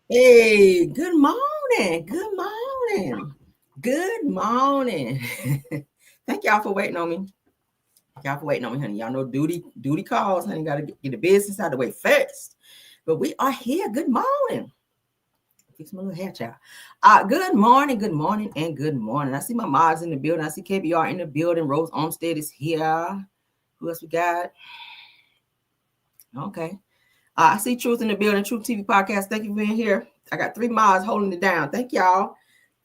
Hey, good morning. Good morning. Good morning. Thank y'all for waiting on me. Y'all for waiting on me, honey. Y'all know duty calls, honey. Gotta get the business out of the way first. But we are here. Good morning. Fix my little hair, child. Good morning, and good morning. I see my mods in the building. I see KBR in the building. Rose Olmsted is here. Who else we got? Okay. I see Truth in the building, Truth TV podcast. Thank you for being here. I got 3 mods holding it down. Thank y'all.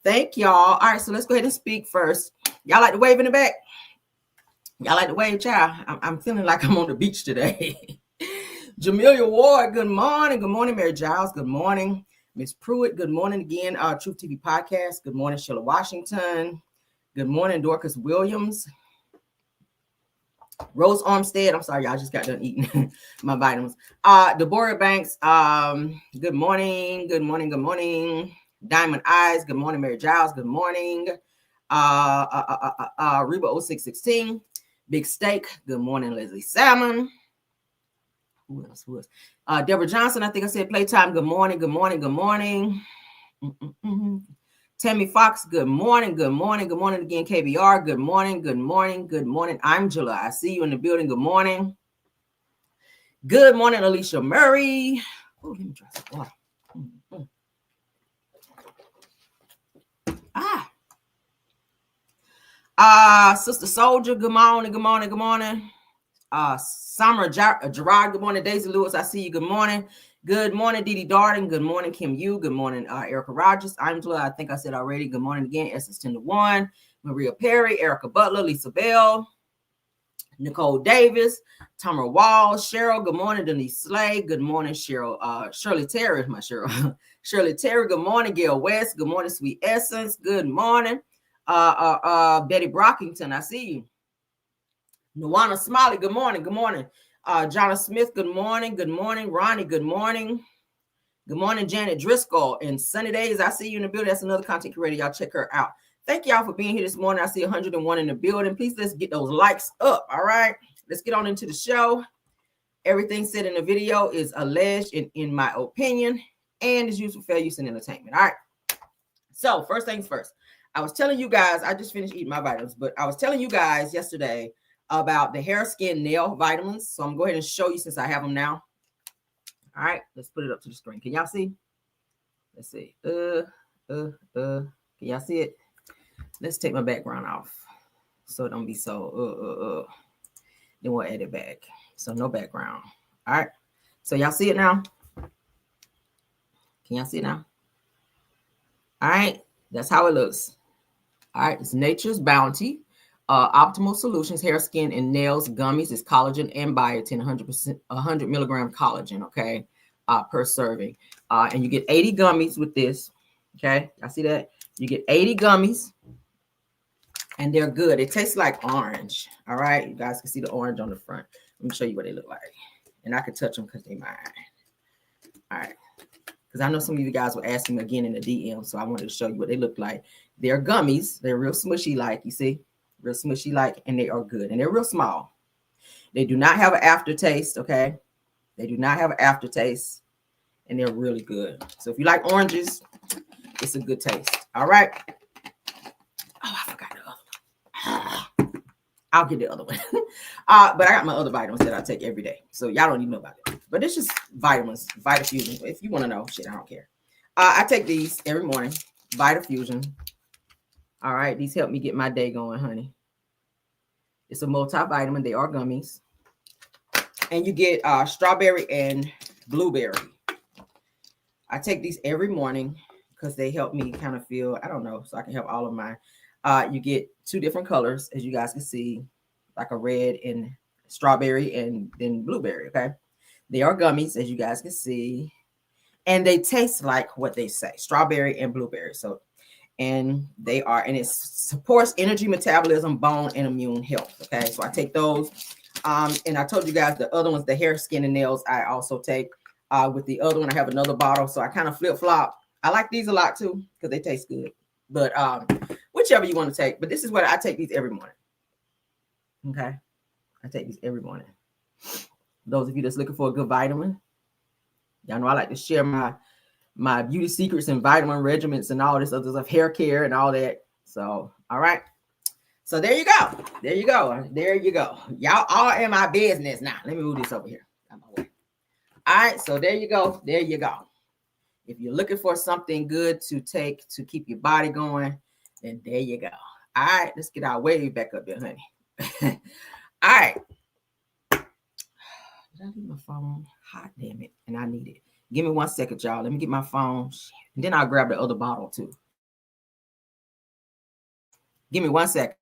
Thank y'all. All right, so let's go ahead and speak first. Y'all like to wave in the back? Y'all like to wave, child? I'm feeling like I'm on the beach today. Jamelia Ward, good morning. Good morning, Mary Giles. Good morning. Miss Pruitt, good morning again. Truth TV podcast. Good morning, Sheila Washington. Good morning, Dorcas Williams. Rose Armstead, I'm sorry, y'all just got done eating my vitamins. Deborah Banks, good morning, good morning, good morning. Diamond Eyes, good morning. Mary Giles, good morning. Reba 0616, Big Steak, good morning. Leslie Salmon. Who else? Deborah Johnson, I think I said playtime, good morning, good morning, good morning. Tammy Fox, good morning, good morning, good morning again. KBR, good morning, good morning, good morning. Angela, I see you in the building. Good morning. Good morning, Alicia Murray. Oh, let me try some water. Sister Soldier, good morning, good morning, good morning. Summer Gerard, good morning. Daisy Lewis, I see you. Good morning. Good morning, Dee Dee Darden. Good morning, Kim Yu. Good morning, Erica Rogers. Angela, I think I said already. Good morning again. Essence 10 to 1. Maria Perry, Erica Butler, Lisa Bell, Nicole Davis, Tamara Wall, Cheryl. Good morning, Denise Slade. Good morning, Cheryl. Shirley Terry, my Cheryl. Shirley Terry. Good morning, Gail West. Good morning, Sweet Essence. Good morning, Betty Brockington. I see you. Nuwana Smiley, good morning, good morning. Jonna Smith, good morning, good morning. Ronnie, good morning. Good morning, Janet Driscoll. And Sunny Days, I see you in the building. That's another content creator. Y'all check her out. Thank y'all for being here this morning. I see 101 in the building. Please, let's get those likes up, all right? Let's get on into the show. Everything said in the video is alleged in my opinion and is used for fair use and entertainment, all right? So first things first. I was telling you guys, I just finished eating my vitamins, but I was telling you guys yesterday about the hair, skin, nail vitamins. So I'm going to go ahead and show you since I have them now. All right, let's put it up to the screen. Can y'all see? Let's see. Can y'all see it? Let's take my background off so it don't be so Then we'll add it back. So no background. All right. So y'all see it now? Can y'all see it now? All right. That's how it looks. All right. It's Nature's Bounty. Optimal Solutions, hair, skin, and nails gummies is collagen and biotin, 100 milligram collagen, okay, per serving. And you get 80 gummies with this, okay? I see that. You get 80 gummies, and they're good. It tastes like orange, all right? You guys can see the orange on the front. Let me show you what they look like. And I can touch them because they're mine. All right. Because I know some of you guys were asking again in the DM, so I wanted to show you what they look like. They're gummies. They're real smushy like, you see? Real smushy like, and they are good. And they're real small. They do not have an aftertaste, okay? They do not have an aftertaste, and they're really good. So if you like oranges, it's a good taste. All right. Oh, I forgot the other one. I'll get the other one. But I got my other vitamins that I take every day. So y'all don't even know about it. But it's just vitamins, Vitafusion. If you want to know, shit, I don't care. I take these every morning, Vitafusion. All right, these help me get my day going, honey. It's a multivitamin. They are gummies. And you get strawberry and blueberry. I take these every morning because they help me kind of feel, I don't know, so I can help all of mine. You get 2 different colors, as you guys can see, like a red and strawberry and then blueberry, okay? They are gummies, as you guys can see. And they taste like what they say, strawberry and blueberry. So and they are, and it supports energy, metabolism, bone, and immune health. Okay, so I take those. And I told you guys the other ones, the hair, skin, and nails, I also take. With the other one, I have another bottle, so I kind of flip flop. I like these a lot too because they taste good. But whichever you want to take. But this is what I take these every morning. Okay, I take these every morning. Those of you that's looking for a good vitamin, y'all know I like to share my my beauty secrets and vitamin regimens and all this other stuff, hair care and all that. So, all right. So there you go. There you go. There you go. Y'all all in my business now. Let me move this over here. All right. So there you go. There you go. If you're looking for something good to take to keep your body going, then there you go. All right. Let's get our wave back up there, honey. All right. Did I leave my phone? Hot damn it. And I need it. Give me 1 second, y'all. Let me get my phone. And then I'll grab the other bottle too. Give me 1 second.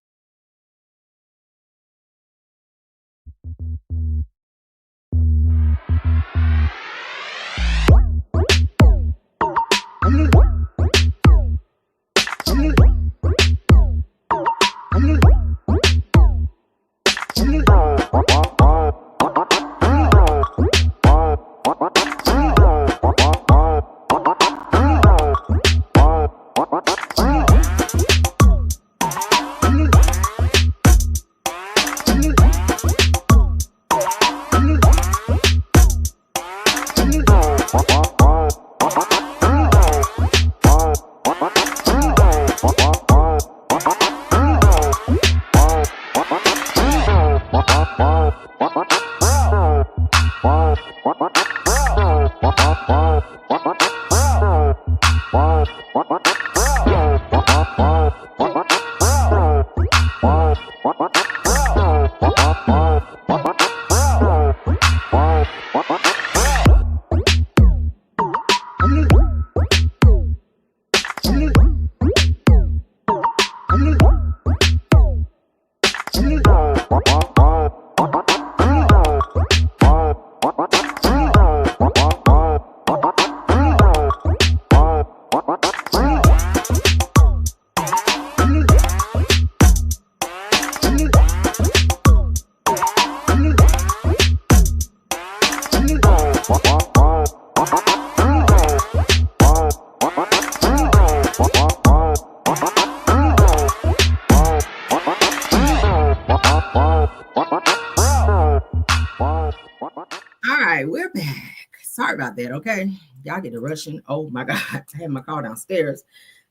We're back. Sorry about that. Okay, y'all get the rushing. Oh my God, I had my car downstairs,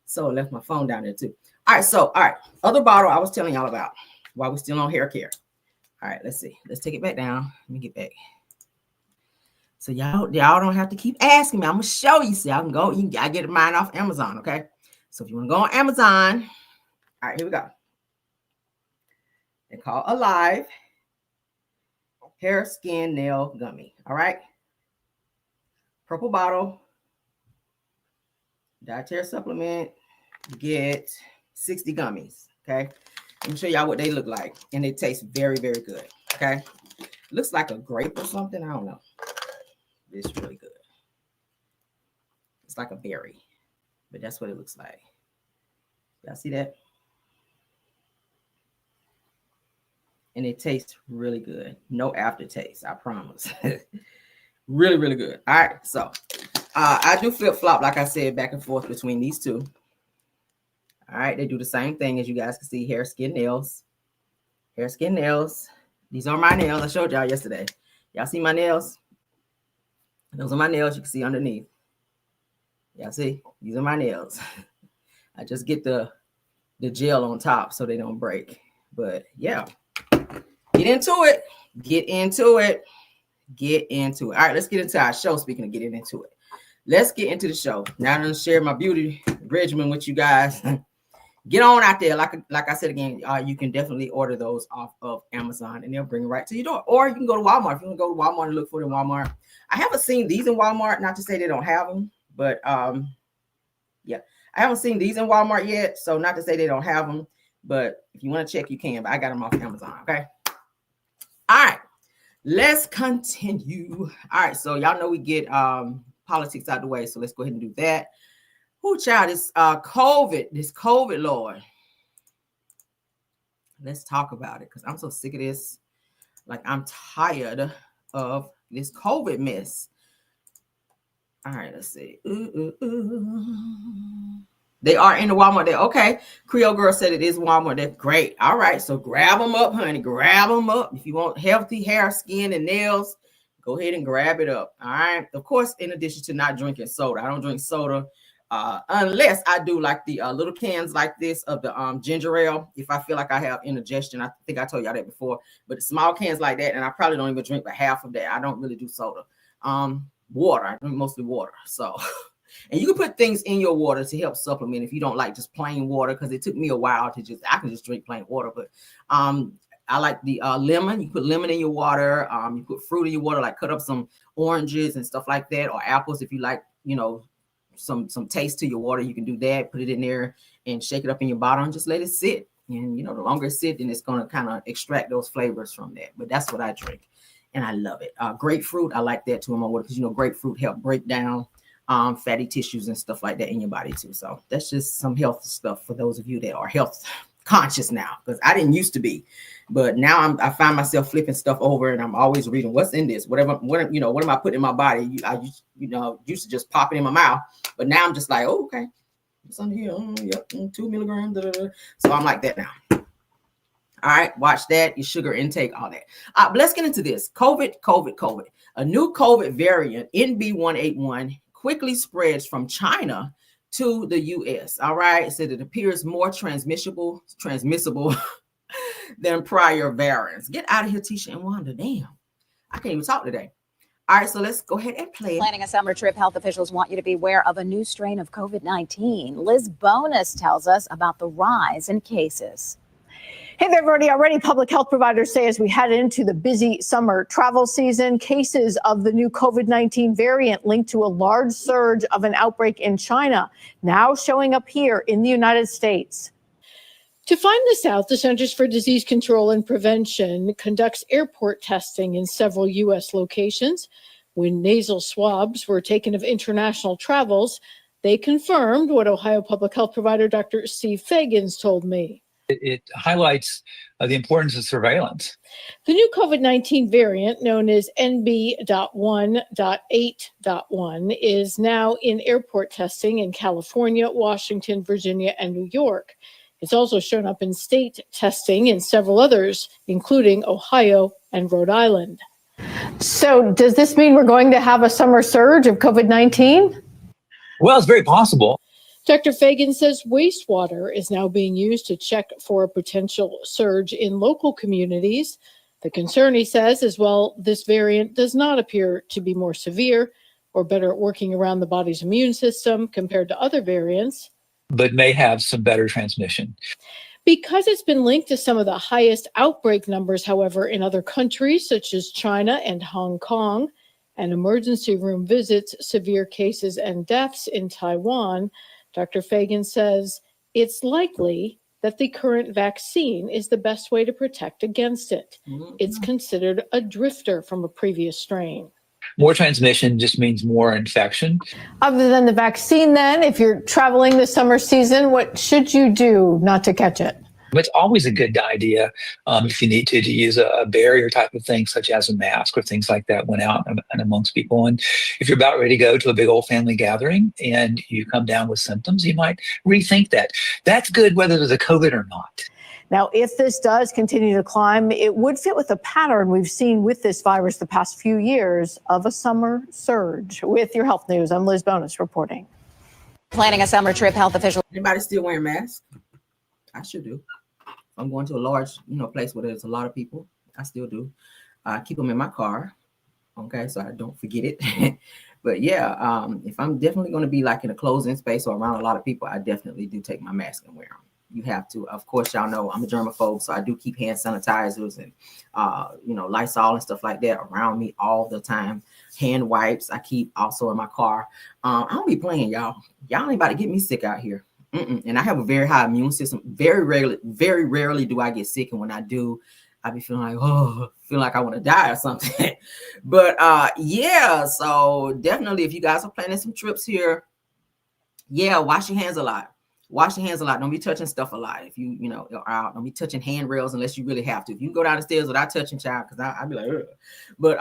so I left my phone down there too. All right, other bottle I was telling y'all about while we're still on hair care. All right, let's see. Let's take it back down. Let me get back. So y'all don't have to keep asking me. I'm gonna show you. See, I can go. I get mine off Amazon. Okay, so if you want to go on Amazon, all right, here we go. They're called Alive Hair, Skin, Nail Gummy. All right. Purple bottle. Dietary supplement. You get 60 gummies. Okay. Let me show y'all what they look like. And they taste very, very good. Okay. Looks like a grape or something. I don't know. It's really good. It's like a berry. But that's what it looks like. Y'all see that? And it tastes really good. No aftertaste, I promise. Really, really good. All right, so I do flip-flop, like I said, back and forth between these two. All right, they do the same thing, as you guys can see, hair, skin, nails. Hair, skin, nails. These are my nails. I showed y'all yesterday. Y'all see my nails? Those are my nails you can see underneath. Y'all see? These are my nails. I just get the gel on top so they don't break. But, yeah. Get into it. Get into it. Get into it. All right, let's get into our show. Speaking of getting into it, let's get into the show. Now I'm going to share my beauty regimen with you guys. Get on out there. Like I said again, you can definitely order those off of Amazon and they'll bring it right to your door. Or you can go to Walmart. If you want to go to Walmart and look for it in Walmart. I haven't seen these in Walmart. Not to say they don't have them, but yeah, I haven't seen these in Walmart yet. So not to say they don't have them, but if you want to check, you can. But I got them off Amazon. Okay. All right, let's continue. All right, so y'all know we get politics out the way, so let's go ahead and do that. Who child, this COVID, Lord. Let's talk about it because I'm so sick of this. Like, I'm tired of this COVID mess. All right, let's see. They are in the Walmart. Okay. Creole Girl said it is Walmart. That's great. All right. So grab them up, honey. Grab them up. If you want healthy hair, skin, and nails, go ahead and grab it up. All right. Of course, in addition to not drinking soda, I don't drink soda unless I do like the little cans like this of the ginger ale. If I feel like I have indigestion, I think I told y'all that before. But the small cans like that, and I probably don't even drink but half of that. I don't really do soda. Water. I drink mostly water. So. And you can put things in your water to help supplement if you don't like just plain water, because it took me a while to I can just drink plain water. But I like the lemon. You put lemon in your water. You put fruit in your water, like cut up some oranges and stuff like that, or apples if you like, some taste to your water. You can do that. Put it in there and shake it up in your bottle and just let it sit. And the longer it sits, then it's going to kind of extract those flavors from that. But that's what I drink, and I love it. Grapefruit, I like that too in my water, because grapefruit help break down fatty tissues and stuff like that in your body too. So that's just some health stuff for those of you that are health conscious now, because I didn't used to be, but now I find myself flipping stuff over, and I'm always reading what's in this, what am I putting in my body. I used to just pop it in my mouth, but now I'm just like, oh, okay, it's under here. Yep, 2 milligrams. Da, da, da. So I'm like that now. All right, watch that, your sugar intake, all that. But let's get into this. COVID. A new COVID variant, NB181, quickly spreads from China to the U.S. All right, it said it appears more transmissible than prior variants. Get out of here, Tisha and Wanda. Damn, I can't even talk today. All right, so let's go ahead and play it. Planning a summer trip, health officials want you to be aware of a new strain of COVID-19. Liz Bonus tells us about the rise in cases. Hey there, everybody. Already public health providers say as we head into the busy summer travel season, cases of the new COVID-19 variant linked to a large surge of an outbreak in China now showing up here in the United States. To find this out, the Centers for Disease Control and Prevention conducts airport testing in several U.S. locations. When nasal swabs were taken of international travels, they confirmed what Ohio public health provider Dr. Steve Fagans told me. It highlights the importance of surveillance. The new COVID-19 variant, known as NB.1.8.1, is now in airport testing in California, Washington, Virginia, and New York. It's also shown up in state testing in several others, including Ohio and Rhode Island. So does this mean we're going to have a summer surge of COVID-19? Well, it's very possible. Dr. Fagan says wastewater is now being used to check for a potential surge in local communities. The concern, he says, is, well, this variant does not appear to be more severe or better at working around the body's immune system compared to other variants, but may have some better transmission. Because it's been linked to some of the highest outbreak numbers, however, in other countries such as China and Hong Kong, and emergency room visits, severe cases, and deaths in Taiwan, Dr. Fagan says it's likely that the current vaccine is the best way to protect against it. It's considered a drifter from a previous strain. More transmission just means more infection. Other than the vaccine, then, if you're traveling this summer season, what should you do not to catch it? It's always a good idea, if you need to use a barrier type of thing, such as a mask or things like that when out and amongst people. And if you're about ready to go to a big old family gathering and you come down with symptoms, you might rethink that. That's good whether there's a COVID or not. Now, if this does continue to climb, it would fit with a pattern we've seen with this virus the past few years of a summer surge. With your health news, I'm Liz Bonus reporting. Planning a summer trip, health officials. Anybody still wearing masks? I should do. I'm going to a large, place where there's a lot of people. I still do. I keep them in my car, okay, so I don't forget it. But yeah, if I'm definitely going to be like in a closed-in space or around a lot of people, I definitely do take my mask and wear them. You have to. Of course, y'all know I'm a germaphobe, so I do keep hand sanitizers and, Lysol and stuff like that around me all the time. Hand wipes I keep also in my car. I don't be playing, y'all. Y'all ain't about to get me sick out here. And I have a very high immune system. Very rarely do I get sick. And when I do, I be feeling like I want to die or something. But yeah, so definitely if you guys are planning some trips here, yeah, wash your hands a lot. Wash your hands a lot. Don't be touching stuff a lot. If you are out, don't be touching handrails unless you really have to. If you can go down the stairs without touching, child, because I'd be like, ugh. But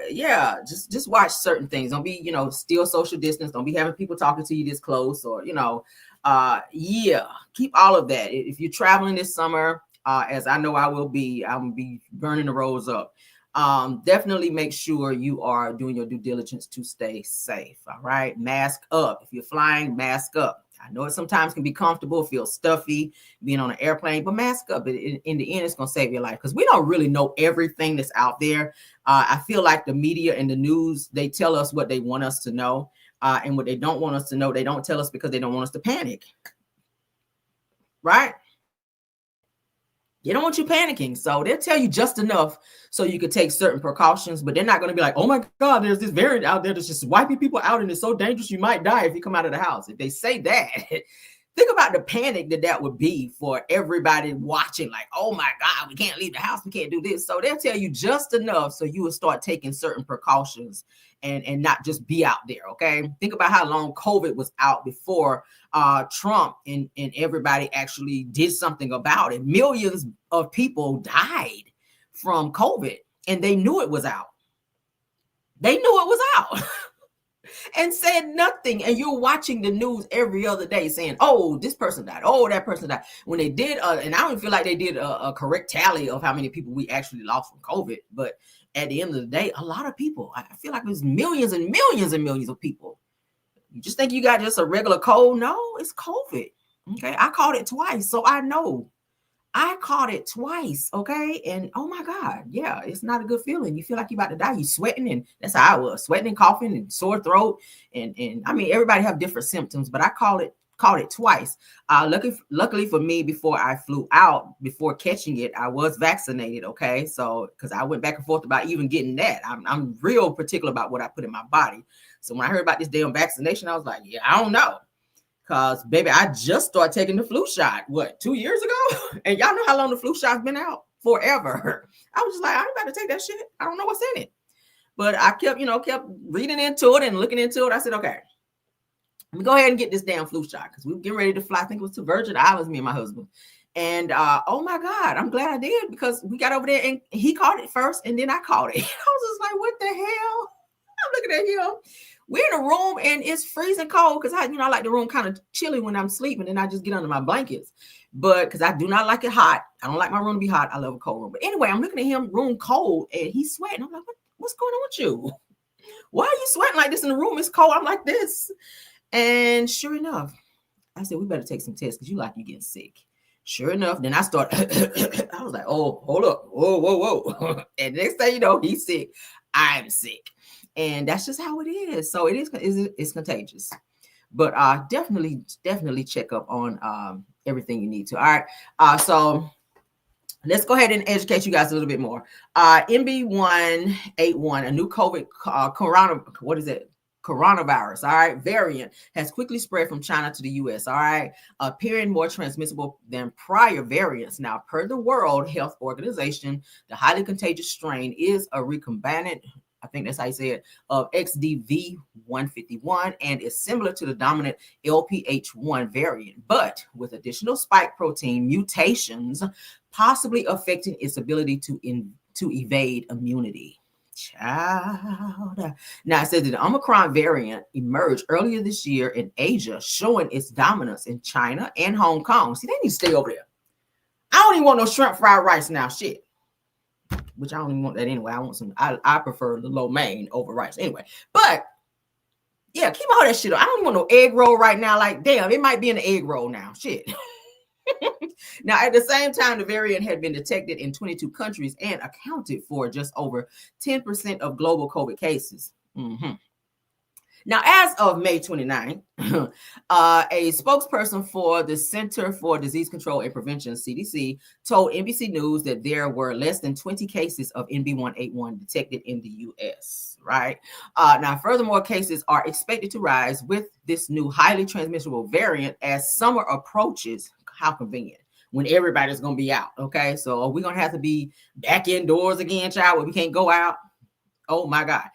yeah, just watch certain things. Don't be, still social distance. Don't be having people talking to you this close, or yeah, keep all of that. If you're traveling this summer, as I know I will be, I'm gonna be burning the roads up. Definitely make sure you are doing your due diligence to stay safe. All right. Mask up. If you're flying, mask up. I know it sometimes can be comfortable, feel stuffy being on an airplane, but mask up. In the end, it's going to save your life because we don't really know everything that's out there. I feel like the media and the news, they tell us what they want us to know. And what they don't want us to know, they don't tell us because they don't want us to panic. Right? They don't want you panicking. So they'll tell you just enough so you can take certain precautions, but they're not going to be like, oh my God, there's this variant out there that's just wiping people out and it's so dangerous you might die if you come out of the house. If they say that, think about the panic that would be for everybody watching, like, oh my God, we can't leave the house, we can't do this. So they'll tell you just enough so you will start taking certain precautions and not just be out there, okay? Think about how long COVID was out before Trump and everybody actually did something about it. Millions of people died from COVID and they knew it was out. They knew it was out. And said nothing. And you're watching the news every other day saying, oh, this person died. Oh, that person died. When they did, and I don't feel like they did a correct tally of how many people we actually lost from COVID. But at the end of the day, a lot of people, I feel like there's millions and millions and millions of people. You just think you got just a regular cold? No, it's COVID. Okay. I caught it twice. So I know. I caught it twice, okay? And oh my God, yeah, it's not a good feeling. You feel like you're about to die. You're sweating, and that's how I was, sweating and coughing and sore throat. And I mean, everybody have different symptoms, but I caught it twice. Luckily for me, before I flew out, before catching it, I was vaccinated, okay? So, because I went back and forth about even getting that. I'm real particular about what I put in my body. So when I heard about this damn vaccination, I was like, yeah, I don't know. Because, baby, I just started taking the flu shot, 2 years ago? And y'all know how long the flu shot's been out? Forever. I was just like, I ain't about to take that shit. I don't know what's in it. But I kept reading into it and looking into it. I said, okay, let me go ahead and get this damn flu shot because we were getting ready to fly. I think it was to Virgin Islands, me and my husband. And, oh, my God, I'm glad I did because we got over there and he caught it first and then I caught it. I was just like, what the hell? I'm looking at him. We're in a room and it's freezing cold because I like the room kind of chilly when I'm sleeping and I just get under my blankets. But because I do not like it hot. I don't like my room to be hot. I love a cold room. But anyway, I'm looking at him, room cold, and he's sweating. I'm like, what's going on with you? Why are you sweating like this in the room? It's cold. I'm like this. And sure enough, I said, we better take some tests because you getting sick. Sure enough, then I started, I was like, oh, hold up. Whoa. And next thing you know, he's sick. I'm sick. And that's just how it is. So it's contagious. But definitely check up on everything you need to. All right. So let's go ahead and educate you guys a little bit more. MB181, a new COVID coronavirus, all right, variant has quickly spread from China to the US, all right, appearing more transmissible than prior variants. Now, per the World Health Organization, the highly contagious strain is a recombinant, I think that's how you say it, of XDV151 and is similar to the dominant LPH1 variant, but with additional spike protein mutations possibly affecting its ability to evade immunity. Child. Now, it says that the Omicron variant emerged earlier this year in Asia, showing its dominance in China and Hong Kong. See, they need to stay over there. I don't even want no shrimp fried rice now. Shit. Which I don't even want that anyway. I want some. I prefer the lo mein over rice anyway. But yeah, keep all that shit up. I don't even want no egg roll right now. Like, damn, it might be an egg roll now. Shit. Now, at the same time, the variant had been detected in 22 countries and accounted for just over 10% of global COVID cases. Mm-hmm. Now, as of May 29, a spokesperson for the Center for Disease Control and Prevention, CDC, told NBC News that there were less than 20 cases of NB181 detected in the U.S., right? Now, furthermore, cases are expected to rise with this new highly transmissible variant as summer approaches. How convenient. When everybody's going to be out, okay? So are we going to have to be back indoors again, child, where we can't go out? Oh, my God.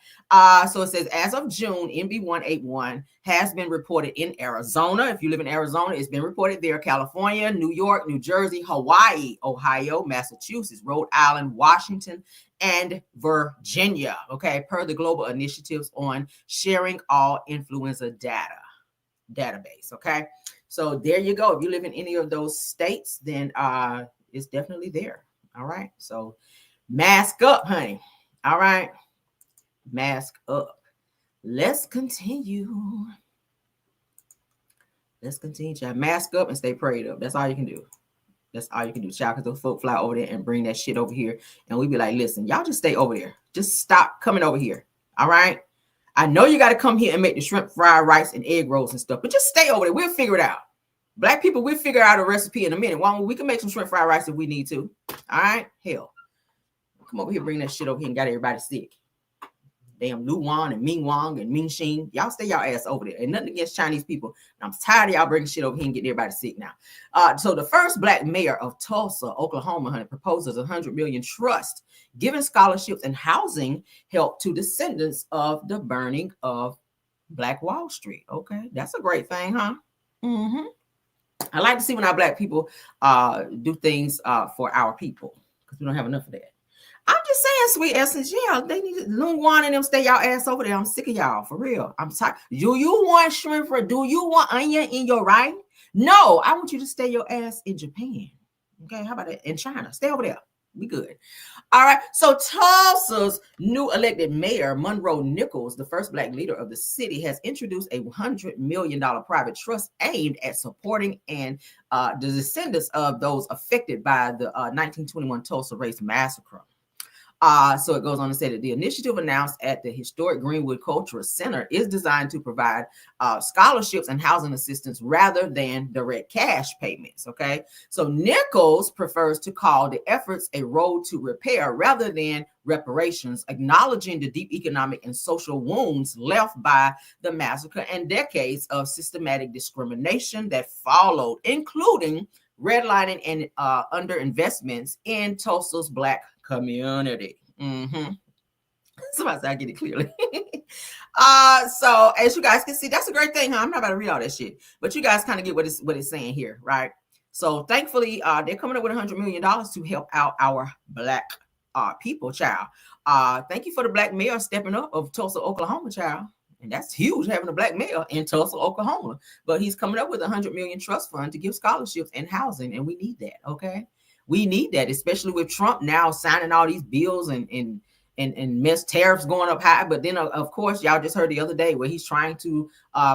So it says, as of June, NB181 has been reported in Arizona. If you live in Arizona, it's been reported there. California, New York, New Jersey, Hawaii, Ohio, Massachusetts, Rhode Island, Washington, and Virginia, okay, per the global initiatives on sharing all influenza database, okay? So there you go. If you live in any of those states, then it's definitely there. All right. So mask up, honey. All right. Mask up. Let's continue. Let's continue, child. Mask up and stay prayed up. That's all you can do. That's all you can do, child, because those folk fly over there and bring that shit over here. And we be like, listen, y'all just stay over there. Just stop coming over here. All right? I know you got to come here and make the shrimp fried rice and egg rolls and stuff, but just stay over there. We'll figure it out. Black people, we'll figure out a recipe in a minute. We can make some shrimp fried rice if we need to. All right? Hell. Come over here, bring that shit over here and got everybody sick. Damn Lu Wan and Ming Wang and Ming Xin. Y'all stay y'all ass over there. And nothing against Chinese people. I'm tired of y'all bringing shit over here and getting everybody sick now. So the first black mayor of Tulsa, Oklahoma, honey, proposes $100 million trust, giving scholarships and housing help to descendants of the burning of Black Wall Street. Okay, that's a great thing, huh? Mm-hmm. I like to see when our black people do things for our people, because we don't have enough of that. I'm just saying, sweet essence, yeah, they need Lung Wan and them stay y'all ass over there. I'm sick of y'all, for real. I'm tired. Do you want shrimp? Do you want onion in your rice? No, I want you to stay your ass in Japan. Okay, how about that? In China, stay over there. We good. All right. So Tulsa's new elected mayor, Monroe Nichols, the first black leader of the city, has introduced a $100 million private trust aimed at supporting and the descendants of those affected by the 1921 Tulsa race massacre. So it goes on to say that the initiative announced at the historic Greenwood Cultural Center is designed to provide scholarships and housing assistance rather than direct cash payments. Okay, so Nichols prefers to call the efforts a road to repair rather than reparations, acknowledging the deep economic and social wounds left by the massacre and decades of systematic discrimination that followed, including redlining and underinvestments in Tulsa's Black community. Mm-hmm. Somebody said I get it clearly. So as you guys can see, that's a great thing, huh? I'm not about to read all that shit, but you guys kind of get what it's saying here, right? So thankfully, they're coming up with $100 million to help out our black people, child. Thank you for the black mayor stepping up of Tulsa, Oklahoma, child. And that's huge, having a black mayor in Tulsa, Oklahoma. But he's coming up with $100 million trust fund to give scholarships and housing, and we need that, okay? We need that, especially with Trump now signing all these bills and mess tariffs going up high. But then, of course, y'all just heard the other day where he's trying to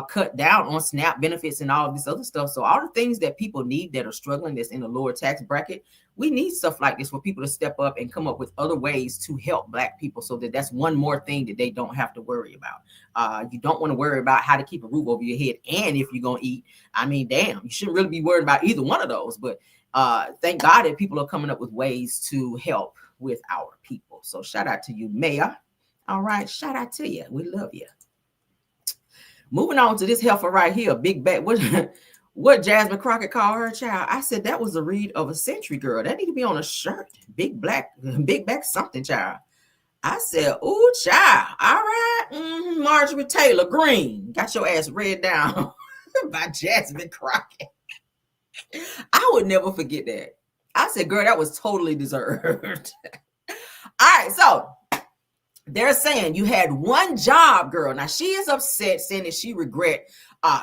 cut down on SNAP benefits and all of this other stuff. So all the things that people need that are struggling, that's in the lower tax bracket, we need stuff like this for people to step up and come up with other ways to help black people, so that that's one more thing that they don't have to worry about. You don't want to worry about how to keep a roof over your head and if you're going to eat. I mean, damn, you shouldn't really be worried about either one of those. But thank God that people are coming up with ways to help with our people. So shout out to you, Mayor. All right, shout out to you. We love you. Moving on to this heifer right here, big back. What Jasmine Crockett called her, child? I said that was the read of a century, girl. That need to be on a shirt. Big back something, child. I said, ooh, child. All right. Marjorie Taylor Greene. Got your ass read down by Jasmine Crockett. I would never forget that. I said, girl, that was totally deserved. All right, so they're saying you had one job, girl. Now she is upset, saying that she regret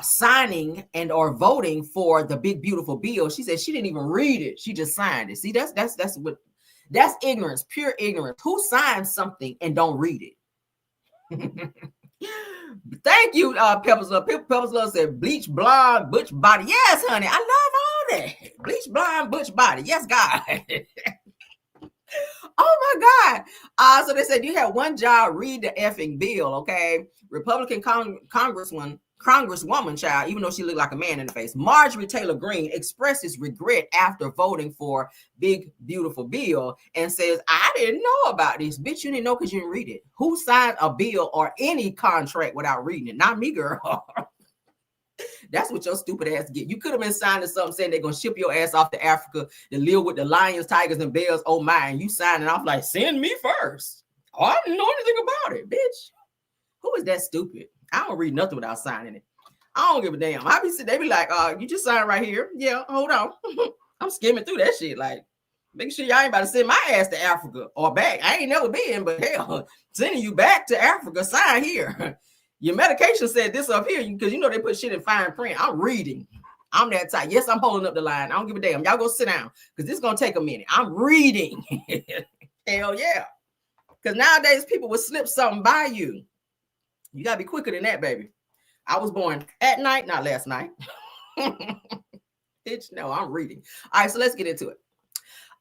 signing and or voting for the big beautiful bill. She said she didn't even read it. She just signed it. See, that's ignorance, pure ignorance. Who signs something and don't read it? Thank you, Peppers Love. Peppers Love said bleach blonde, butch body. Yes, honey, I love all that. Bleach blonde, butch body. Yes, God. Oh my God. So they said you had one job, read the effing bill, okay? Republican Congresswoman, child, even though she looked like a man in the face, Marjorie Taylor Greene expresses regret after voting for big beautiful bill and says, I didn't know about this. Bitch, you didn't know because you didn't read it. Who signed a bill or any contract without reading it? Not me, girl. That's what your stupid ass get. You could have been signing something saying they're going to ship your ass off to Africa to live with the lions, tigers, and bears. Oh my, and you signing off like, send me first. Oh, I didn't know anything about it, bitch. Who is that stupid? I don't read nothing without signing it. I don't give a damn. They be like, you just sign right here. Yeah, hold on. I'm skimming through that shit. Like, make sure y'all ain't about to send my ass to Africa or back. I ain't never been, but hell, sending you back to Africa, sign here. Your medication said this up here because you know they put shit in fine print. I'm reading. I'm that type. Yes, I'm holding up the line. I don't give a damn. Y'all go sit down because this is going to take a minute. I'm reading. Hell yeah. Because nowadays people will slip something by you. You got to be quicker than that, baby. I was born at night, not last night. Bitch, no, I'm reading. All right, so let's get into it.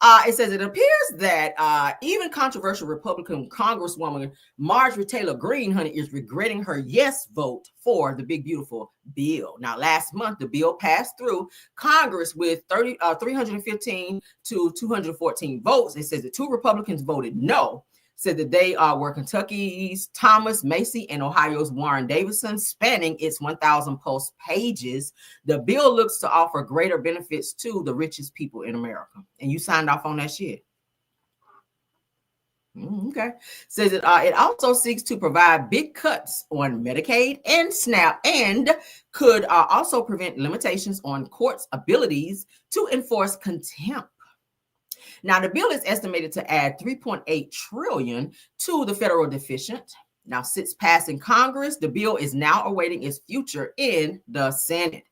It says it appears that even controversial Republican Congresswoman Marjorie Taylor Greene, honey, is regretting her yes vote for the big, beautiful bill. Now, last month, the bill passed through Congress with 315 to 214 votes. It says the 2 Republicans voted no. Said that they were Kentucky's Thomas Macy and Ohio's Warren Davidson, spanning its 1,000 plus pages. The bill looks to offer greater benefits to the richest people in America. And you signed off on that shit. Okay. Says that it also seeks to provide big cuts on Medicaid and SNAP and could also prevent limitations on courts' abilities to enforce contempt. Now, the bill is estimated to add $3.8 trillion to the federal deficit. Now, since passing Congress, the bill is now awaiting its future in the Senate.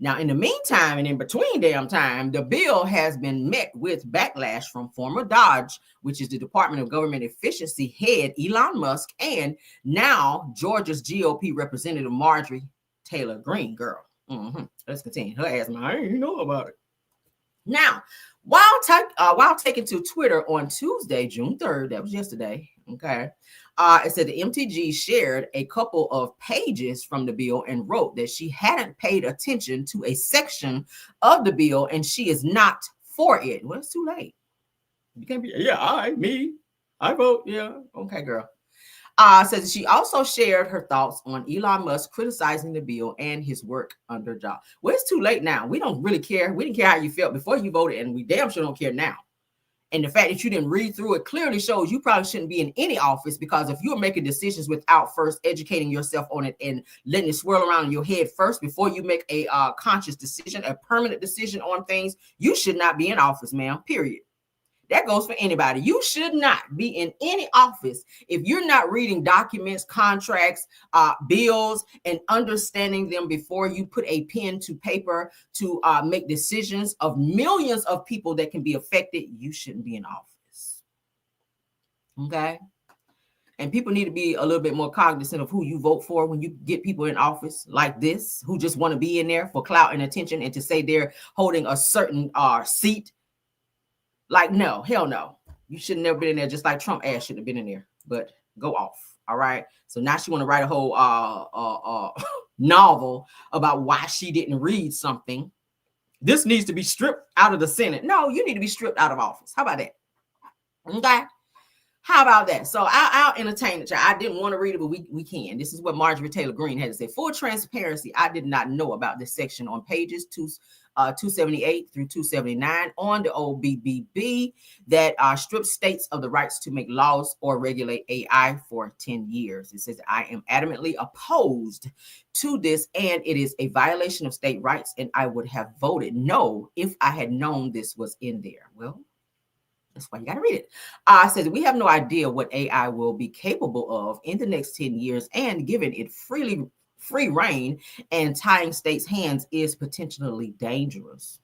Now, in the meantime, and in between damn time, the bill has been met with backlash from former DOGE, which is the Department of Government Efficiency head Elon Musk, and now Georgia's GOP representative Marjorie Taylor Greene. Girl, let's continue. Her ass, I didn't know about it. Now, while taken to Twitter on Tuesday, June 3rd, that was yesterday, okay, it said the MTG shared a couple of pages from the bill and wrote that she hadn't paid attention to a section of the bill and she is not for it. Well, it's too late. You can't be, I vote, yeah, okay, girl. Says she also shared her thoughts on Elon Musk criticizing the bill and his work under job. Well, it's too late now. We don't really care. We didn't care how you felt before you voted, and we damn sure don't care now. And the fact that you didn't read through it clearly shows you probably shouldn't be in any office, because if you're making decisions without first educating yourself on it and letting it swirl around in your head first before you make a conscious decision, a permanent decision on things, you should not be in office, ma'am, period. That goes for anybody. You should not be in any office if you're not reading documents, contracts, bills, and understanding them before you put a pen to paper to make decisions of millions of people that can be affected. You shouldn't be in office. Okay? And people need to be a little bit more cognizant of who you vote for when you get people in office like this, who just want to be in there for clout and attention and to say they're holding a certain seat. Like, no, hell no. You should have never been in there, just like Trump ass should have been in there. But go off. All right. So now she want to write a whole novel about why she didn't read something. This needs to be stripped out of the Senate. No, you need to be stripped out of office. How about that? Okay. How about that? So I'll entertain it. I didn't want to read it, but we can. This is what Marjorie Taylor Greene had to say. Full transparency, I did not know about this section on pages 278 through 279 on the OBBB that strips states of the rights to make laws or regulate AI for 10 years. It says, I am adamantly opposed to this, and it is a violation of state rights, and I would have voted no if I had known this was in there. Well, that's why you got to read it. It says we have no idea what AI will be capable of in the next 10 years, and giving it free reign and tying states' hands is potentially dangerous.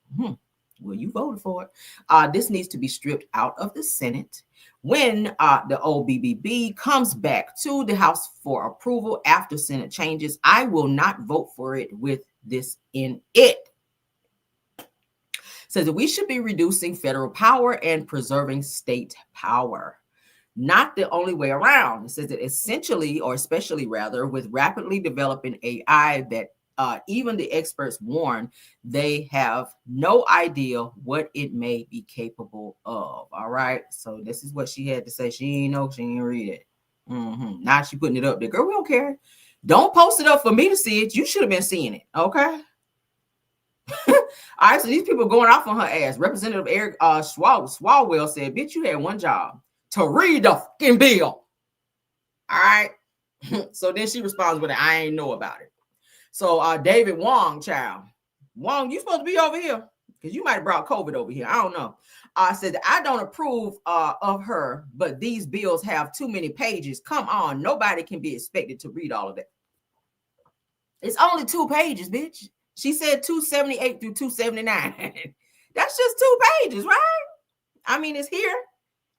Well, you voted for it. This needs to be stripped out of the Senate. When the OBBB comes back to the House for approval after Senate changes, I will not vote for it with this in it. Says that we should be reducing federal power and preserving state power. Not the only way around. It says that essentially, or especially rather, with rapidly developing AI that even the experts warn they have no idea what it may be capable of. All right. So this is what she had to say. She ain't know, she didn't read it. Now she putting it up there. Girl, we don't care. Don't post it up for me to see it. You should have been seeing it. Okay. All right, so these people going off on her ass. Representative Eric Swalwell said, bitch, you had one job, to read the fucking bill. All right. So then she responds with, I ain't know about it. So David Wong, child. Wong, you supposed to be over here because you might have brought COVID over here. I don't know. Said, I don't approve of her, but these bills have too many pages. Come on. Nobody can be expected to read all of that. It's only 2 pages, bitch. She said 278 through 279. That's just 2 pages, right? I mean, it's here.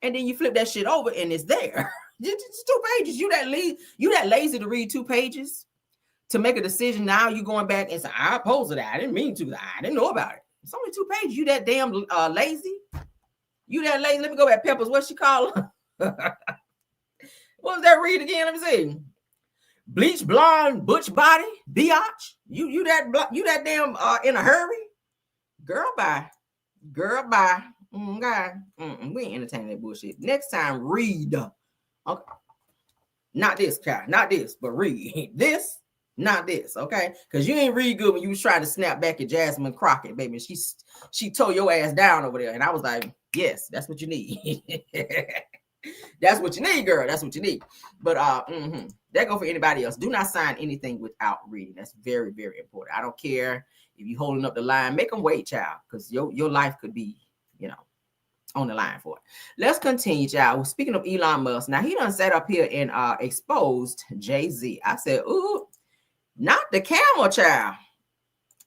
And then you flip that shit over and it's there. Just 2 pages. You that lazy to read 2 pages to make a decision. Now you going back and say, I opposed to that. I didn't mean to. I didn't know about it. It's only 2 pages. You that damn lazy. You that lazy. Let me go back. Peppers. What she call her? What was that read again? Let me see. Bleach blonde, butch body, biatch. You that damn in a hurry. Girl, bye. Girl, bye. God. We ain't entertaining that bullshit. Next time, read. Okay. Not this, child. Not this, but read. This, not this, okay? Because you ain't read good when you was trying to snap back at Jasmine Crockett, baby. She tore your ass down over there. And I was like, yes, that's what you need. That's what you need, girl. That's what you need. But that go for anybody else. Do not sign anything without reading. That's very, very important. I don't care if you holding up the line. Make them wait, child, because your life could be, on the line for it. Let's continue, child. Speaking of Elon Musk, now he done sat up here and exposed Jay-Z. I said, ooh, not the camel, child.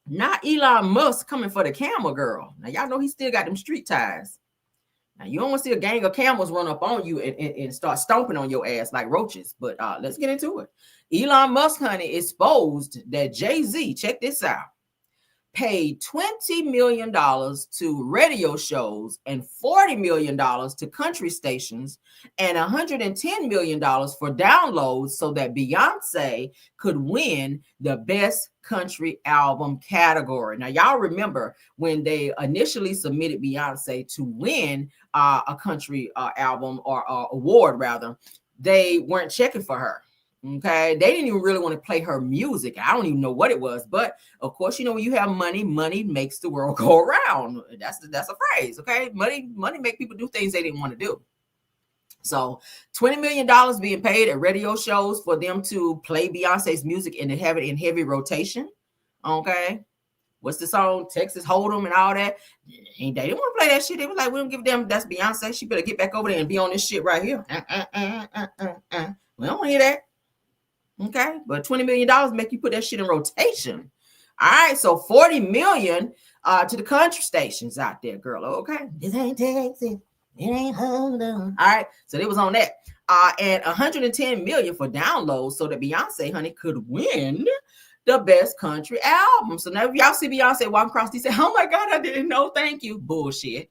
Not Elon Musk coming for the camel, girl. Now, y'all know he still got them street ties. Now, you don't want to see a gang of camels run up on you and start stomping on your ass like roaches. But let's get into it. Elon Musk, honey, exposed that Jay-Z, check this out, paid $20 million to radio shows and $40 million to country stations and $110 million for downloads so that Beyonce could win the best country album category. Now, y'all remember when they initially submitted Beyonce to win a country album or award, rather, they weren't checking for her. Okay, they didn't even really want to play her music. I don't even know what it was, but of course, when you have money makes the world go around. That's a phrase. Okay, money make people do things they didn't want to do. So $20 million being paid at radio shows for them to play Beyonce's music and to have it in heavy rotation. Okay, what's the song? Texas Hold'em and all that. They didn't want to play that shit. They was like, we don't give them. That's Beyonce. She better get back over there and be on this shit right here. We don't hear that. Okay, but $20 million make you put that shit in rotation. All right, so $40 million to the country stations out there, girl. Okay, this ain't Texas, it ain't home. All right, so they was on that. And $110 million for downloads so that Beyonce, honey, could win the best country album. So now if y'all see Beyonce walking across, they say, "Oh my God, I didn't know. Thank you." Bullshit.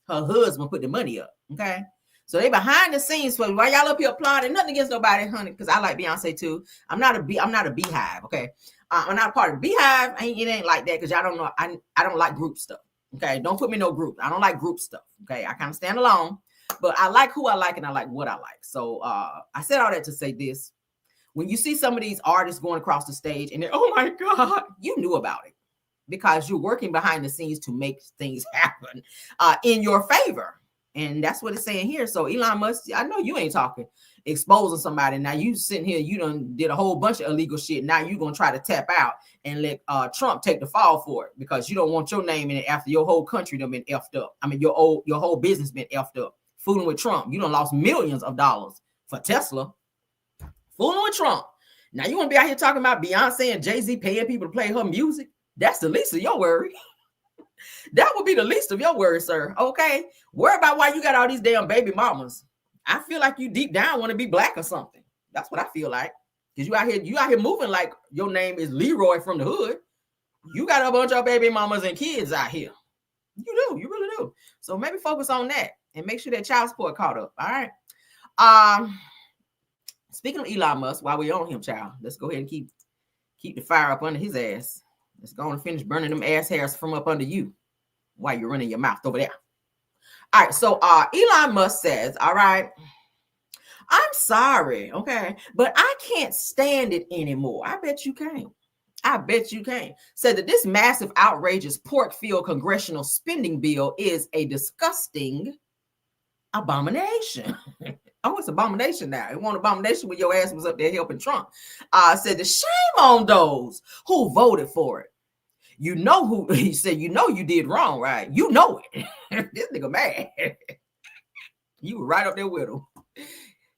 Her husband put the money up. Okay. So they behind the scenes for while y'all up here applauding. Nothing against nobody, honey, because I like Beyonce too. I'm not a beehive, okay? I'm not a part of the beehive. It ain't like that because y'all don't know. I don't like group stuff. Okay, don't put me in no group. I don't like group stuff. Okay, I kind of stand alone, but I like who I like and I like what I like. So I said all that to say this: when you see some of these artists going across the stage and they're, oh my God, you knew about it because you're working behind the scenes to make things happen in your favor. And that's what it's saying here. So Elon Musk, I know you ain't talking, exposing somebody. Now you sitting here, you done did a whole bunch of illegal shit. Now you're going to try to tap out and let Trump take the fall for it because you don't want your name in it after your whole country done been effed up. I mean, your whole business been effed up. Fooling with Trump. You done lost millions of dollars for Tesla. Fooling with Trump. Now you want to be out here talking about Beyonce and Jay-Z paying people to play her music? That's the least of your worry. That would be the least of your worries, sir. Okay. Worry about why you got all these damn baby mamas. I feel like you deep down want to be black or something. That's what I feel like. Because you out here moving like your name is Leroy from the hood. You got a bunch of baby mamas and kids out here. You do. You really do. So maybe focus on that and make sure that child support caught up. All right. Speaking of Elon Musk, while we on him, child, let's go ahead and keep the fire up under his ass. Let's go and finish burning them ass hairs from up under you while you're running your mouth over there. All right, so Elon Musk says, all right, I'm sorry, okay, but I can't stand it anymore. I bet you can't. I bet you can't. Said that this massive, outrageous pork-filled congressional spending bill is a disgusting abomination. Oh, it's abomination now. It wasn't abomination when your ass was up there helping Trump. Said the shame on those who voted for it. You know who he said, you know you did wrong, right? You know it. This nigga mad. You were right up there with him.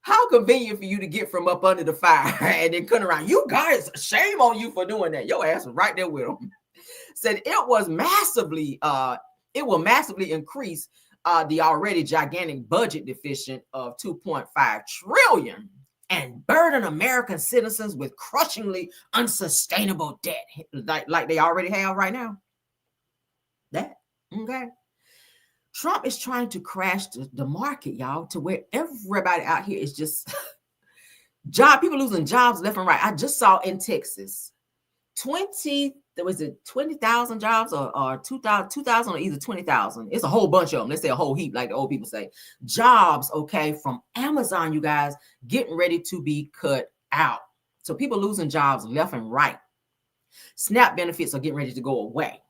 How convenient for you to get from up under the fire and then come around. You guys, shame on you for doing that. Your ass was right there with him. Said it will massively increase the already gigantic budget deficit of 2.5 trillion and burden American citizens with crushingly unsustainable debt like they already have right now. That, okay? Trump is trying to crash the market, y'all, to where everybody out here is just people losing jobs left and right. I just saw in Texas 20,000 jobs or 2,000 or either 20,000. It's a whole bunch of them. Let's say a whole heap, like the old people say. Jobs, okay, from Amazon, you guys, getting ready to be cut out. So people losing jobs left and right. SNAP benefits are getting ready to go away.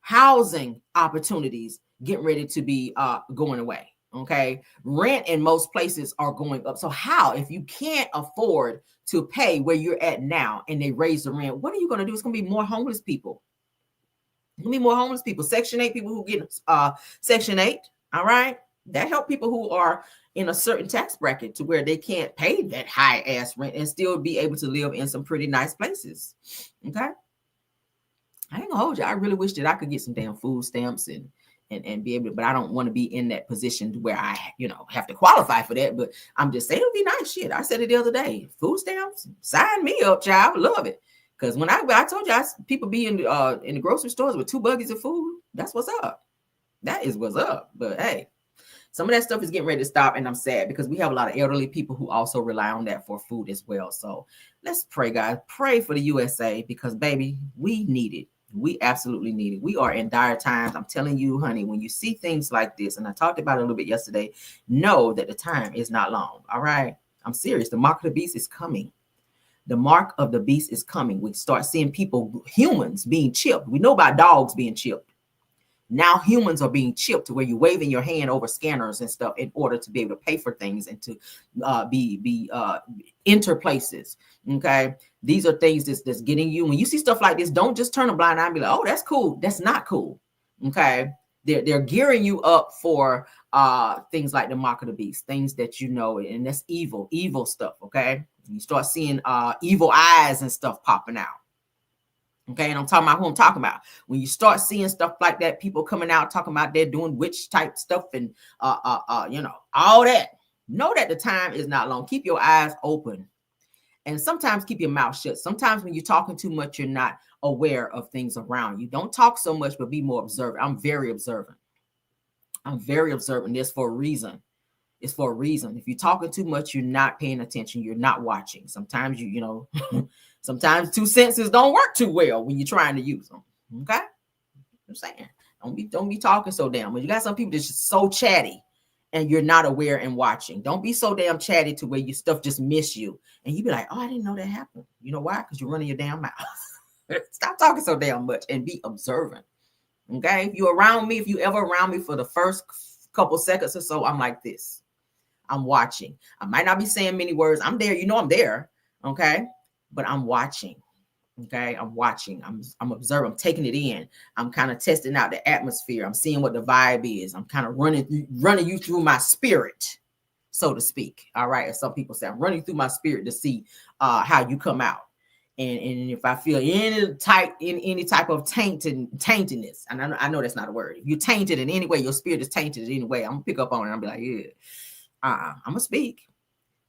Housing opportunities getting ready to be going away. Okay, rent in most places are going up. So how, if you can't afford to pay where you're at now and they raise the rent, what are you going to do? It's going to be more homeless people. It's going to be more homeless people. Section 8 people who get Section 8. All right, that help people who are in a certain tax bracket to where they can't pay that high ass rent and still be able to live in some pretty nice places. Okay, I ain't gonna hold you. I really wish that I could get some damn food stamps and be able to, but I don't want to be in that position where I, have to qualify for that. But I'm just saying it would be nice. Shit, I said it the other day. Food stamps, sign me up, child. I would love it. Because when I told you, people be in the grocery stores with 2 buggies of food. That's what's up. That is what's up. But hey, some of that stuff is getting ready to stop, and I'm sad because we have a lot of elderly people who also rely on that for food as well. So let's pray, guys. Pray for the USA because, baby, we need it. We absolutely need it. We are in dire times. I'm telling you, honey, when you see things like this, and I talked about it a little bit yesterday, know that the time is not long. All right. I'm serious. The mark of the beast is coming. The mark of the beast is coming. We start seeing people, humans being chipped. We know about dogs being chipped. Now humans are being chipped to where you're waving your hand over scanners and stuff in order to be able to pay for things and to enter places. Okay. These are things that's getting you. When you see stuff like this, don't just turn a blind eye and be like, oh, that's cool. That's not cool. Okay. They're gearing you up for things like the mark of the beast, things that and that's evil stuff. Okay. You start seeing evil eyes and stuff popping out. Okay, and I'm talking about who I'm talking about. When you start seeing stuff like that, people coming out talking about they're doing witch type stuff and all that. Know that the time is not long. Keep your eyes open, and sometimes keep your mouth shut. Sometimes when you're talking too much, you're not aware of things around you. Don't talk so much, but be more observant. I'm very observant. This for a reason. It's for a reason. If you're talking too much, you're not paying attention. You're not watching. Sometimes sometimes 2 senses don't work too well when you're trying to use them. Okay, I'm saying don't be talking so damn. When you got some people that's just so chatty, and you're not aware and watching. Don't be so damn chatty to where your stuff just miss you, and you be like, oh, I didn't know that happened. You know why? Because you're running your damn mouth. Stop talking so damn much and be observant. Okay, if you ever around me for the first couple seconds or so, I'm like this. I'm watching. I might not be saying many words. I'm there. I'm there. Okay. But I'm watching. Okay. I'm watching. I'm observing. I'm taking it in. I'm kind of testing out the atmosphere. I'm seeing what the vibe is. I'm kind of running you through my spirit, so to speak. All right. As some people say, I'm running through my spirit to see how you come out. And if I feel any type of taintedness, and I know that's not a word. If you're tainted in any way, your spirit is tainted in any way, I'm gonna pick up on it. I'm gonna be like, yeah. I'm gonna speak,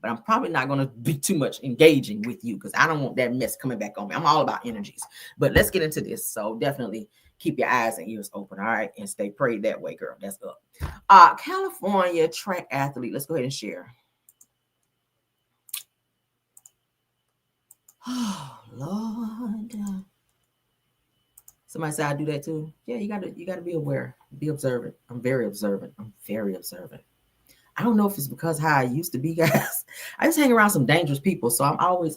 but I'm probably not gonna be too much engaging with you because I don't want that mess coming back on me. I'm all about energies. But let's get into this. So definitely keep your eyes and ears open, all right, and stay prayed that way, girl. That's up. California track athlete. Let's go ahead and share. Oh Lord. Somebody said I do that too. Yeah, you gotta be aware, be observant. I'm very observant. I don't know if it's because how I used to be, guys. I just hang around some dangerous people. So I was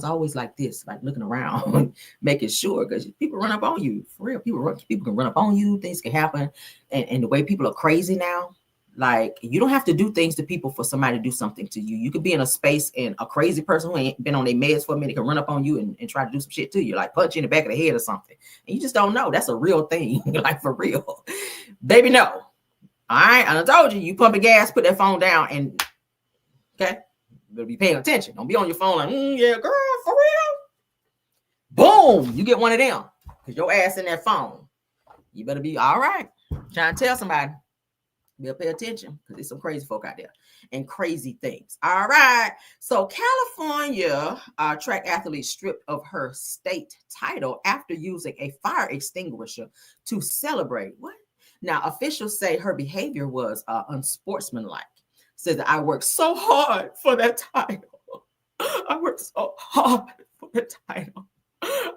always like this, like looking around, making sure, because people run up on you. For real, people can run up on you. Things can happen. And the way people are crazy now, like you don't have to do things to people for somebody to do something to you. You could be in a space and a crazy person who ain't been on their meds for a minute can run up on you and try to do some shit to you, like punch you in the back of the head or something. And you just don't know. That's a real thing, like for real. Baby, no. All right, I told you, you pumping gas, put that phone down, and okay, you better be paying attention. Don't be on your phone like, yeah, girl, for real. Boom, you get one of them because your ass in that phone. You better be all right. Trying to tell somebody. We'll pay attention because there's some crazy folk out there and crazy things. All right. So California track athlete stripped of her state title after using a fire extinguisher to celebrate. What? Now, officials say her behavior was unsportsmanlike. Says that I worked so hard for that title. I worked so hard for the title.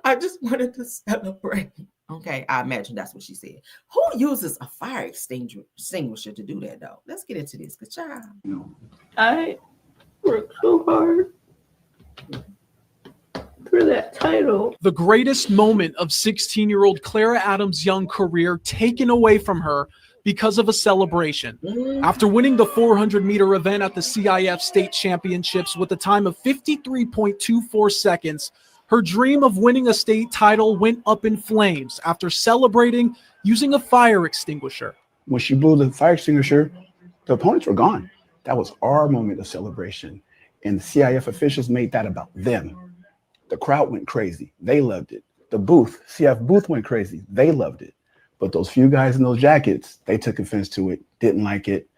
I just wanted to celebrate. Okay, I imagine that's what she said. Who uses a fire extinguisher to do that, though? Let's get into this, because child. I worked so hard for that title. The greatest moment of 16-year-old Clara Adams' young career taken away from her because of a celebration. After winning the 400-meter event at the CIF State Championships with a time of 53.24 seconds, her dream of winning a state title went up in flames after celebrating using a fire extinguisher. When she blew the fire extinguisher, the opponents were gone. That was our moment of celebration. And the CIF officials made that about them. The crowd went crazy. They loved it. The booth, CIF booth went crazy. They loved it. But those few guys in those jackets, they took offense to it, didn't like it,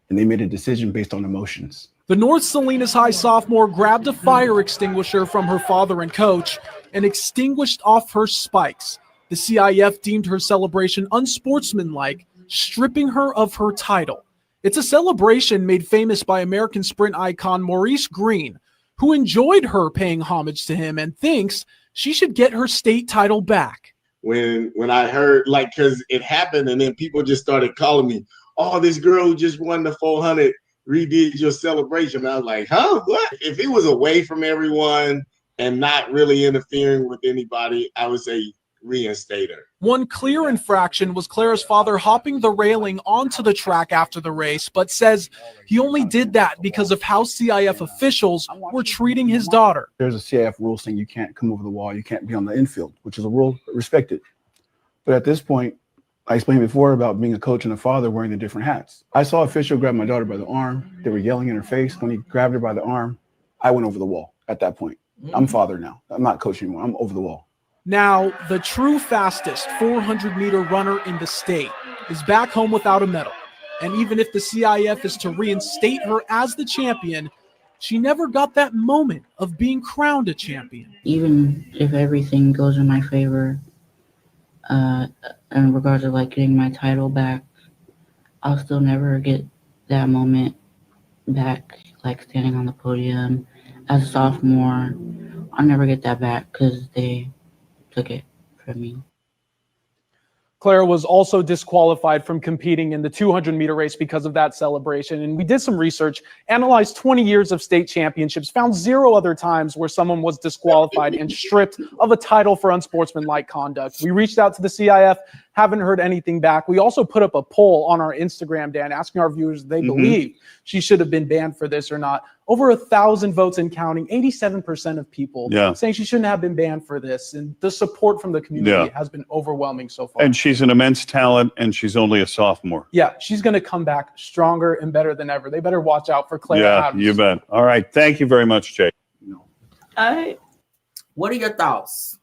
and they made a decision based on emotions. The North Salinas High sophomore grabbed a fire extinguisher from her father and coach and extinguished off her spikes. The CIF deemed her celebration unsportsmanlike, stripping her of her title. It's a celebration made famous by American sprint icon Maurice Green, who enjoyed her paying homage to him and thinks she should get her state title back. When I heard, like, because it happened and then people just started calling me, oh, this girl who just won the 400 redid your celebration. I was like, huh, what? If it was away from everyone and not really interfering with anybody, I would say reinstate her. One clear infraction was Clara's father hopping the railing onto the track after the race, but says he only did that because of how CIF officials were treating his daughter. There's a CIF rule saying you can't come over the wall, you can't be on the infield, which is a rule respected. But at this point, I explained before about being a coach and a father wearing the different hats. I saw an official grab my daughter by the arm. They were yelling in her face. When he grabbed her by the arm, I went over the wall at that point. I'm father now. I'm not coach anymore. I'm over the wall. Now, the true fastest 400-meter runner in the state is back home without a medal. And even if the CIF is to reinstate her as the champion, she never got that moment of being crowned a champion. Even if everything goes in my favor, in regards to like getting my title back, I'll still never get that moment back, like standing on the podium as a sophomore. I'll never get that back because they took it from me. Clara was also disqualified from competing in the 200-meter race because of that celebration. And we did some research, analyzed 20 years of state championships, found 0 other times where someone was disqualified and stripped of a title for unsportsmanlike conduct. We reached out to the CIF, haven't heard anything back. We also put up a poll on our Instagram, Dan, asking our viewers if they believe she should have been banned for this or not. Over 1,000 votes and counting, 87% of people saying she shouldn't have been banned for this. And the support from the community has been overwhelming so far. And she's an immense talent, and she's only a sophomore. Yeah, she's going to come back stronger and better than ever. They better watch out for Clara Adams. You bet. All right. Thank you very much, Jay. What are your thoughts?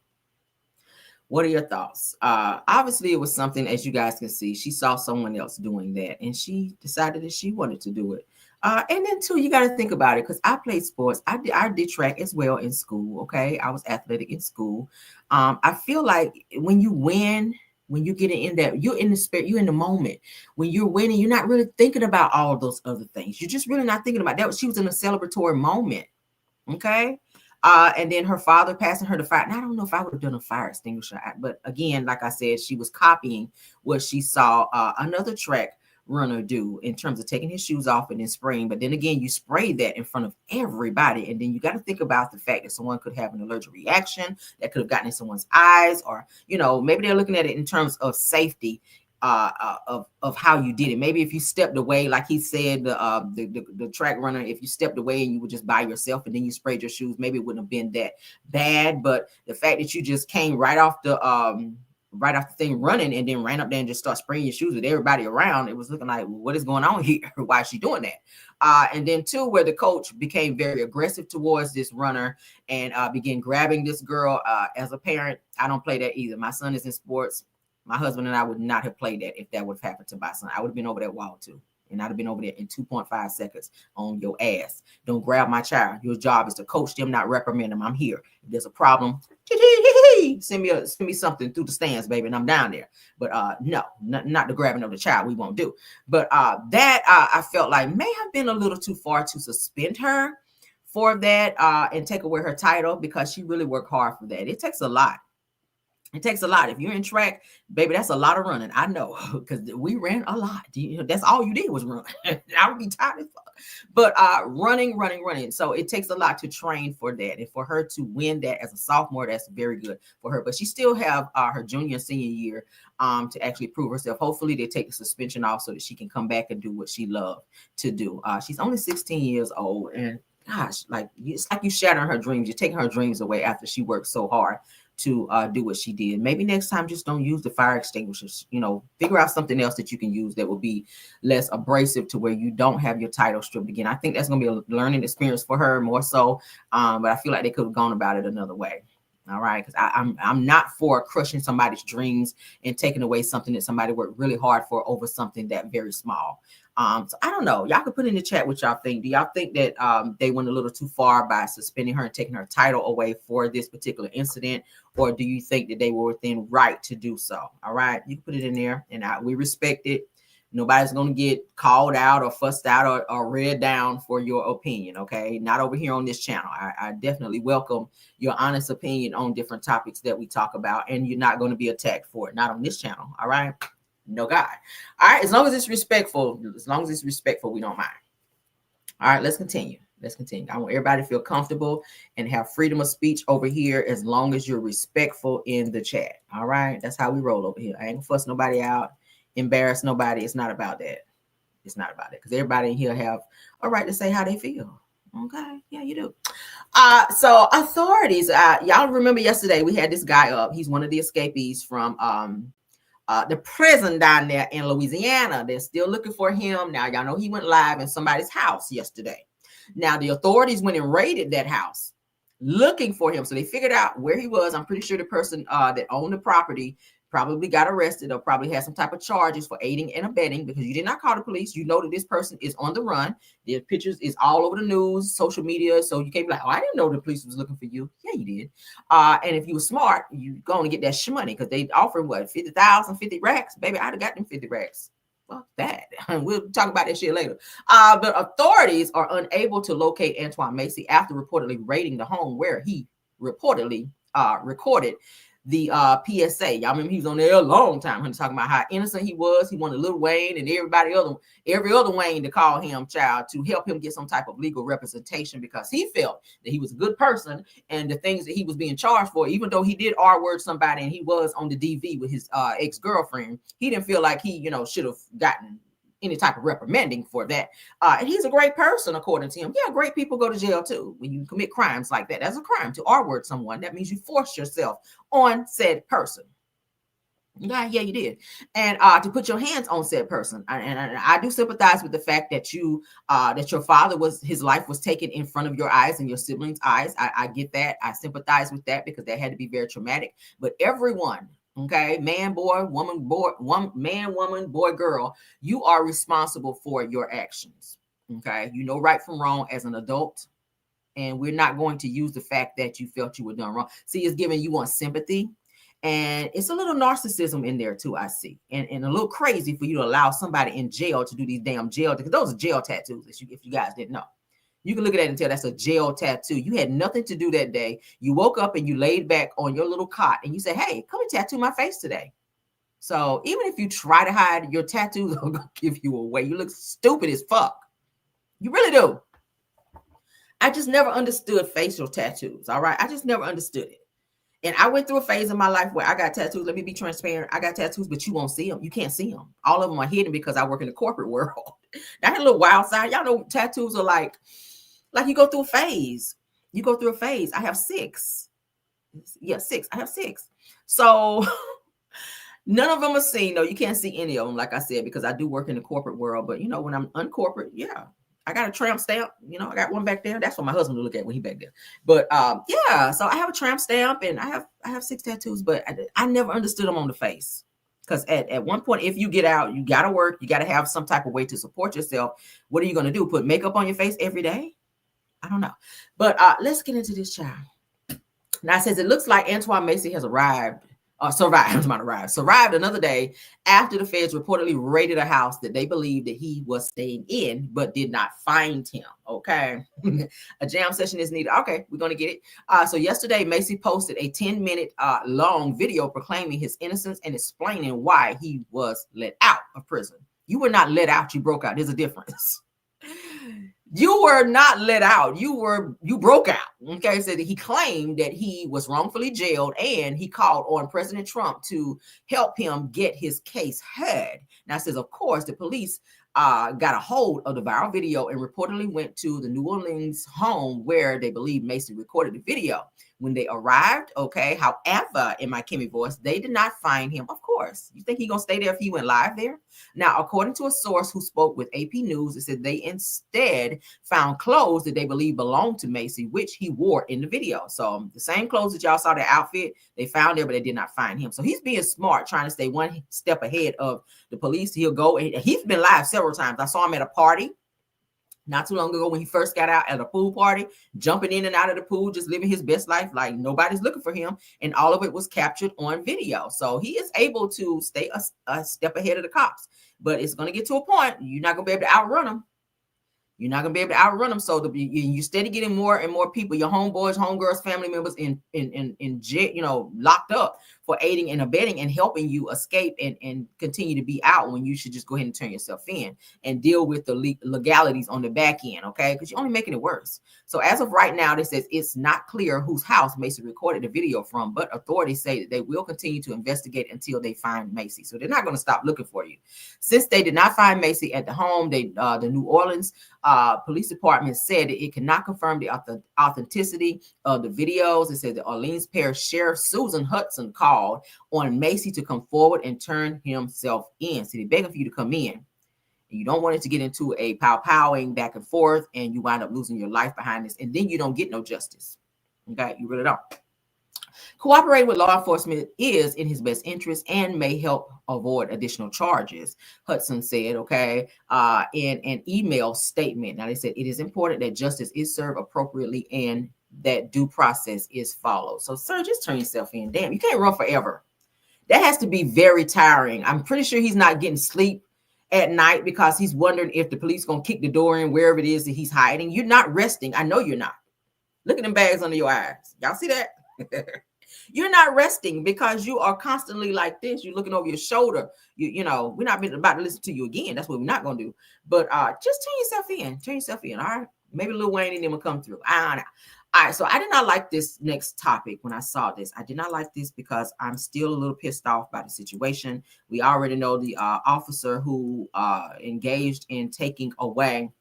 What are your thoughts? Obviously, it was something, as you guys can see, she saw someone else doing that, and she decided that she wanted to do it. And then, too, you got to think about it, because I played sports. I did track as well in school, okay? I was athletic in school. I feel like when you win, when you get in that, you're in the spirit, you're in the moment. When you're winning, you're not really thinking about all those other things. You're just really not thinking about that. She was in a celebratory moment, okay? And then her father passing her the fire. And I don't know if I would have done a fire extinguisher, but again, like I said, she was copying what she saw another track runner do in terms of taking his shoes off and then spraying. But then again, you spray that in front of everybody, and then you got to think about the fact that someone could have an allergic reaction that could have gotten in someone's eyes, or maybe they're looking at it in terms of safety of how you did it. Maybe if you stepped away, like he said, the track runner, if you stepped away and you were just by yourself and then you sprayed your shoes, maybe it wouldn't have been that bad. But the fact that you just came right off the thing running and then ran up there and just start spraying your shoes with everybody around, it was looking like, what is going on here? Why is she doing that? And then too, where the coach became very aggressive towards this runner and began grabbing this girl. As a parent, I don't play that either. My son is in sports. My husband and I would not have played that if that would have happened to my son. I would have been over that wall too. And I'd have been over there in 2.5 seconds on your ass. Don't grab my child. Your job is to coach them, not reprimand them. I'm here. If there's a problem, send me something through the stands, baby, and I'm down there. But no, not the grabbing of the child. We won't do. But that I felt like may have been a little too far to suspend her for that and take away her title, because she really worked hard for that. It takes a lot. It takes a lot. If you're in track, baby, that's a lot of running. I know, because we ran a lot. That's all you did was run. I would be tired as fuck. But running. So it takes a lot to train for that. And for her to win that as a sophomore, that's very good for her. But she still have her junior and senior year to actually prove herself. Hopefully they take the suspension off so that she can come back and do what she loved to do. She's only 16 years old. And gosh, it's like you shattering her dreams. You're taking her dreams away after she worked so hard to do what she did. Maybe next time, just don't use the fire extinguishers. Figure out something else that you can use that will be less abrasive to where you don't have your title stripped again. I think that's going to be a learning experience for her more so. But I feel like they could have gone about it another way. All right. Because I'm not for crushing somebody's dreams and taking away something that somebody worked really hard for over something that very small. So I don't know. Y'all could put in the chat what y'all think. Do y'all think that they went a little too far by suspending her and taking her title away for this particular incident? Or do you think that they were within right to do so? All right. You can put it in there, and we respect it. Nobody's going to get called out or fussed out or read down for your opinion. Okay. Not over here on this channel. I definitely welcome your honest opinion on different topics that we talk about, and you're not going to be attacked for it. Not on this channel. All right. No God. All right. As long as it's respectful, we don't mind. All right. Let's continue. I want everybody to feel comfortable and have freedom of speech over here as long as you're respectful in the chat. All right. That's how we roll over here. I ain't gonna fuss nobody out, embarrass nobody. It's not about that. Because everybody in here have a right to say how they feel. Okay. Yeah, you do. So authorities, y'all remember yesterday we had this guy up. He's one of the escapees from the prison down there in Louisiana. They're still looking for him. Now, y'all know he went live in somebody's house yesterday. Now, the authorities went and raided that house looking for him. So they figured out where he was. I'm pretty sure the person that owned the property probably got arrested or probably had some type of charges for aiding and abetting, because you did not call the police. You know that this person is on the run. Their pictures is all over the news, social media. So you can't be like, oh, I didn't know the police was looking for you. Yeah, you did. And if you were smart, you going to get that money, because they offered what, 50,000, 50 racks? Baby, I'd have got them 50 racks. Fuck that. We'll talk about that shit later. But authorities are unable to locate Antoine Macy after reportedly raiding the home where he reportedly recorded the PSA. Y'all remember he was on there a long time talking about how innocent he was. He wanted Lil Wayne and every other Wayne to call him, child, to help him get some type of legal representation, because he felt that he was a good person, and the things that he was being charged for, even though he did R-word somebody and he was on the DV with his ex-girlfriend, he didn't feel like he, should have gotten any type of reprimanding for that. And he's a great person, according to him. Yeah, great people go to jail too when you commit crimes like that. That's a crime to R-word someone. That means you force yourself on said person. Yeah, you did. And to put your hands on said person. And I do sympathize with the fact that that your father his life was taken in front of your eyes and your siblings' eyes. I get that. I sympathize with that, because that had to be very traumatic. But everyone, okay, man, boy, woman, boy, girl, you are responsible for your actions. Okay, you know right from wrong as an adult, and we're not going to use the fact that you felt you were done wrong. See, it's giving you sympathy, and it's a little narcissism in there too, I see, and a little crazy for you to allow somebody in jail to do these damn jail, because those are jail tattoos. If you guys didn't know. You can look at that and tell that's a jail tattoo. You had nothing to do that day. You woke up and you laid back on your little cot and you said, hey, come and tattoo my face today. So even if you try to hide, your tattoos are going to give you away. You look stupid as fuck. You really do. I just never understood facial tattoos. All right. I just never understood it. And I went through a phase in my life where I got tattoos. Let me be transparent. I got tattoos, but you won't see them. You can't see them. All of them are hidden because I work in the corporate world. That had a little wild side. Y'all know tattoos are like you go through a phase. I have 6. Yeah, 6. I have 6. So none of them are seen. No, you can't see any of them, like I said, because I do work in the corporate world. But, when I'm uncorporate, yeah, I got a tramp stamp. I got one back there. That's what my husband will look at when he back there. But, yeah, so I have a tramp stamp, and I have 6 tattoos, but I never understood them on the face. Because at one point, if you get out, you got to work, you got to have some type of way to support yourself. What are you going to do? Put makeup on your face every day? I don't know. But let's get into this, child. Now it says it looks like Antoine Macy has survived another day after the feds reportedly raided a house that they believed that he was staying in, but did not find him. Okay. A jam session is needed. Okay, we're going to get it. So yesterday, Macy posted a 10-minute long video proclaiming his innocence and explaining why he was let out of prison. You were not let out, you broke out. There's a difference. You were not let out. You broke out. Okay. So he claimed that he was wrongfully jailed, and he called on President Trump to help him get his case heard. Now it says, of course, the police got a hold of the viral video and reportedly went to the New Orleans home where they believe Macy recorded the video. When they arrived, okay, however, in my Kimmy voice, they did not find him. Of course, you think he's gonna stay there if he went live there? Now, according to a source who spoke with AP News, it said they instead found clothes that they believe belonged to Macy, which he wore in the video. So the same clothes that y'all saw, the outfit, they found there, but they did not find him. So he's being smart, trying to stay one step ahead of the police. He'll go, and he's been live several times. I saw him at a party not too long ago when he first got out at a pool party, jumping in and out of the pool, just living his best life like nobody's looking for him. And all of it was captured on video. So he is able to stay a step ahead of the cops. But it's going to get to a point, you're not going to be able to outrun them. You're not going to be able to outrun them. So you steady getting more and more people, your homeboys, homegirls, family members in jail, locked up for aiding and abetting and helping you escape and continue to be out, when you should just go ahead and turn yourself in and deal with the legalities on the back end, okay? Because you're only making it worse. So as of right now, it says it's not clear whose house Macy recorded the video from, but authorities say that they will continue to investigate until they find Macy. So they're not going to stop looking for you. Since they did not find Macy at the home, the New Orleans police department said that it cannot confirm the authenticity of the videos. It said that Orleans Parish Sheriff Susan Hudson called on Macy to come forward and turn himself in. So they're begging for you to come in. You don't want it to get into a pow-powing back and forth, and you wind up losing your life behind this, and then you don't get no justice. Okay, you really don't. Cooperating with law enforcement is in his best interest and may help avoid additional charges, Hudson said, okay, in an email statement. Now, they said it is important that justice is served appropriately and that due process is followed. So, sir, just turn yourself in. Damn, you can't run forever. That has to be very tiring. I'm pretty sure he's not getting sleep at night because he's wondering if the police going to kick the door in wherever it is that he's hiding. You're not resting. I know you're not. Look at them bags under your eyes. Y'all see that? You're not resting because you are constantly like this. You're looking over your shoulder. We're not about to listen to you again. That's what we're not going to do. But just turn yourself in. Turn yourself in. All right. Maybe Lil Wayne and them will come through. I don't know. All right. So I did not like this next topic when I saw this. I did not like this because I'm still a little pissed off by the situation. We already know the officer who engaged in taking away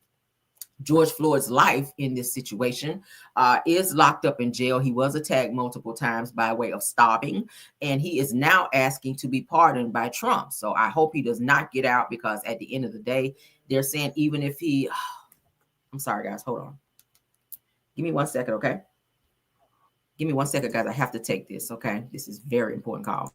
George Floyd's life in this situation is locked up in jail. He was attacked multiple times by way of stopping, and he is now asking to be pardoned by Trump. So I hope he does not get out, because at the end of the day, they're saying even if he, I'm sorry, guys, hold on. Give me 1 second, okay? Give me 1 second, guys. I have to take this, okay? This is very important call.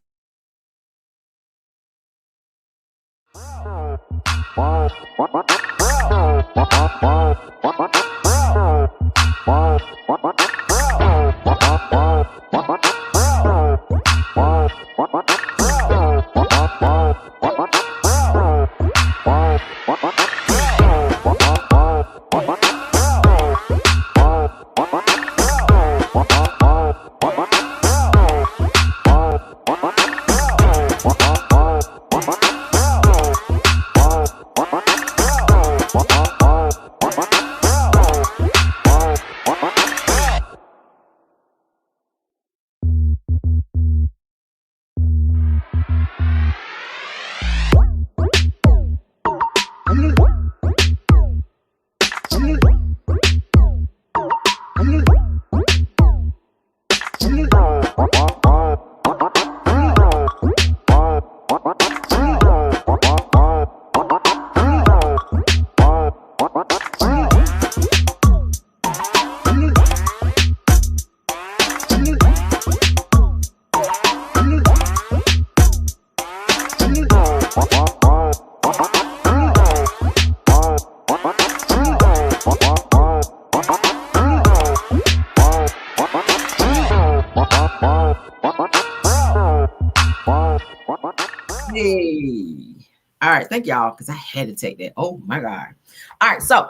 Hey. All right, thank y'all, because I had to take that. Oh my God. All right, so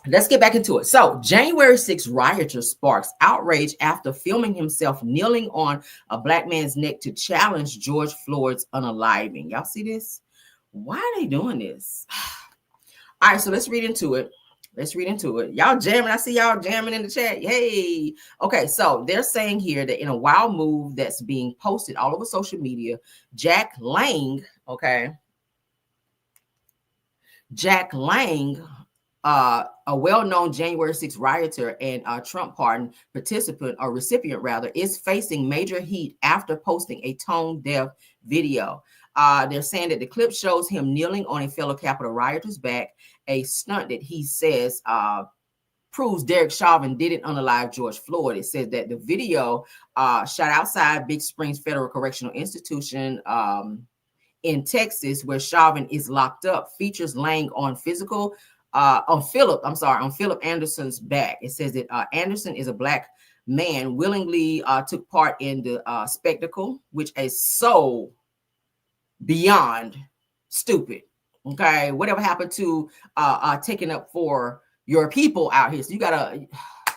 let's get back into it. So January 6th rioter sparks outrage after filming himself kneeling on a black man's neck to challenge George Floyd's unaliving. Y'all see this? Why are they doing this? All right, so let's read into it. Let's read into it. Y'all jamming. I see y'all jamming in the chat. Yay. Okay, so they're saying here that in a wild move that's being posted all over social media, Jack Lang, a well-known January 6th rioter and Trump pardon participant or recipient rather, is facing major heat after posting a tone-deaf video. They're saying that the clip shows him kneeling on a fellow Capitol rioter's back, a stunt that he says proves Derek Chauvin didn't unalive George Floyd. It says that the video shot outside Big Springs Federal Correctional Institution in Texas, where Chauvin is locked up, features Lang on Philip Anderson's back. It says that Anderson is a black man willingly took part in the spectacle, which is so beyond stupid. Okay, whatever happened to taking up for your people out here? So you gotta.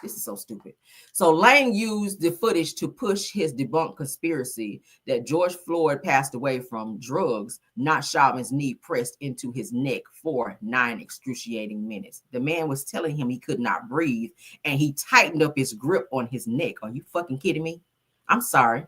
This is so stupid. So Lang used the footage to push his debunked conspiracy that George Floyd passed away from drugs, not Chauvin's knee pressed into his neck for 9 excruciating minutes. The man was telling him he could not breathe, and he tightened up his grip on his neck. Are you fucking kidding me? I'm sorry.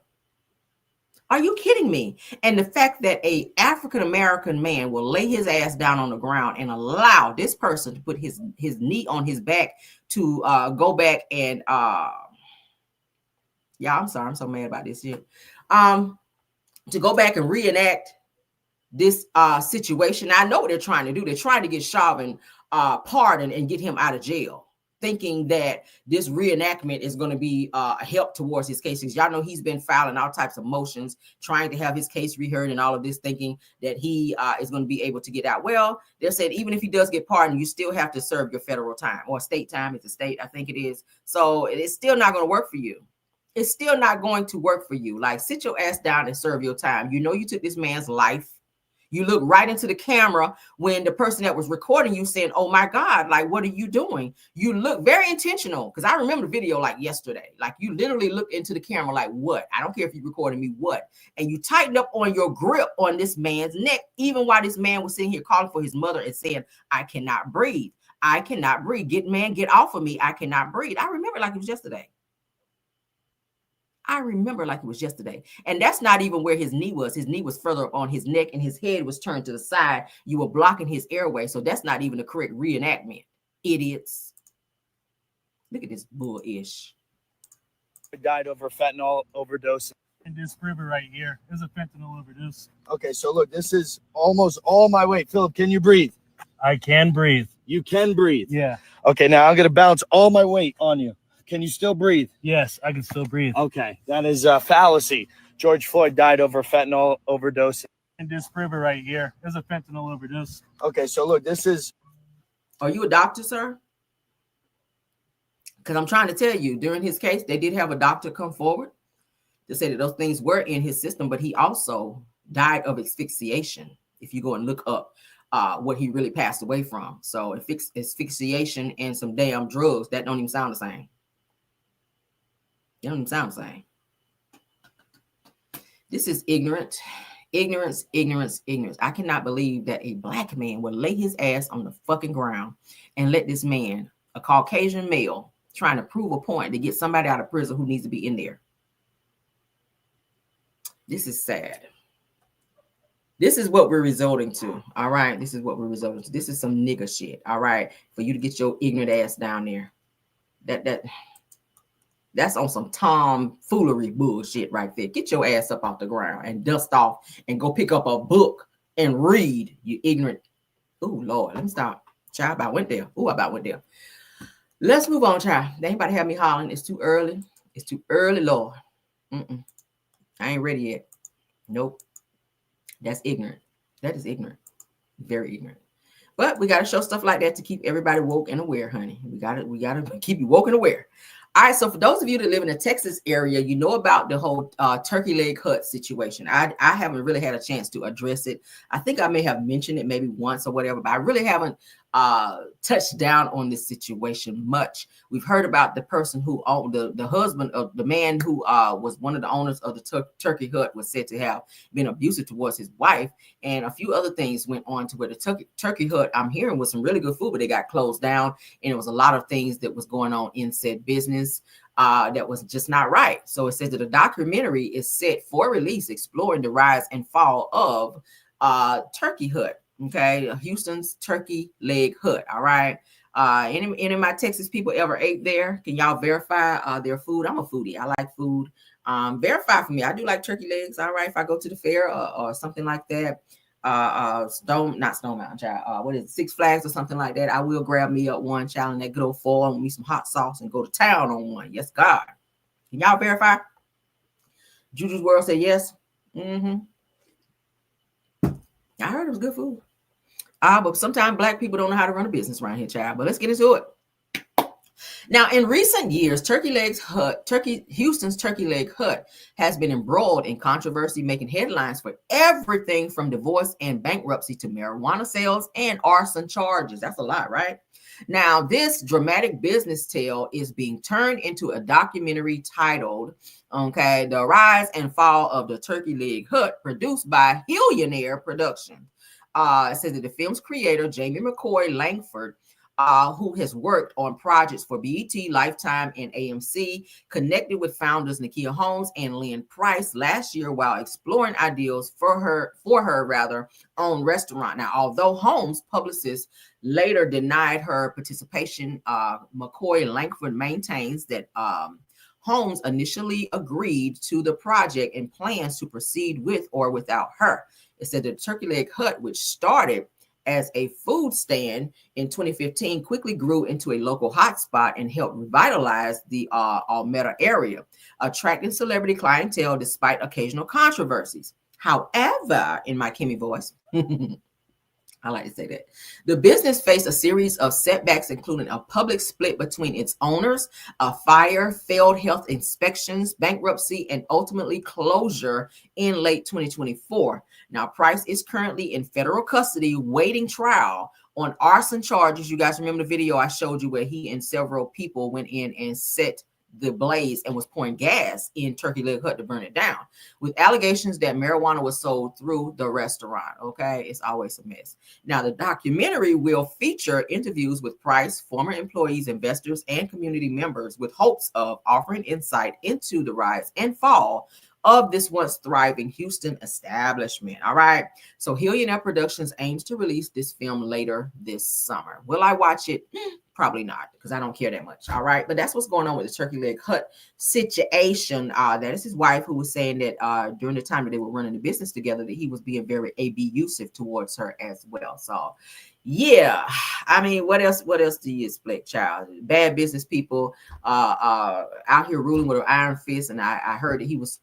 Are you kidding me? And the fact that a African-American man will lay his ass down on the ground and allow this person to put his knee on his back to go back and yeah, I'm sorry, I'm so mad about this shit. To go back and reenact this situation. I know what they're trying to do. They're trying to get Chauvin pardoned and get him out of jail, thinking that this reenactment is going to be a help towards his case. Y'all know he's been filing all types of motions, trying to have his case reheard and all of this, thinking that he is going to be able to get out. Well, they said even if he does get pardoned, you still have to serve your federal time or state time. It's a state, I think it is. So it's still not going to work for you. It's still not going to work for you. Like, sit your ass down and serve your time. You know you took this man's life. You look right into the camera when the person that was recording you saying, oh my God, like, what are you doing? You look very intentional, because I remember the video like yesterday. Like, you literally look into the camera like, what? I don't care if you're recording me, what? And you tightened up on your grip on this man's neck, even while this man was sitting here calling for his mother and saying, I cannot breathe. I cannot breathe. Get off of me. I cannot breathe. I remember like it was yesterday. I remember like it was yesterday. And that's not even where his knee was. His knee was further on his neck and his head was turned to the side. You were blocking his airway. So that's not even the correct reenactment. Idiots. Look at this bullish. Died over fentanyl overdose. And this river right here is a fentanyl overdose. Okay, so look, this is almost all my weight. Philip, can you breathe? I can breathe. You can breathe? Yeah. Okay, now I'm going to bounce all my weight on you. Can you still breathe? Yes, I can still breathe. Okay, that is a fallacy. George Floyd died over fentanyl overdose. And this river right here is a fentanyl overdose. Okay, so look, this is... Are you a doctor, sir? Because I'm trying to tell you, during his case, they did have a doctor come forward to say that those things were in his system, but he also died of asphyxiation, if you go and look up what he really passed away from. So asphyxiation and some damn drugs, that don't even sound the same. It don't even sound the same. This is ignorant. Ignorance. I cannot believe that a black man would lay his ass on the fucking ground and let this man, a Caucasian male, trying to prove a point to get somebody out of prison who needs to be in there. This is sad. This is what we're resorting to. All right. This is what we're resorting to. This is some nigga shit. All right. For you to get your ignorant ass down there. That's on some tomfoolery bullshit right there. Get your ass up off the ground and dust off and go pick up a book and read, you ignorant. Oh, Lord, let me stop. Child, I about went there. Let's move on, child. They ain't about to have me hollering. It's too early. It's too early, Lord. I ain't ready yet. Nope. That's ignorant. That is ignorant. Very ignorant. But we got to show stuff like that to keep everybody woke and aware, honey. We got to keep you woke and aware. All right, so for those of you that live in the Texas area, you know about the whole turkey leg hut situation. I haven't really had a chance to address it. I think I may have mentioned it maybe once or whatever, but I really haven't touched down on this situation much. We've heard about the person who owned the husband of the man who was one of the owners of the turkey hut was said to have been abusive towards his wife, and a few other things went on to where the turkey hut, I'm hearing, was some really good food, but they got closed down, and it was a lot of things that was going on in said business that was just not right. So it says that a documentary is set for release exploring the rise and fall of turkey hut. Okay, Houston's turkey leg hut. All right. Any of my Texas people ever ate there? Can y'all verify their food? I'm a foodie. I like food. Verify for me. I do like turkey legs. All right. If I go to the fair or something like that, not Stone Mountain, child. What is it, Six Flags or something like that? I will grab me up one, child, and that good old foil and me some hot sauce and go to town on one. Yes, God. Can y'all verify? Juju's World said yes. I heard it was good food. But sometimes Black people don't know how to run a business around here, child. But let's get into it. Now, in recent years, Houston's turkey leg hut has been embroiled in controversy, making headlines for everything from divorce and bankruptcy to marijuana sales and arson charges. That's a lot, right? Now, this dramatic business tale is being turned into a documentary titled, The Rise and Fall of the Turkey Leg Hut, produced by Hillionaire Productions. It says that the film's creator, Jamie McCoy Langford, who has worked on projects for BET, Lifetime, and AMC, connected with founders Nakia Holmes and Lynn Price last year while exploring ideas for her own restaurant. Now, although Holmes' publicist later denied her participation, McCoy Langford maintains that Holmes initially agreed to the project and plans to proceed with or without her. It said the Turkey Leg Hut, which started as a food stand in 2015, quickly grew into a local hotspot and helped revitalize the Almeda area, attracting celebrity clientele despite occasional controversies. However, in my Kimmy voice, I like to say that the business faced a series of setbacks, including a public split between its owners, a fire, failed health inspections, bankruptcy, and ultimately closure in late 2024. Now, Price is currently in federal custody, waiting trial on arson charges. You guys remember the video I showed you where he and several people went in and set the blaze and was pouring gas in Turkey Leg Hut to burn it down, with allegations that marijuana was sold through the restaurant. Okay, it's always a mess. Now, the documentary will feature interviews with Price, former employees, investors, and community members, with hopes of offering insight into the rise and fall of this once thriving Houston establishment. All right, so Hillionaire Productions aims to release this film later this summer. Will I watch it? Probably not, because I don't care that much. All right, but that's what's going on with the Turkey Leg Hut situation. That is his wife who was saying that during the time that they were running the business together, that he was being very abusive towards her as well. So, yeah, I mean, what else do you expect, child? Bad business people out here ruling with an iron fist, and I heard that he was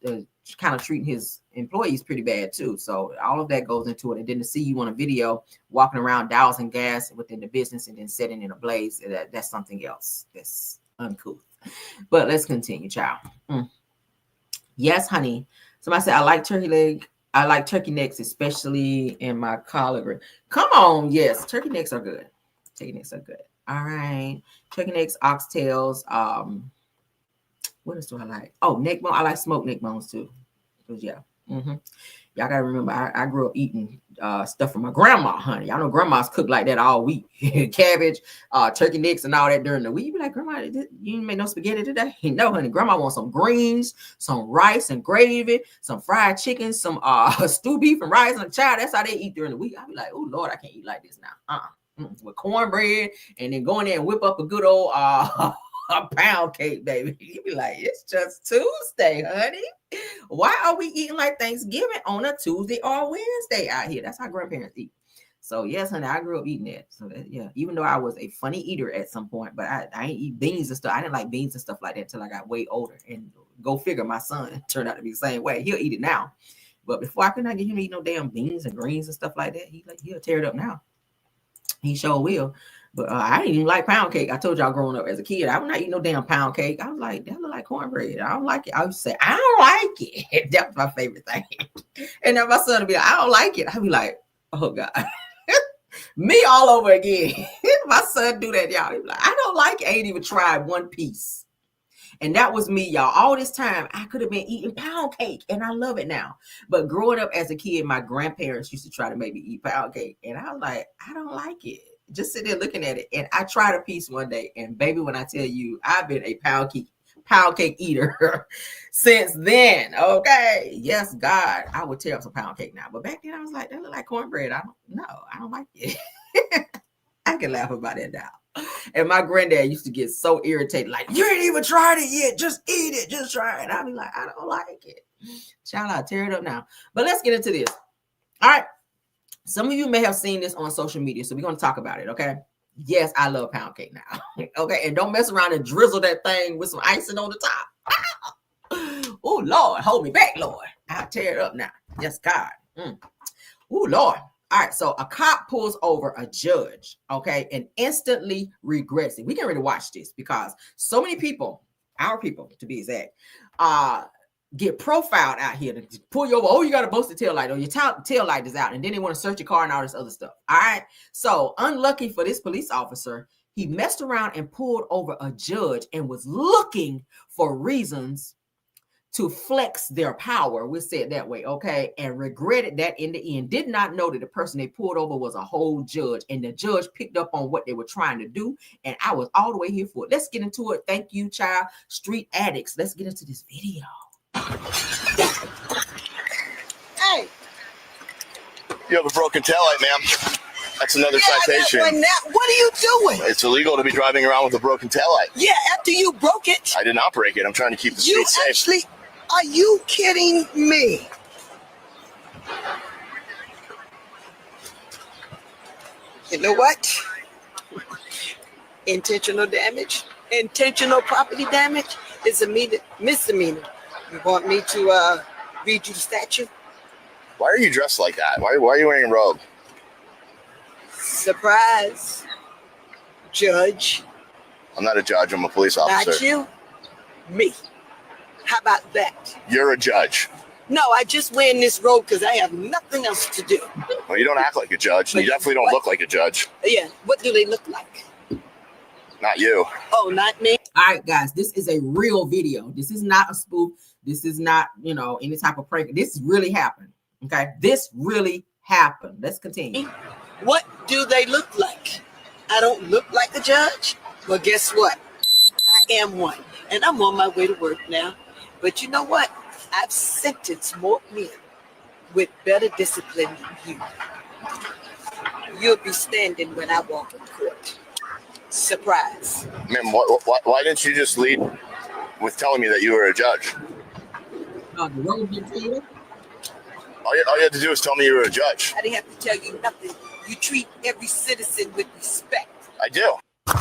kind of treating his employees pretty bad too. So all of that goes into it. And then to see you on a video walking around dousing gas within the business and then setting in a blaze, that's something else. That's uncouth. But let's continue, child. Yes, honey. Somebody said, I like turkey leg. I like turkey necks, especially in my collard green. Come on. Yes, turkey necks are good. Turkey necks are good. All right. Turkey necks, oxtails. What else do I like? Oh, neck bone. I like smoked neck bones too. Yeah. Y'all gotta remember, I grew up eating stuff from my grandma, honey. Y'all know grandmas cook like that all week. Cabbage, turkey necks, and all that during the week. You be like, Grandma, you didn't make no spaghetti today? No, honey. Grandma wants some greens, some rice and gravy, some fried chicken, some stew beef and rice and child. That's how they eat during the week. I be like, oh Lord, I can't eat like this now. With cornbread, and then go in there and whip up a good old a pound cake, baby. You be like, it's just Tuesday, honey. Why are we eating like Thanksgiving on a Tuesday or Wednesday out here? That's how grandparents eat. So yes, honey, I grew up eating that. So that, yeah, even though I was a funny eater at some point, but I ain't eat beans and stuff. I didn't like beans and stuff like that until I got way older. And go figure, my son turned out to be the same way. He'll eat it now. But before I could not get him to eat no damn beans and greens and stuff like that, he'll tear it up now. He sure will. But I didn't even like pound cake. I told y'all growing up as a kid, I would not eat no damn pound cake. I was like, that look like cornbread. I don't like it. I would say, I don't like it. That was my favorite thing. And then my son would be like, I don't like it. I'd be like, oh God. Me all over again. My son do that, y'all. He be like, I don't like it. I ain't even tried one piece. And that was me, y'all. All this time, I could have been eating pound cake, and I love it now. But growing up as a kid, my grandparents used to try to make me eat pound cake, and I was like, I don't like it. Just sit there looking at it. And I tried a piece one day, and baby, when I tell you, I've been a pound cake eater since then. Okay, yes, God, I would tear up some pound cake now. But back then, I was like, that look like cornbread. I don't like it. I can laugh about it now. And my granddad used to get so irritated, like, you ain't even tried it yet. Just eat it. Just try it. I'd be like, I don't like it. Child, I'll tear it up now. But let's get into this. All right. Some of you may have seen this on social media, so we're going to talk about it, okay? Yes, I love pound cake now. Okay, and don't mess around and drizzle that thing with some icing on the top. Oh, Lord, hold me back, Lord. I'll tear it up now. Yes, God. Oh, Lord. All right, so a cop pulls over a judge, okay, and instantly regrets it. We can really watch this because so many people, our people to be exact, get profiled out here to pull you over. Oh, you got a busted tail light, or your tail light is out, and then they want to search your car and all this other stuff. All right, so unlucky for this police officer, he messed around and pulled over a judge and was looking for reasons to flex their power. We'll say it that way, okay? And regretted that in the end. Did not know that the person they pulled over was a whole judge, and the judge picked up on what they were trying to do, and I was all the way here for it. Let's get into it. Thank you, child. Street addicts. Let's get into this video. Hey, You have a broken taillight, ma'am. That's another citation. What are you doing? It's illegal to be driving around with a broken taillight. Yeah, after you broke it. I did not break it. I'm trying to keep the You streets safe. actually, are you kidding me? You know what? Intentional damage, intentional property damage is a misdemeanor. You want me to read you the statute? Why are you dressed like that? Why are you wearing a robe? Surprise, judge. I'm not a judge. I'm a police officer. Not you, me. How about that? You're a judge. No, I just wearing this robe because I have nothing else to do. Well, you don't act like a judge, and you definitely don't look like a judge. Yeah, what do they look like? Not you. Oh, not me. All right, guys, this is a real video. This is not a spoof. This is not, any type of prank. This really happened. Okay, this really happened. Let's continue. What do they look like? I don't look like a judge? Well, guess what? I am one, and I'm on my way to work now. But you know what? I've sentenced more men with better discipline than you. You'll be standing when I walk in court. Surprise. Ma'am, why didn't you just lead with telling me that you were a judge? The robe you treated? All you had to do was tell me you were a judge. I didn't have to tell you nothing. You treat every citizen with respect. I do. How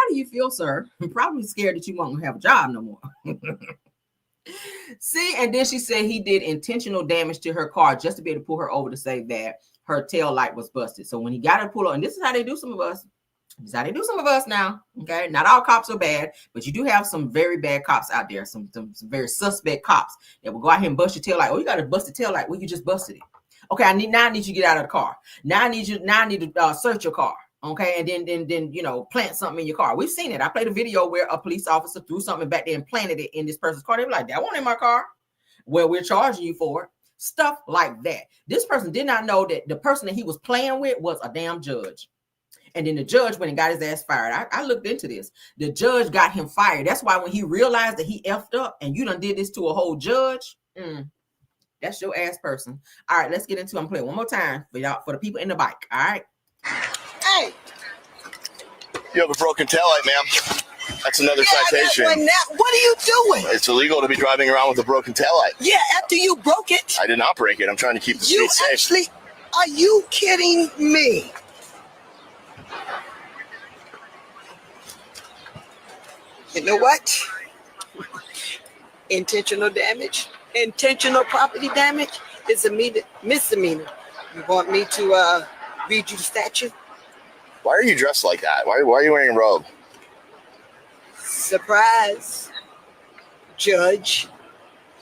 do you feel, sir? I'm probably scared that you won't have a job no more. See, and then she said he did intentional damage to her car just to be able to pull her over to say that her tail light was busted. So when he got her to pull over, and this is how they do some of us. This is how they do some of us now. Okay, not all cops are bad, but you do have some very bad cops out there. Some very suspect cops that will go out here and bust your tail light. Oh, you got a busted tail light. Well, you just busted it. Okay, I need you to get out of the car. Now I need to search your car. Okay, and then plant something in your car. We've seen it. I played a video where a police officer threw something back there and planted it in this person's car. They were like, that wasn't in my car. Well, we're charging you for it. Stuff like that. This person did not know that the person that he was playing with was a damn judge. And then the judge went and got his ass fired. I looked into this. The judge got him fired. That's why when he realized that he effed up and you done did this to a whole judge, that's your ass person. All right, let's get into it. I'm playing one more time for y'all, for the people in the bike. All right. Hey. You have a broken taillight, ma'am. That's another citation. What are you doing? It's illegal to be driving around with a broken taillight. Yeah, after you broke it. I did not break it. I'm trying to keep the streets safe. Actually, are you kidding me? You know what? Intentional damage, intentional property damage is a misdemeanor. You want me to read you the statute? Why are you dressed like that? Why are you wearing a robe? Surprise, Judge.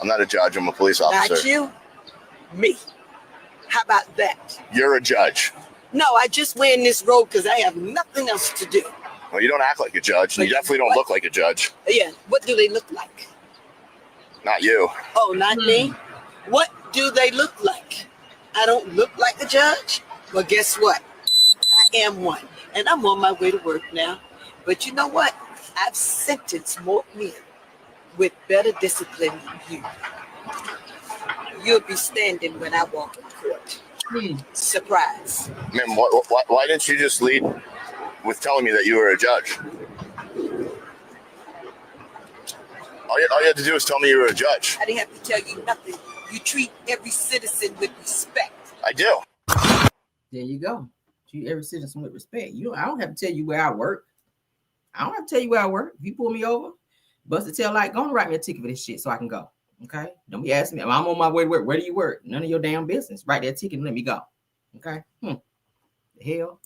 I'm not a judge. I'm a police officer. Not you, me. How about that? You're a judge. No, I just wearing this robe because I have nothing else to do. Well, you don't act like a judge, and you definitely don't look like a judge. Yeah, what do they look like? Not you. Oh, not me? What do they look like? I don't look like a judge? Well, guess what? I am one, and I'm on my way to work now. But you know what? I've sentenced more men with better discipline than you. You'll be standing when I walk in court. Surprise. Man, why didn't you just lead with telling me that you were a judge? All you had to do was tell me you were a judge. I didn't have to tell you nothing. You treat every citizen with respect. I do. There you go. Treat every citizen with respect. I don't have to tell you where I work. I don't have to tell you where I work. If you pull me over, bust a tail light, go and write me a ticket for this shit so I can go. Okay? Don't be asking me. I'm on my way to work. Where do you work? None of your damn business. Write that ticket and let me go. Okay? The hell?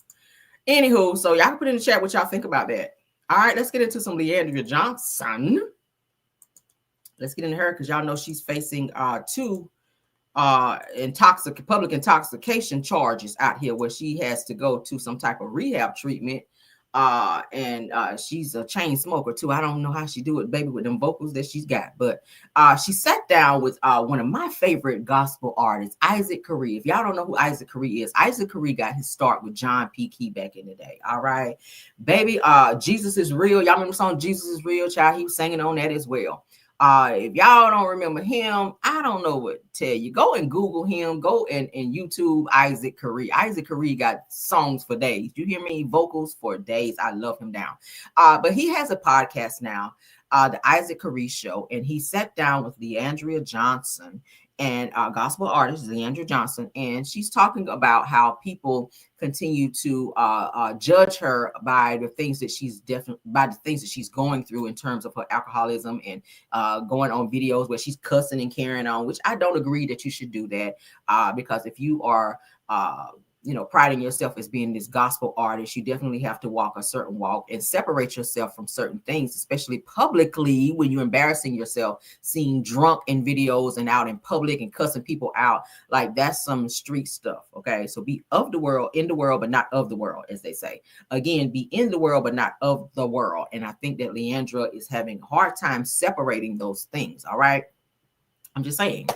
Anywho, so y'all can put in the chat what y'all think about that. All right, let's get into some Leandria Johnson. Let's get into her because y'all know she's facing two public intoxication charges out here where she has to go to some type of rehab treatment. And she's a chain smoker too. I don't know how she do it, baby, with them vocals that she's got. But she sat down with one of my favorite gospel artists, Isaac Curry. If y'all don't know who Isaac Curry is, Isaac Curry got his start with John P. Key back in the day. All right, baby. Jesus is real. Y'all remember the song Jesus is Real, child? He was singing on that as well. If y'all don't remember him, I don't know what to tell you. Go and Google him. Go and YouTube Isaac Curry. Isaac Curry got songs for days. You hear me? Vocals for days. I love him down. But he has a podcast now, the Isaac Curry Show, and he sat down with Leandria Johnson and gospel artist Leandria Johnson, and she's talking about how people continue to judge her by the things that she's going through in terms of her alcoholism and going on videos where she's cussing and carrying on, which I don't agree that you should do that because if you are priding yourself as being this gospel artist, you definitely have to walk a certain walk and separate yourself from certain things, especially publicly when you're embarrassing yourself, seen drunk in videos and out in public and cussing people out. Like that's some street stuff. Okay. So be of the world, in the world, but not of the world, as they say. Again, be in the world, but not of the world. And I think that Leandria is having a hard time separating those things. All right. I'm just saying.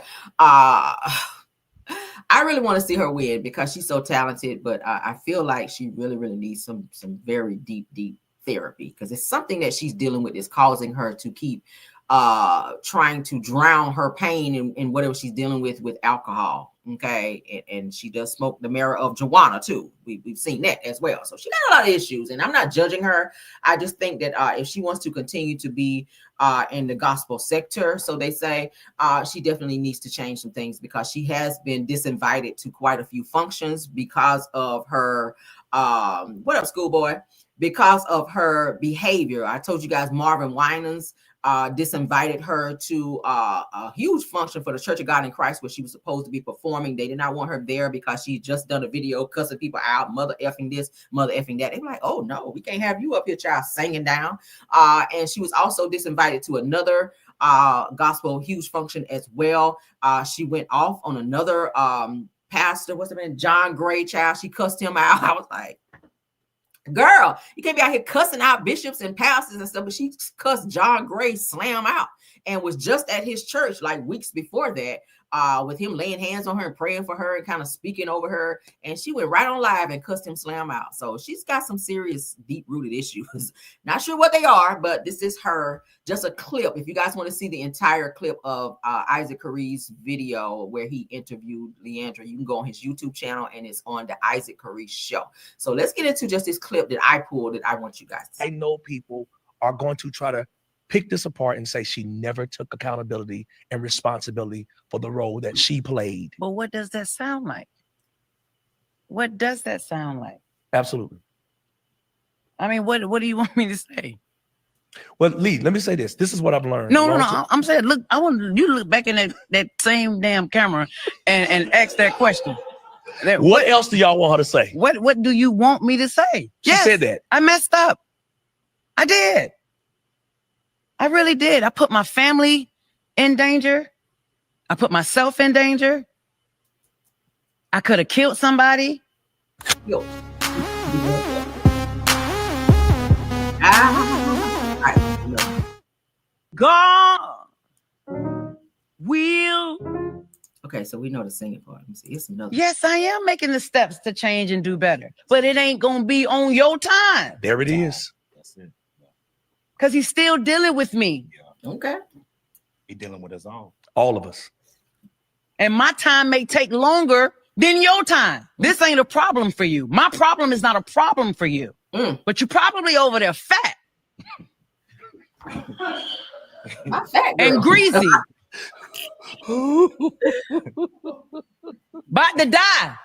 I really want to see her win because she's so talented, but I feel like she really, really needs some very deep therapy because it's something that she's dealing with is causing her to keep trying to drown her pain in whatever she's dealing with alcohol. Okay. And she does smoke the marijuana too. We've seen that as well. So she got a lot of issues and I'm not judging her. I just think that if she wants to continue to be in the gospel sector, so they say, she definitely needs to change some things because she has been disinvited to quite a few functions because of her, what up, schoolboy? Because of her behavior. I told you guys Marvin Winans disinvited her to a huge function for the Church of God in Christ where she was supposed to be performing. They did not want her there because she just done a video cussing people out, mother effing this, mother effing that. They were like, oh no, we can't have you up here, child, singing down. And she was also disinvited to another gospel huge function as well. She went off on another pastor, what's his name, John Gray, child. She cussed him out. I was like, girl, you can't be out here cussing out bishops and pastors and stuff, but she cussed John Gray slam out and was just at his church like weeks before that with him laying hands on her and praying for her and kind of speaking over her. And she went right on live and cussed him slam out. So she's got some serious deep-rooted issues. Not sure what they are, but this is her, just a clip. If you guys want to see the entire clip of Isaac Curry's video where he interviewed Leandria, you can go on his YouTube channel and it's on the Isaac Curry Show. So let's get into just this clip that I pulled that I want you guys to see. I know people are going to try to pick this apart and say she never took accountability and responsibility for the role that she played. But what does that sound like? What does that sound like? Absolutely. I mean, what do you want me to say? Well, Lee, let me say this. This is what I've learned. No. I'm saying, look, I want you to look back in that same damn camera and ask that question. What else do y'all want her to say? What do you want me to say? She said that. I messed up. I did. I really did. I put my family in danger. I put myself in danger. I could have killed somebody. Yo. God will. Okay, so we know the singing part. Let me see. It's another. Yes, I am making the steps to change and do better, but it ain't gonna be on your time. There it is. That's it. Cause he's still dealing with me. Okay. He dealing with us all. All of us. And my time may take longer than your time. This ain't a problem for you. My problem is not a problem for you. But you're probably over there fat. I'm fat, girl. And greasy. About to die.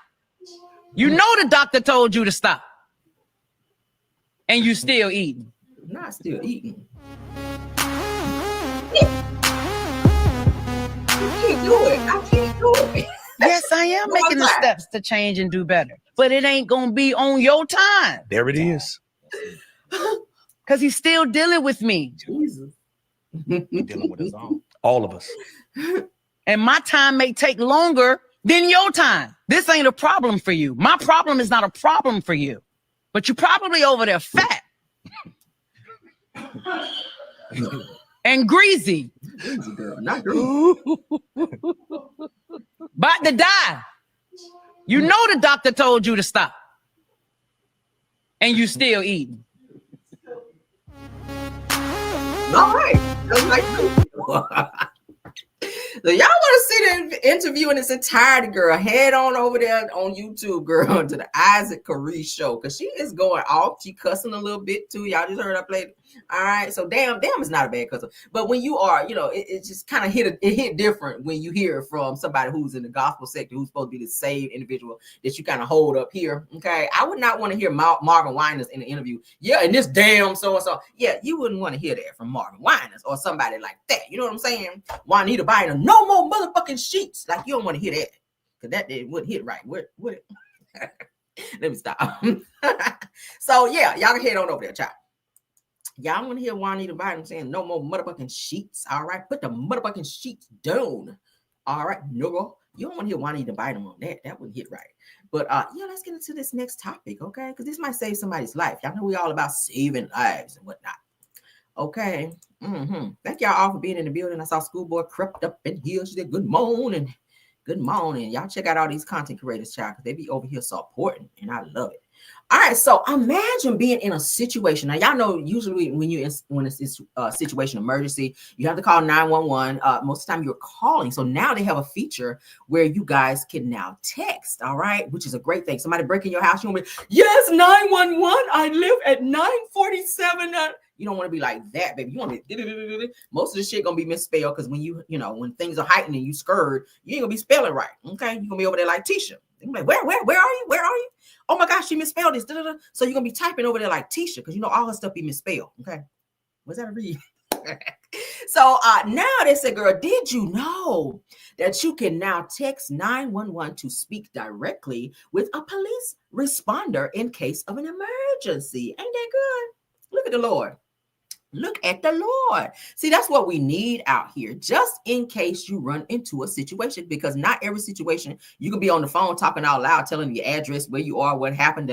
You know the doctor told you to stop. And you still eating. I'm not still eating. I can't do it. I can't do it. Yes, I am making the steps to change and do better. But it ain't gonna be on your time. There it is. Cause he's still dealing with me. Jesus. He dealing with us all. All of us. And my time may take longer than your time. This ain't a problem for you. My problem is not a problem for you. But you're probably over there fat. And greasy. Girl, not greasy. About to die. You know the doctor told you to stop. And you still eating. All right. That's like so y'all want to see the interview in its entirety, girl, head on over there on YouTube, girl, to the Isaac Caree show, because she is going off. She cussing a little bit too. Y'all just heard I played. All right, so damn is not a bad cusser, but when you are, it just kind of hit different when you hear it from somebody who's in the gospel sector, who's supposed to be the saved individual that you kind of hold up here. Okay, I would not want to hear Marvin Winans in the interview. Yeah, and this damn so and so. Yeah, you wouldn't want to hear that from Marvin Winans or somebody like that. You know what I'm saying? Juanita buying no more motherfucking sheets. Like, you don't want to hear that, because that it wouldn't hit right. What? Let me stop. So yeah, y'all can head on over there, child. Y'all want to hear Juanita Biden saying no more motherfucking sheets. All right, put the motherfucking sheets down. All right, no, you don't want to hear Juanita Biden on that. That wouldn't hit right. But yeah, let's get into this next topic, okay? Because this might save somebody's life. Y'all know we all about saving lives and whatnot. Okay. Thank y'all all for being in the building. I saw Schoolboy crept up in here. She said, good morning. Good morning. Y'all check out all these content creators, child, because they be over here supporting, and I love it. All right, so imagine being in a situation. Now, y'all know usually when it's a situation emergency, you have to call 911. Most of the time you're calling. So now they have a feature where you guys can now text, all right, which is a great thing. Somebody break in your house, you want to be, yes, 911, I live at 947. You don't want to be like that, baby. You want to most of the shit gonna be misspelled, because when when things are heightened and you scared, you ain't gonna be spelling right. Okay, you're gonna be over there like Tisha. You're like, where are you? Where are you? Oh my gosh, she misspelled this. So you're gonna be typing over there like Tisha, because all her stuff be misspelled. Okay, was that a read? So now they say, girl, did you know that you can now text 911 to speak directly with a police responder in case of an emergency? Ain't that good? Look at the Lord. Look at the Lord. See, that's what we need out here, just in case you run into a situation, because not every situation you can be on the phone talking out loud, telling your address, where you are, what happened,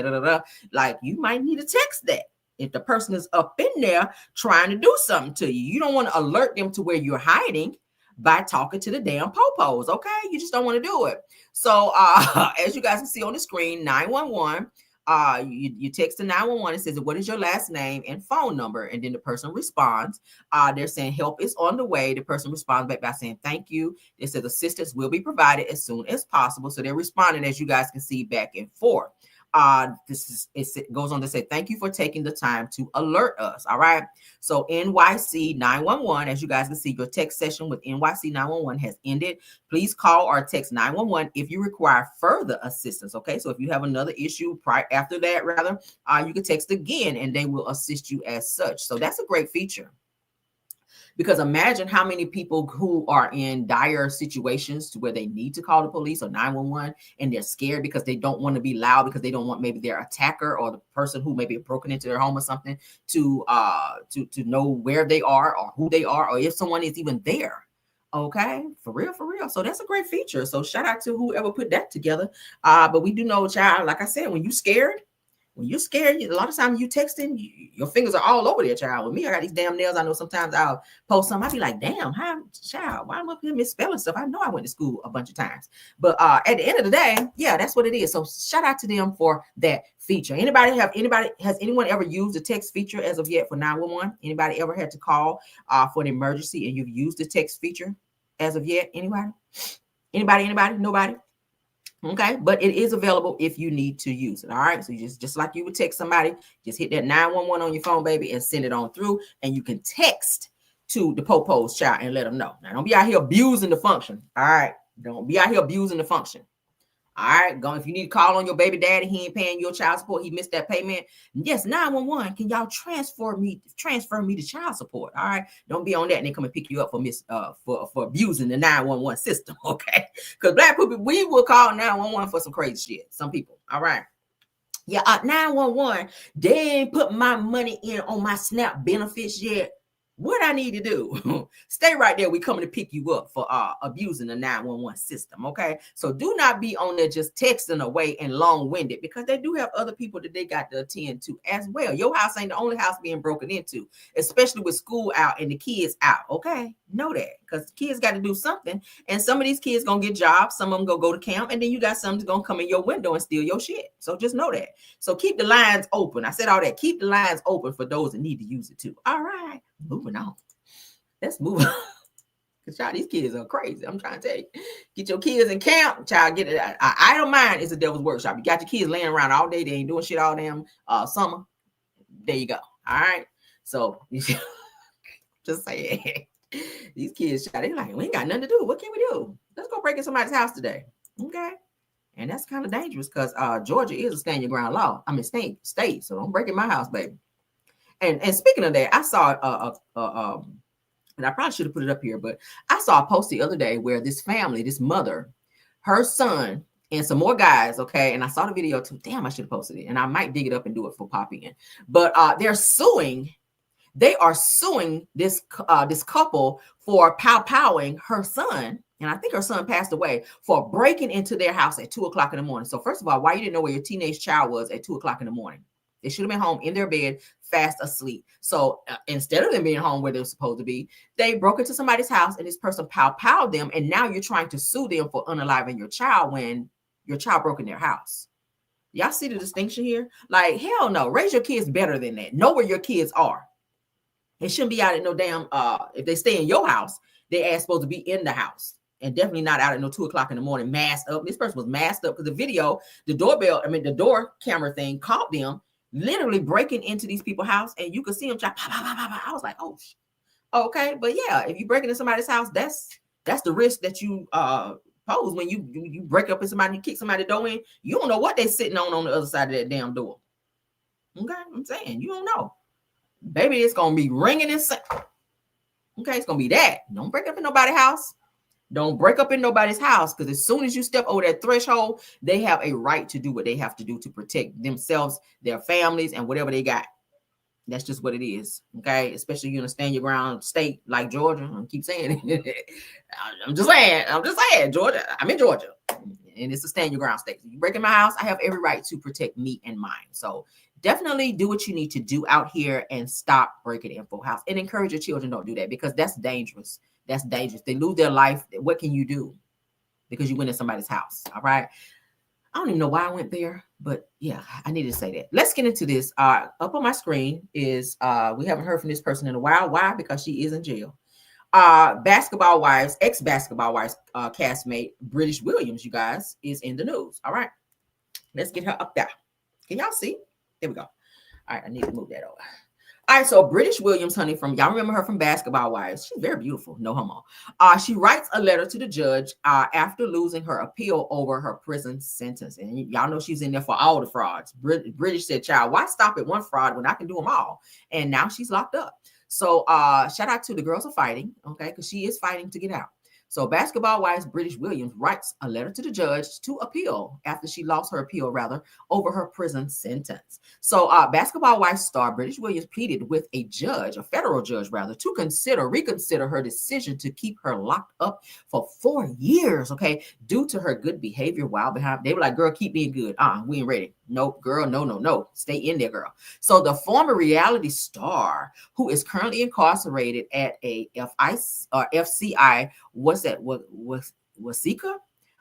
Like, you might need to text that. If the person is up in there trying to do something to you, you don't want to alert them to where you're hiding by talking to the damn popos. Okay, you just don't want to do it. So as you guys can see on the screen, 911. You text to 911. It says, what is your last name and phone number? And then the person responds. They're saying help is on the way. The person responds back by saying thank you. It says assistance will be provided as soon as possible. So they're responding, as you guys can see, back and forth. It goes on to say, thank you for taking the time to alert us. All right. So NYC 911, as you guys can see, your text session with NYC 911 has ended. Please call or text 911 if you require further assistance. Okay. So if you have another issue after that, you can text again and they will assist you as such. So that's a great feature. Because imagine how many people who are in dire situations to where they need to call the police or 911 and they're scared because they don't want to be loud, because they don't want maybe their attacker or the person who maybe broken into their home or something to know where they are or who they are or if someone is even there. Okay, for real. So that's a great feature. So shout out to whoever put that together. But we do know, child, like I said, when you're scared, a lot of times you texting, your fingers are all over there, child. With me, I got these damn nails. I know sometimes I'll post something. I'll be like, damn, child, why am I up here misspelling stuff? I know I went to school a bunch of times. But at the end of the day, yeah, that's what it is. So shout out to them for that feature. Has anyone ever used the text feature as of yet for 911? Anybody ever had to call for an emergency and you've used the text feature as of yet? Anybody? Nobody? Okay, but it is available if you need to use it. All right, so you just like you would text somebody, just hit that 911 on your phone, baby, and send it on through, and you can text to the Popo's child and let them know. Now, don't be out here abusing the function. All right, don't be out here abusing the function. All right, go. If you need to call on your baby daddy, he ain't paying your child support, he missed that payment. Yes, 911. Can y'all transfer me to child support? All right, don't be on that and they come and pick you up for abusing the 911 system. Okay, because black people, we will call 911 for some crazy shit. Some people. All right. Yeah, 911. They ain't put my money in on my SNAP benefits yet. What I need to do, stay right there. We coming to pick you up for abusing the 911 system. Okay, so do not be on there just texting away and long-winded, because they do have other people that they got to attend to as well. Your house ain't the only house being broken into, especially with school out and the kids out. Okay, know that, because the kids got to do something, and some of these kids gonna get jobs, some of them gonna go to camp, and then you got some that's gonna come in your window and steal your shit. So just know that. So keep the lines open. I said all that. Keep the lines open for those that need to use it too. All right. Moving on. Let's move on. Because child, these kids are crazy. I'm trying to tell you. Get your kids in camp. Child, get it. Idle mind is a devil's workshop. You got your kids laying around all day. They ain't doing shit all damn summer. There you go. All right. So just say these kids, child, they like, we ain't got nothing to do. What can we do? Let's go break in somebody's house today. Okay. And that's kind of dangerous because Georgia is a stand your ground law. I mean, state. So don't break in my house, baby. And speaking of that, I saw and I probably should have put it up here, but I saw a post the other day where this family, this mother, her son, and some more guys, okay, and I saw the video too. Damn, I should have posted it, and I might dig it up and do it for pop in. But they're suing. They are suing this couple for pow-powing her son, and I think her son passed away, for breaking into their house at 2:00 in the morning. So first of all, why you didn't know where your teenage child was at 2:00 in the morning? They should have been home in their bed, fast asleep. So instead of them being home where they're supposed to be, they broke into somebody's house and this person pow-powed them. And now you're trying to sue them for unaliving your child when your child broke in their house. Y'all see the distinction here? Like, hell no. Raise your kids better than that. Know where your kids are. They shouldn't be out at no damn, if they stay in your house, they are supposed to be in the house. And definitely not out at no 2:00 in the morning, masked up. This person was masked up because the video, the door camera thing caught them literally breaking into these people's house, and you could see them try. I was like, oh, okay. But yeah, if you break into somebody's house, that's the risk that you pose when you break up in somebody, you kick somebody's door in. You don't know what they're sitting on the other side of that damn door. Okay, I'm saying you don't know. Baby, it's gonna be ringing and okay, it's gonna be that. Don't break up in nobody's house. Don't break up in nobody's house, because as soon as you step over that threshold, they have a right to do what they have to do to protect themselves, their families, and whatever they got. That's just what it is. Okay, especially you in a stand your ground state like Georgia. I keep saying it. I'm just saying, Georgia. I'm in Georgia, and it's a stand your ground state. You break in my house, I have every right to protect me and mine. So definitely do what you need to do out here and stop breaking in for house, and encourage your children don't do that, because that's dangerous. That's dangerous. They lose their life. What can you do? Because you went in somebody's house. All right. I don't even know why I went there, but yeah, I needed to say that. Let's get into this. Up on my screen is we haven't heard from this person in a while. Why? Because she is in jail. Ex-Basketball Wives castmate British Williams, you guys, is in the news. All right. Let's get her up there. Can y'all see? There we go. All right. I need to move that over. All right, so British Williams, honey, y'all remember her from Basketball Wives. She's very beautiful, no homo. She writes a letter to the judge after losing her appeal over her prison sentence. And y'all know she's in there for all the frauds. British said, child, why stop at one fraud when I can do them all? And now she's locked up. So shout out to the girls are fighting, okay, because she is fighting to get out. So basketball wife British Williams writes a letter to the judge to appeal after she lost her appeal, rather, over her prison sentence. So basketball wife star British Williams pleaded with a judge, a federal judge rather, to reconsider her decision to keep her locked up for 4 years, okay, due to her good behavior while behind. They were like, girl, keep being good. We ain't ready. Nope, girl, no. Stay in there, girl. So the former reality star, who is currently incarcerated at a FCI, what's that? Wasika?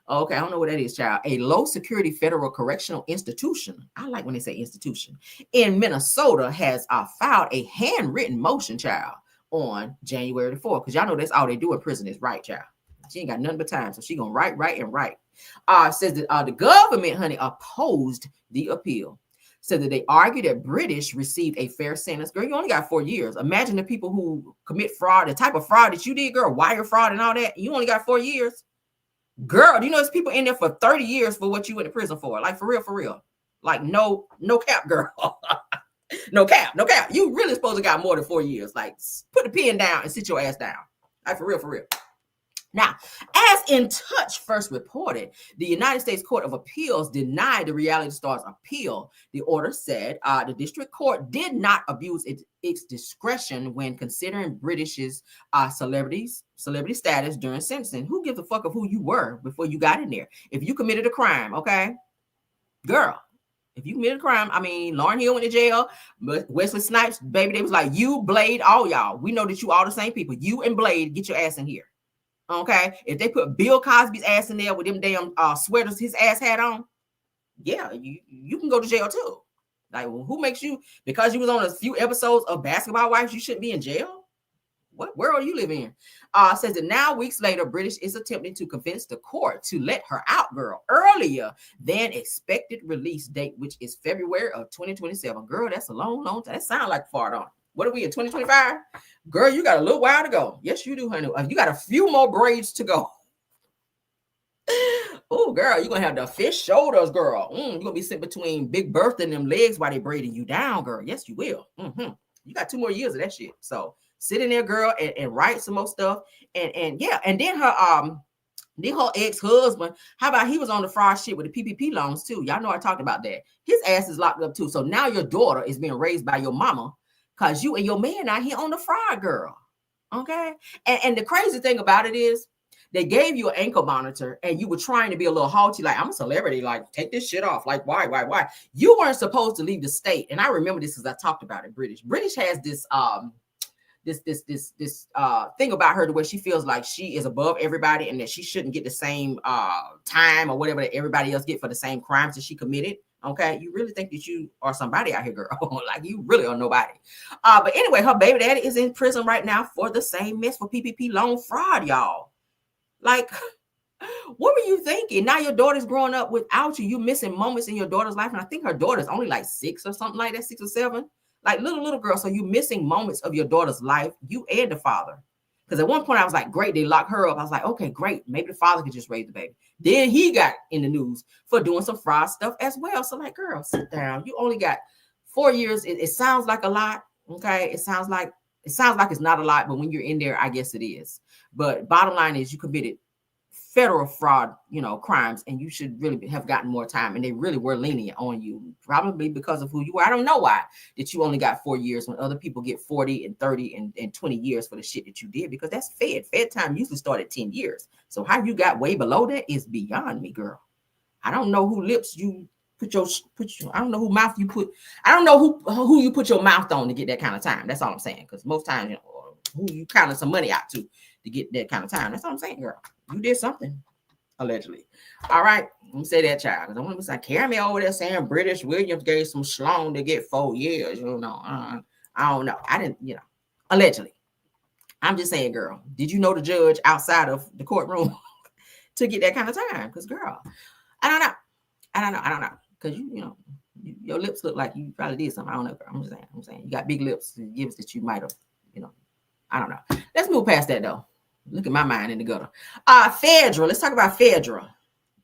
Okay, I don't know what that is, child. A low security federal correctional institution. I like when they say institution in Minnesota has filed a handwritten motion, child, on January the 4th. Because y'all know that's all they do in prison is write, child. She ain't got nothing but time, so she gonna write. Says that the government, honey, opposed the appeal. Said that they argued that British received a fair sentence. Girl, you only got 4 years. Imagine the people who commit fraud, the type of fraud that you did, girl, wire fraud and all that. You only got 4 years. Girl, do you know there's people in there for 30 years for what you went to prison for? Like for real. Like no cap, girl. no cap. You really supposed to got more than 4 years. Like put the pen down and sit your ass down. Like for real. Now, as In Touch first reported, the United States Court of Appeals denied the reality star's appeal. The order said the district court did not abuse its discretion when considering British's celebrity status during sentencing. Who gives a fuck of who you were before you got in there? If you committed a crime, okay, girl. If you committed a crime, I mean, Lauryn Hill went to jail, but Wesley Snipes, baby, they was like, you, Blade, all y'all. We know that you all the same people. You and Blade, get your ass in here. Okay, if they put Bill Cosby's ass in there with them damn sweaters his ass had on, yeah, you can go to jail too. Like, well, who makes you, because you was on a few episodes of Basketball Wives, you shouldn't be in jail? What world are you living in? Says that now, weeks later, British is attempting to convince the court to let her out, girl, earlier than expected release date, which is February of 2027. Girl, that's a long time. That sounds like far on. What are we in 2025? Girl, you got a little while to go. Yes, you do, honey. You got a few more braids to go. Oh, girl, you're going to have the fish shoulders, girl. You're going to be sitting between Big Bertha and them legs while they braiding you down, girl. Yes, you will. You got 2 more years of that shit. So sit in there, girl, and write some more stuff. And yeah, and then her ex-husband, how about he was on the fraud shit with the PPP loans too? Y'all know I talked about that. His ass is locked up too. So now your daughter is being raised by your mama, because you and your man out here on the fraud, girl. Okay. And the crazy thing about it is they gave you an ankle monitor and you were trying to be a little haughty, like, I'm a celebrity, like, take this shit off. Like, why? You weren't supposed to leave the state. And I remember this because I talked about it. British has this thing about her to where she feels like she is above everybody and that she shouldn't get the same time or whatever that everybody else get for the same crimes that she committed. Okay, you really think that you are somebody out here, girl? Like, you really are nobody. But anyway, her baby daddy is in prison right now for the same mess, for PPP loan fraud, y'all. Like, what were you thinking? Now your daughter's growing up without you. You missing moments in your daughter's life, and I think her daughter's only like 6 or something like that, 6 or 7, like little girl. So you missing moments of your daughter's life, you and the father. Because at one point I was like, great, they locked her up. I was like, okay, great. Maybe the father could just raise the baby. Then he got in the news for doing some fraud stuff as well. So like, girl, sit down. You only got 4 years. It sounds like a lot. Okay. It sounds like it's not a lot, but when you're in there, I guess it is. But bottom line is you committed federal fraud, crimes, and you should really have gotten more time. And they really were lenient on you, probably because of who you were. I don't know why that you only got 4 years when other people get 40 and 30 and 20 years for the shit that you did, because that's Fed time usually start at 10 years. So how you got way below that is beyond me, girl. I don't know who lips you put your I don't know who mouth you put. I don't know who you put your mouth on to get that kind of time. That's all I'm saying. Because most times, who you counting some money out to get that kind of time. That's all I'm saying, girl. You did something, allegedly. All right, let me say that, child. Because I want to say, carry me over there saying British Williams gave some schlong to get 4 years. I don't know. I didn't, allegedly. I'm just saying, girl, did you know the judge outside of the courtroom to get that kind of time? Because, girl, I don't know. Because, your lips look like you probably did something. I don't know, girl. I'm saying. You got big lips. It gives that you might have, I don't know. Let's move past that, though. Look at my mind in the gutter. Phaedra. Let's talk about Phaedra.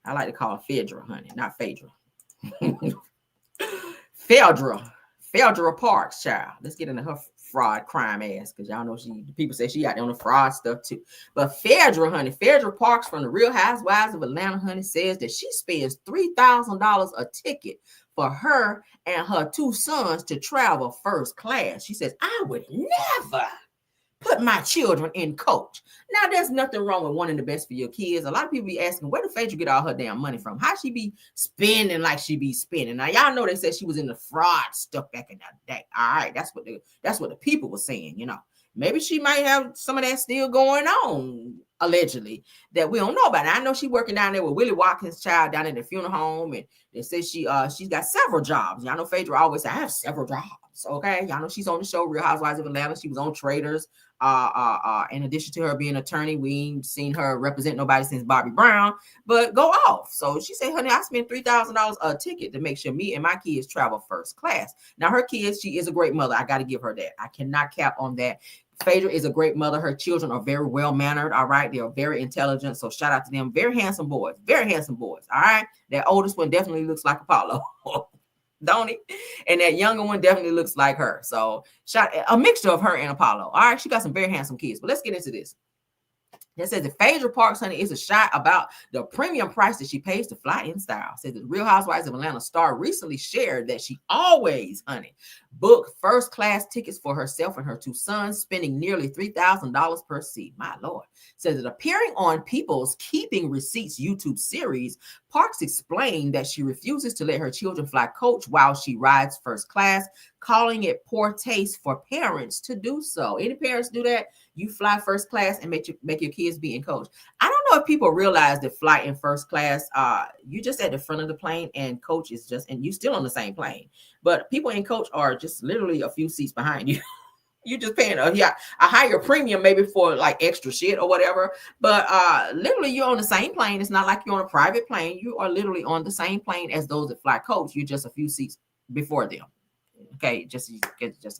I like to call her Phaedra, honey, not Phaedra. Phaedra Parks, child. Let's get into her fraud crime ass, because y'all know people say she out there on the fraud stuff too. But Phaedra, honey, Phaedra Parks from the Real Housewives of Atlanta, honey, says that she spends $3,000 a ticket for her and her 2 sons to travel first class. She says, I would never put my children in coach. Now, there's nothing wrong with wanting the best for your kids. A lot of people be asking, where did Phaedra get all her damn money from? How she be spending like she be spending? Now, y'all know they said she was in the fraud stuff back in that day. All right, that's what the people were saying, you know. Maybe she might have some of that still going on, allegedly, that we don't know about. And I know she's working down there with Willie Watkins' child down in the funeral home, and they say she's got several jobs. Y'all know Phaedra always say, I have several jobs. Okay, y'all know she's on the show Real Housewives of Atlanta. She was on Traders. In addition to her being an attorney, we ain't seen her represent nobody since Bobby Brown, but go off. So she said, honey, I spent $3,000 a ticket to make sure me and my kids travel first class. Now, her kids, she is a great mother. I got to give her that. I cannot cap on that. Phaedra is a great mother. Her children are very well-mannered, all right? They are very intelligent, so shout out to them. Very handsome boys, all right? That oldest one definitely looks like Apollo. Don't he? And that younger one definitely looks like her. So a mixture of her and Apollo. All right, she got some very handsome kids. But let's get into this. It says that Phaedra Parks, honey, is a shot about the premium price that she pays to fly in style. Says the Real Housewives of Atlanta star recently shared that she always, honey, booked first class tickets for herself and her 2 sons, spending nearly $3,000 per seat. My Lord. Says that appearing on People's Keeping Receipts YouTube series, Parks explained that she refuses to let her children fly coach while she rides first class, calling it poor taste for parents to do so. Any parents do that? You fly first class and make your kids be in coach. I don't know if people realize that flight in first class, you just at the front of the plane and coach is just, and you still on the same plane. But people in coach are just literally a few seats behind you. You just paying a higher premium maybe for like extra shit or whatever. But literally you're on the same plane. It's not like you're on a private plane. You are literally on the same plane as those that fly coach. You're just a few seats before them. Okay, just in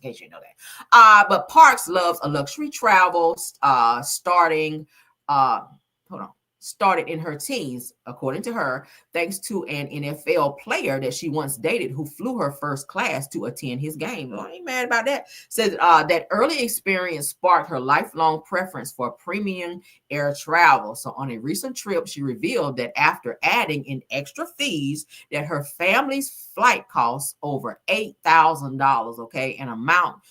case you know that. But Parks loves a luxury travel, started in her teens, according to her, thanks to an NFL player that she once dated who flew her first class to attend his game. Well, I ain't mad about that. Says that early experience sparked her lifelong preference for premium air travel. So on a recent trip, she revealed that after adding in extra fees, that her family's flight costs over $8,000, okay, an amount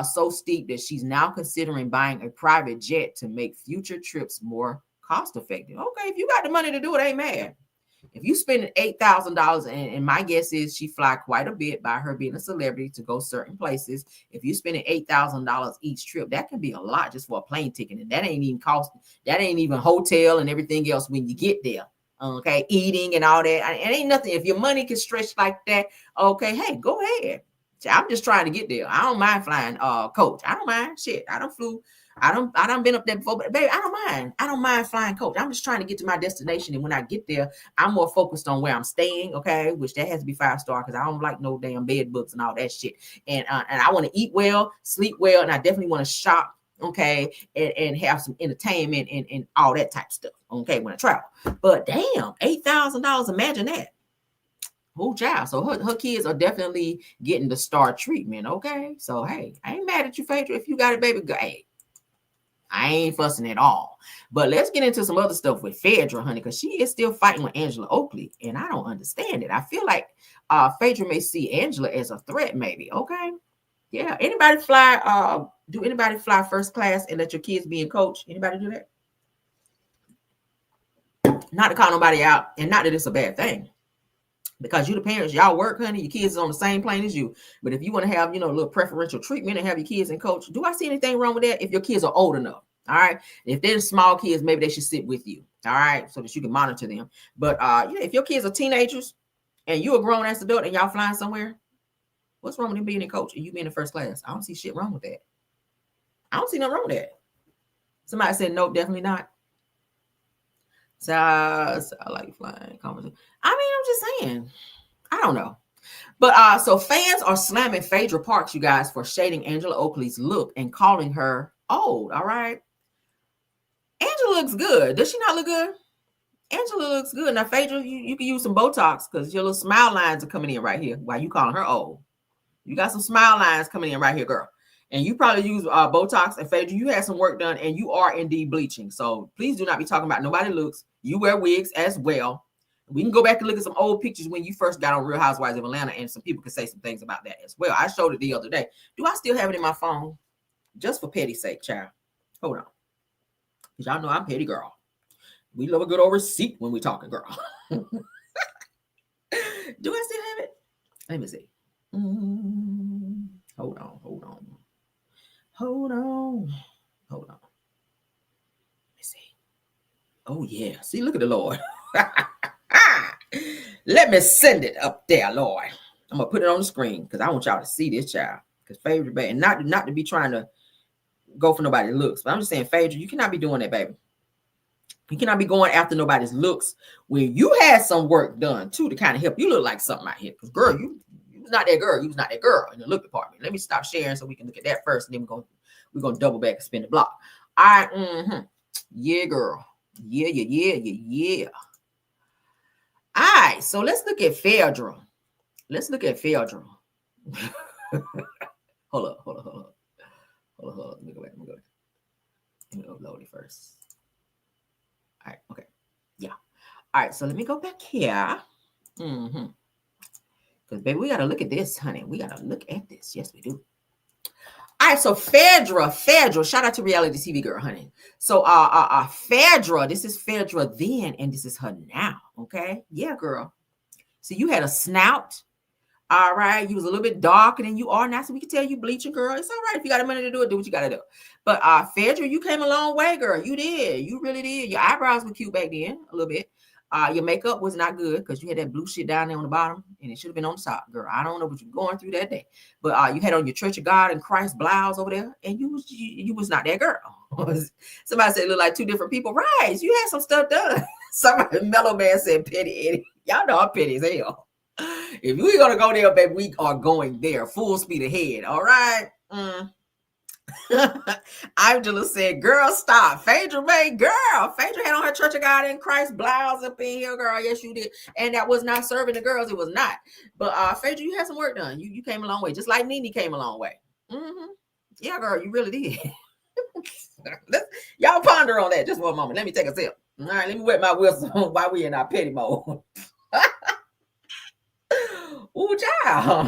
so steep that she's now considering buying a private jet to make future trips more cost effective. Okay, if you got the money to do it, ain't mad. If you spend $8,000, and my guess is she fly quite a bit by her being a celebrity to go certain places. If you spending $8,000 each trip, that can be a lot just for a plane ticket, and that ain't even hotel and everything else when you get there. Okay, eating and all that. It ain't nothing. If your money can stretch like that, okay, hey, go ahead. I'm just trying to get there. I don't mind flying coach. I don't mind. Shit, I done been up there before, but baby, I don't mind flying coach. I'm just trying to get to my destination, and when I get there, I'm more focused on where I'm staying, okay, which that has to be 5-star because I don't like no damn bed books and all that shit. And I want to eat well, sleep well, and I definitely want to shop, okay, and have some entertainment and all that type of stuff, okay, when I travel. But damn, $8,000, imagine that. Oh, child. So her kids are definitely getting the star treatment, okay? So, hey, I ain't mad at you, Phaedra. If you got it, baby, go. Hey, I ain't fussing at all. But let's get into some other stuff with Phaedra, honey, because she is still fighting with Angela Oakley, and I don't understand it. I feel like Phaedra may see Angela as a threat, maybe, okay? Yeah. Anybody fly? Do anybody fly first class and let your kids be in coach? Anybody do that? Not to call nobody out, and not that it's a bad thing. Because you the parents, y'all work, honey, your kids is on the same plane as you. But if you want to have, a little preferential treatment and have your kids in coach, do I see anything wrong with that? If your kids are old enough, all right? If they're small kids, maybe they should sit with you, all right? So that you can monitor them. But, if your kids are teenagers and you're a grown-ass adult and y'all flying somewhere, what's wrong with them being in coach and you being in first class? I don't see shit wrong with that. I don't see nothing wrong with that. Somebody said, nope, definitely not. So I like flying. I mean, I'm just saying. I don't know. But so fans are slamming Phaedra Parks, you guys, for shading Angela Oakley's look and calling her old. All right. Angela looks good. Does she not look good? Angela looks good. Now, Phaedra, you can use some Botox because your little smile lines are coming in right here while you calling her old. You got some smile lines coming in right here, girl. And you probably use Botox. And Phaedra, you had some work done and you are indeed bleaching. So please do not be talking about nobody looks. You wear wigs as well. We can go back and look at some old pictures when you first got on Real Housewives of Atlanta, and some people can say some things about that as well. I showed it the other day. Do I still have it in my phone? Just for petty sake, child. Hold on. Because y'all know I'm petty girl. We love a good old receipt when we talking, girl. Do I still have it? Let me see. Hold on. Let me see. Oh, yeah. See, look at the Lord. Let me send it up there, Lord. I'm going to put it on the screen because I want y'all to see this, child. Because Phaedra, and not to be trying to go for nobody's looks, but I'm just saying, Phaedra, you cannot be doing that, baby. You cannot be going after nobody's looks when you had some work done too to kind of help you look like something out here. Because girl, you was not that girl. You was not that girl in the look department. Let me stop sharing so we can look at that first, and then we're gonna double back and spin the block. All right, yeah, girl, yeah. All right, so let's look at Phaedra. Hold up. Let me go back. Let me upload it first. All right, okay. Yeah. All right, so let me go back here. Because, baby, we got to look at this, honey. We got to look at this. Yes, we do. All right, so Phaedra, shout out to reality TV girl, honey. So, Phaedra, this is Phaedra then, and this is her now, okay? Yeah, girl. So you had a snout. All right, you was a little bit darker than you are now, so we can tell you bleaching, girl. It's all right if you got the money to do it. Do what you got to do. But Phaedra, you came a long way, girl. You did. You really did. Your eyebrows were cute back then, a little bit. Your makeup was not good because you had that blue shit down there on the bottom, and it should have been on the top, girl. I don't know what you're going through that day, but you had on your Church of God and Christ blouse over there, and you was not that girl. Somebody said it looked like two different people. Right? You had some stuff done. Somebody, Mellow Man said petty Eddie. Y'all know I'm petty as hell. If we're gonna go there, baby, we are going there full speed ahead. All right. Angela said, girl, stop. Phaedra made girl. Phaedra had on her Church of God in Christ blouse up in here, girl. Yes, you did. And that was not serving the girls. It was not. But Phaedra, you had some work done. You came a long way. Just like Nene came a long way. Yeah, girl, you really did. Y'all ponder on that just for a moment. Let me take a sip. All right, let me wet my whistle while we in our petty mode. Ooh, child.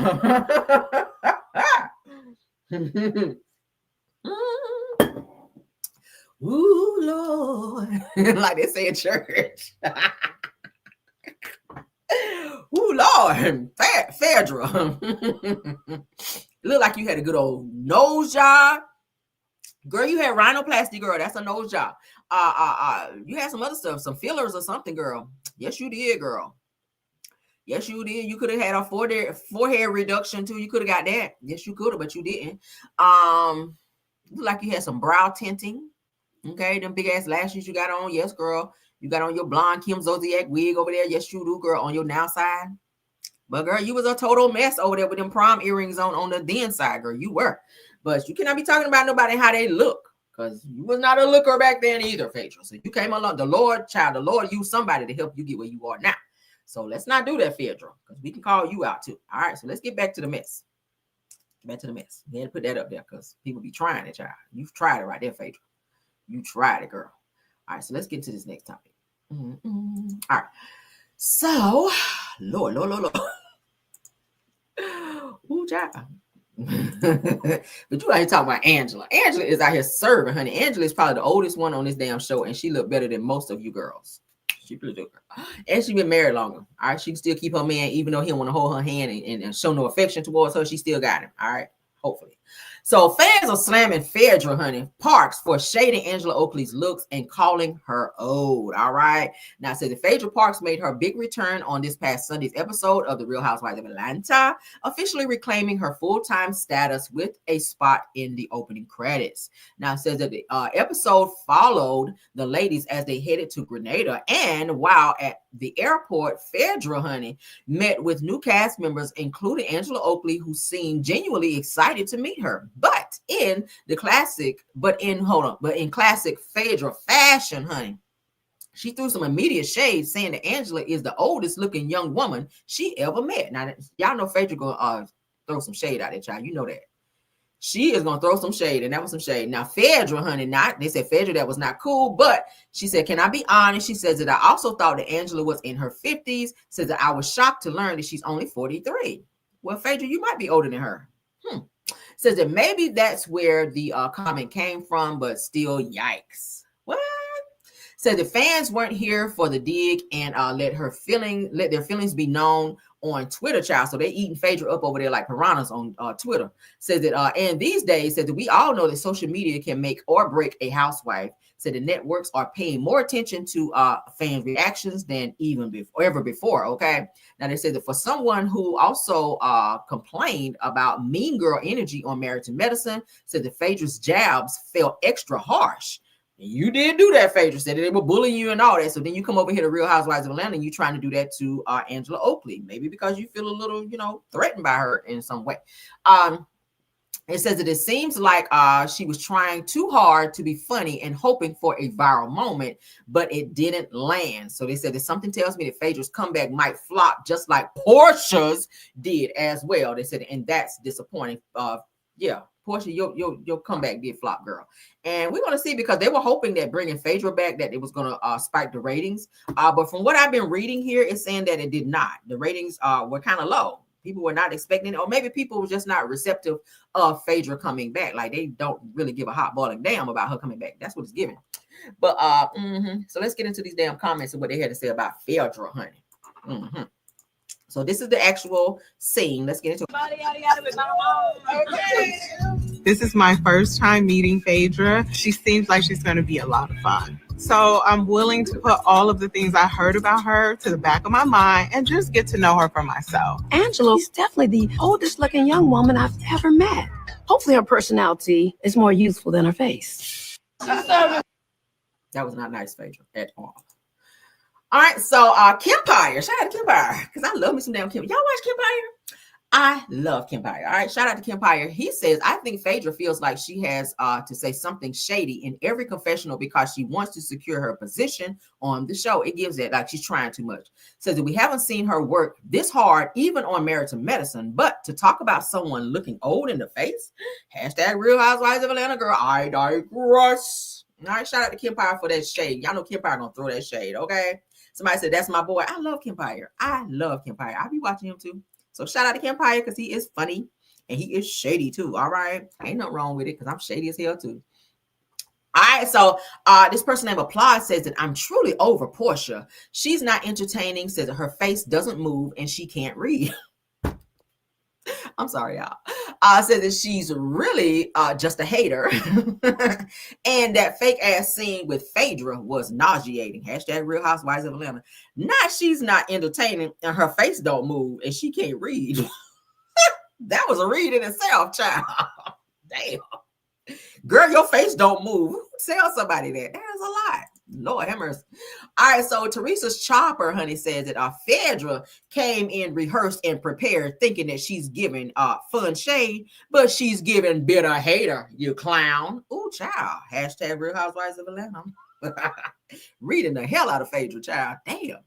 Ooh, Lord. Like they say in church. Ooh, Lord. Phaedra. Look like you had a good old nose job. Girl, you had rhinoplasty, girl. That's a nose job. You had some other stuff, some fillers or something, girl. Yes, you did, girl. Yes, you did. You could have had a forehead reduction too. You could have got that. Yes, you could have, but you didn't. Look like you had some brow tinting. Okay, them big ass lashes you got on. Yes, girl. You got on your blonde Kim Zodiac wig over there. Yes, you do, girl, on your now side. But girl, you was a total mess over there with them prom earrings on the then side, girl. You were. But you cannot be talking about nobody how they look. Because you was not a looker back then either, Phaedra. So you came along. The Lord used somebody to help you get where you are now. So let's not do that, Phaedra, because we can call you out too. All right, so let's get back to the mess. We had to put that up there because people be trying it, child. You've tried it right there, Phaedra. You tried it, girl. All right, so let's get to this next topic. All right. So, Lord. Ooh, child. But you out here talking about Angela. Angela is out here serving, honey. Angela is probably the oldest one on this damn show, and she look better than most of you girls. She really do, girl. And she been married longer. All right, she can still keep her man, even though he don't want to hold her hand and show no affection towards her. She still got him. All right, hopefully. So fans are slamming Phaedra, honey, Parks for shading Angela Oakley's looks and calling her old. All right. Now, it says that Phaedra Parks made her big return on this past Sunday's episode of The Real Housewives of Atlanta, officially reclaiming her full-time status with a spot in the opening credits. Now, it says that the episode followed the ladies as they headed to Grenada, and while at the airport, Phaedra, honey, met with new cast members, including Angela Oakley, who seemed genuinely excited to meet her. But in classic Phaedra fashion, honey, she threw some immediate shade, saying that Angela is the oldest looking young woman she ever met. Now, y'all know Phaedra gonna throw some shade out there, child. You know that. she is gonna throw some shade, and that was some shade. Now, Phaedra, honey, they said Phaedra, that was not cool, but she said, can I be honest? She says that I also thought that Angela was in her 50s. Says that I was shocked to learn that she's only 43. Well, Phaedra, you might be older than her. Says that maybe that's where the comment came from, but still, yikes. What? Said the fans weren't here for the dig and let their feelings be known on Twitter, child. So they eating Phaedra up over there like piranhas on Twitter. Says that and these days, said that we all know that social media can make or break a housewife. Said the networks are paying more attention to fan reactions than ever before. Okay. Now they said that for someone who also complained about mean girl energy on Married to Medicine, said that Phaedra's jabs felt extra harsh. You did do that, Phaedra. Said that they were bullying you and all that. So then you come over here to Real Housewives of Atlanta and you trying to do that to Angela Oakley, maybe because you feel a little, threatened by her in some way. It says that it seems like she was trying too hard to be funny and hoping for a viral moment, but it didn't land. So they said that something tells me that Phaedra's comeback might flop just like Portia's did as well. They said, and that's disappointing. Yeah, Portia, your comeback did flop, girl. And we're going to see, because they were hoping that bringing Phaedra back, that it was going to spike the ratings. But from what I've been reading here, it's saying that it did not. The ratings were kind of low. People were not expecting it, or maybe people were just not receptive of Phaedra coming back. Like they don't really give a hot boiling damn about her coming back. That's what it's giving. But so let's get into these damn comments and what they had to say about Phaedra, honey. So this is the actual scene. Let's get into it. Okay. This is my first time meeting Phaedra. She seems like she's going to be a lot of fun. So I'm willing to put all of the things I heard about her to the back of my mind and just get to know her for myself. Angela is definitely the oldest looking young woman I've ever met. Hopefully her personality is more youthful than her face. That was not nice, Phaedra, at all. All right, so Kempire. Shout out to Kempire, because I love me some damn Kempire. Y'all watch Kempire? I love Kempire. All right, shout out to Kempire. He says, I think Phaedra feels like she has to say something shady in every confessional because she wants to secure her position on the show. It gives it like she's trying too much. Says that we haven't seen her work this hard, even on Married to Medicine, but to talk about someone looking old in the face, hashtag Real Housewives of Atlanta, girl, I digress. All right, shout out to Kempire for that shade. Y'all know Kempire gonna throw that shade, okay? Somebody said, that's my boy. I love Kempire. I love Kempire. I'll be watching him too. So shout out to Kempire because he is funny and he is shady too. All right. Ain't nothing wrong with it because I'm shady as hell too. All right. So this person named Applaud says that I'm truly over Portia. She's not entertaining, says that her face doesn't move and she can't read. I'm sorry, y'all. Says that she's really just a hater. And that fake ass scene with Phaedra was nauseating. Hashtag Real Housewives of Atlanta. Not she's not entertaining and her face don't move and she can't read. That was a read in itself, child. Damn. Girl, your face don't move. Tell somebody that. That is a lot. Lord have mercy. All right, so Teresa's Chopper, honey, says that Phaedra came in rehearsed and prepared thinking that she's giving fun shade, but she's giving bitter hater, you clown. Ooh, child. Hashtag Real Housewives of Atlanta. Reading the hell out of Phaedra, child. Damn.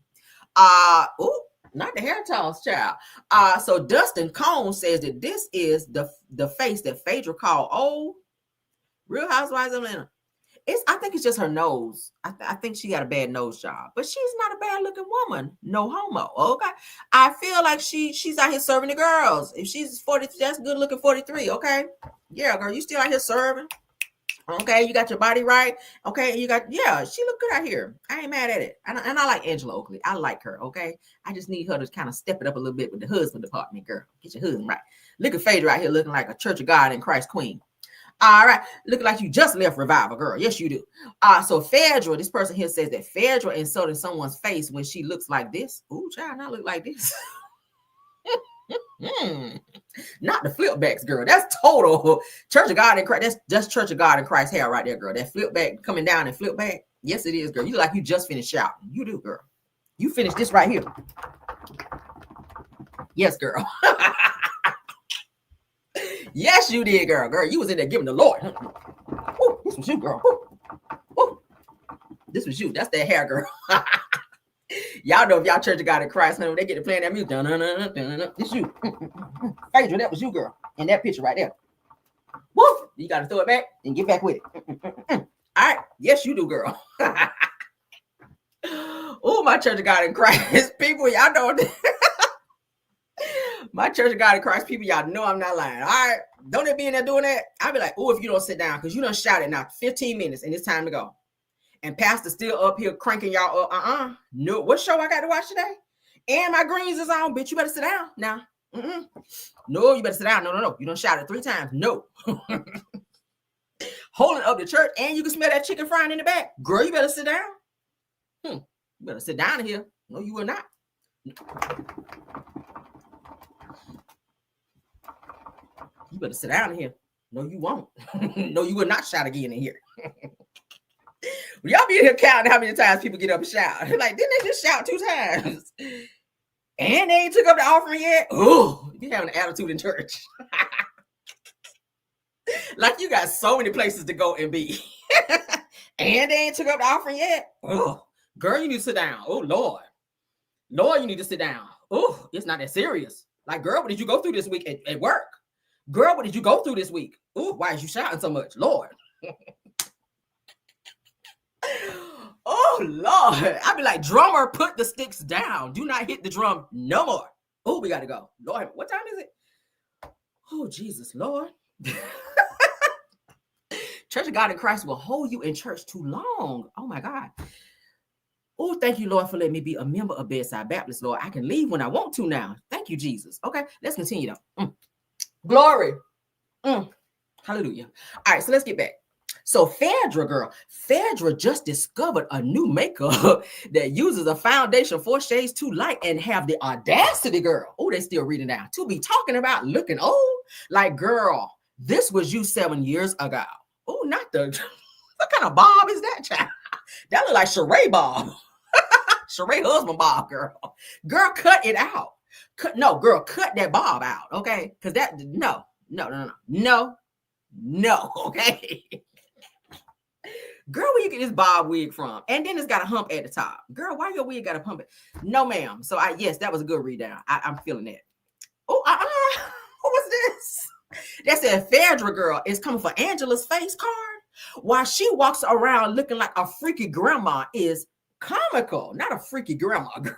Ooh, not the hair toss, child. So Dustin Cone says that this is the face that Phaedra called old. Real Housewives of Atlanta. I think it's just her nose. I think she got a bad nose job, but she's not a bad looking woman. No homo. Okay. I feel like she's out here serving the girls. If she's 40, that's good looking 43. Okay. Yeah, girl, you still out here serving. Okay. You got your body right. Okay. She look good out here. I ain't mad at it. And I like Angela Oakley. I like her. Okay. I just need her to kind of step it up a little bit with the husband department, girl. Get your husband right. Look at Phaedra out here looking like a Church of God in Christ queen. All right, looking like you just left Revival, girl. Yes, you do. So Phaedra, this person here says that Phaedra insulted someone's face when she looks like this. Ooh, child, not look like this. Not the flip backs, girl. That's total Church of God in Christ. That's Church of God in Christ hair right there, girl. That flip back coming down and flip back. Yes, it is, girl. You look like you just finished shouting. You do, girl. You finished this right here. Yes, girl. Yes, you did, girl. Girl, you was in there giving the Lord. Woo, this was you, girl. Woo. This was you. That's that hair, girl. Y'all know if y'all Church of God in Christ, honey, when they get to playing that music, it's you. Phaedra, that was you, girl. In that picture right there. Woo! You got to throw it back and get back with it. All right. Yes, you do, girl. Oh, my Church of God in Christ people, y'all know. My Church of God in Christ people, y'all know I'm not lying. All right. Don't it be in there doing that? I'll be like, oh, if you don't sit down, because you done shouted now 15 minutes and it's time to go. And Pastor still up here cranking y'all up. No, what show I got to watch today? And my greens is on, bitch. You better sit down now. No, you better sit down. No. You done shouted 3 times. No. Holding up the church, and you can smell that chicken frying in the back. Girl, you better sit down. You better sit down here. No, you will not. You better sit down here. No, you won't. No, you will not shout again in here. Y'all be in here counting how many times people get up and shout. Like, didn't they just shout 2 times? And they ain't took up the offering yet? Oh, you having an attitude in church. Like you got so many places to go and be. And they ain't took up the offering yet? Oh, girl, you need to sit down. Oh, Lord. Lord, you need to sit down. Oh, it's not that serious. Like, girl, what did you go through this week at work? Girl, what did you go through this week? Oh, why is you shouting so much? Lord. Oh, Lord. I'd be like, drummer, put the sticks down. Do not hit the drum no more. Oh, we got to go. Lord, what time is it? Oh, Jesus, Lord. Church of God in Christ will hold you in church too long. Oh, my God. Oh, thank you, Lord, for letting me be a member of Bedside Baptist, Lord. I can leave when I want to now. Thank you, Jesus. Okay, let's continue, though. Glory. Hallelujah. All right, so let's get back. So Phaedra, girl, Phaedra just discovered a new makeup that uses a foundation 4 shades too light and have the audacity, girl. Oh, they still reading now. To be talking about looking old. Like, girl, this was you 7 years ago. Oh, not the, what kind of bob is that, child? That look like Sheree Bob. Sheree husband Bob, girl. Girl, cut it out. No, girl, cut that bob out, okay? Because that, no, okay? Girl, where you get this bob wig from? And then it's got a hump at the top. Girl, why your wig got a hump? No, ma'am. So, yes, that was a good read down. I'm feeling that. Oh, what was this? That said, Phaedra, girl, is coming for Angela's face card while she walks around looking like a freaky grandma is comical, not a freaky grandma, girl.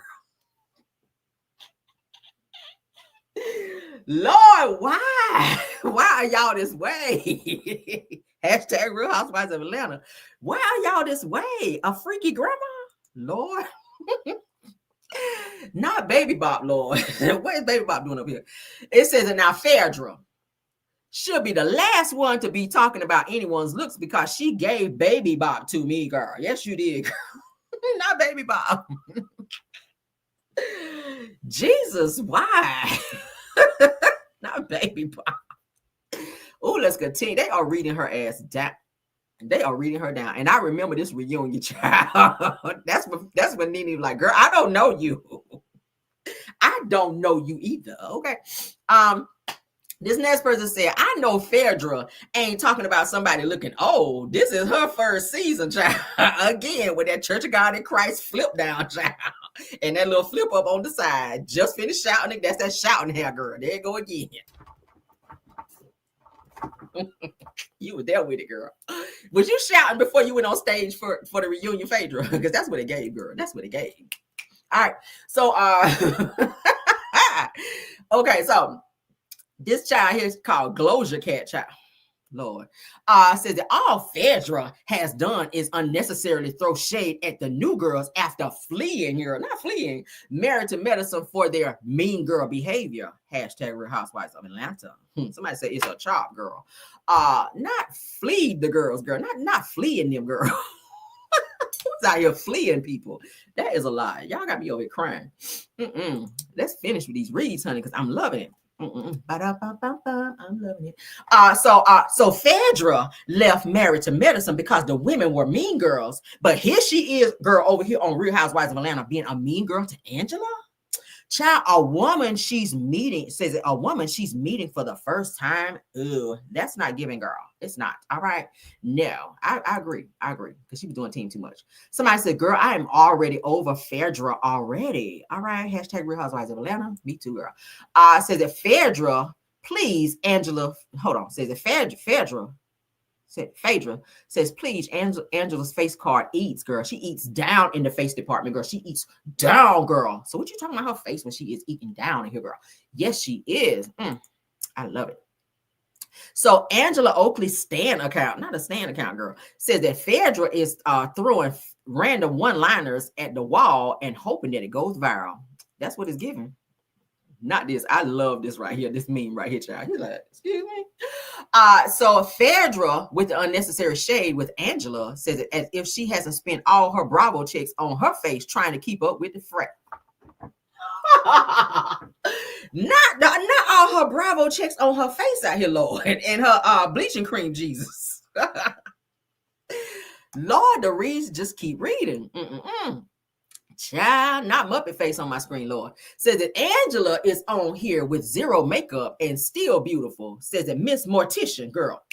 Lord, why? Why are y'all this way? Hashtag Real Housewives of Atlanta. Why are y'all this way? A freaky grandma? Lord. Not Baby Bop, Lord. What is Baby Bop doing up here? It says that now Phaedra should be the last one to be talking about anyone's looks because she gave Baby Bop to me, girl. Yes, you did, girl. Not Baby Bop. Jesus, why? Not Baby Bop. Oh, let's continue. They are reading her ass down. They are reading her down. And I remember this reunion, child. That's when Nene was like, girl, I don't know you. I don't know you either. Okay. This next person said, I know Phaedra ain't talking about somebody looking old. This is her first season, child. Again, with that Church of God in Christ flip down, child. And that little flip up on the side. Just finished shouting. That's that shouting hair, girl. There you go again. You were there with it, girl. Was you shouting before you went on stage for the reunion, Phaedra? Because that's what it gave, girl. That's what it gave. All right. So, okay. So this child here is called Glosia Cat, child. Lord. Says that all Phaedra has done is unnecessarily throw shade at the new girls after fleeing here. Not fleeing. Married to medicine for their mean girl behavior. Hashtag Real Housewives of Atlanta. Somebody say it's a chop, girl. Not flee the girls, girl. Not fleeing them, girl. Who's out here fleeing people? That is a lie. Y'all got me over here crying. Let's finish with these reads, honey, because I'm loving it. I'm loving it. So Phaedra left Married to Medicine because the women were mean girls. But here she is, girl, over here on Real Housewives of Atlanta, being a mean girl to Angela. Child, a woman she's meeting for the first time. Ew, that's not giving, girl. It's not. All right. No, I agree. Because she was doing team too much. Somebody said, girl, I am already over Phaedra already. All right. Hashtag Real Housewives of Atlanta. Me too, girl. Says that Phaedra please, Angela, hold on, says it Phaedra says, please, Angela's face card eats, girl. She eats down in the face department, girl. She eats down, girl. So what you talking about her face when she is eating down in here, girl? Yes, she is. I love it. So Angela Oakley's Stan account, not a Stan account, girl, says that Phaedra is throwing random one-liners at the wall and hoping that it goes viral. That's what it's giving. Not this. I love this right here. This meme right here, child. He's like, excuse me. So Phaedra, with the unnecessary shade with Angela, says it as if she hasn't spent all her Bravo checks on her face trying to keep up with the frat. not all her Bravo checks on her face out here, Lord, and her bleaching cream, Jesus. Lord, the reads just keep reading. Child, not Muppet face on my screen, Lord. Says that Angela is on here with zero makeup and still beautiful. Says that Miss Mortician, girl,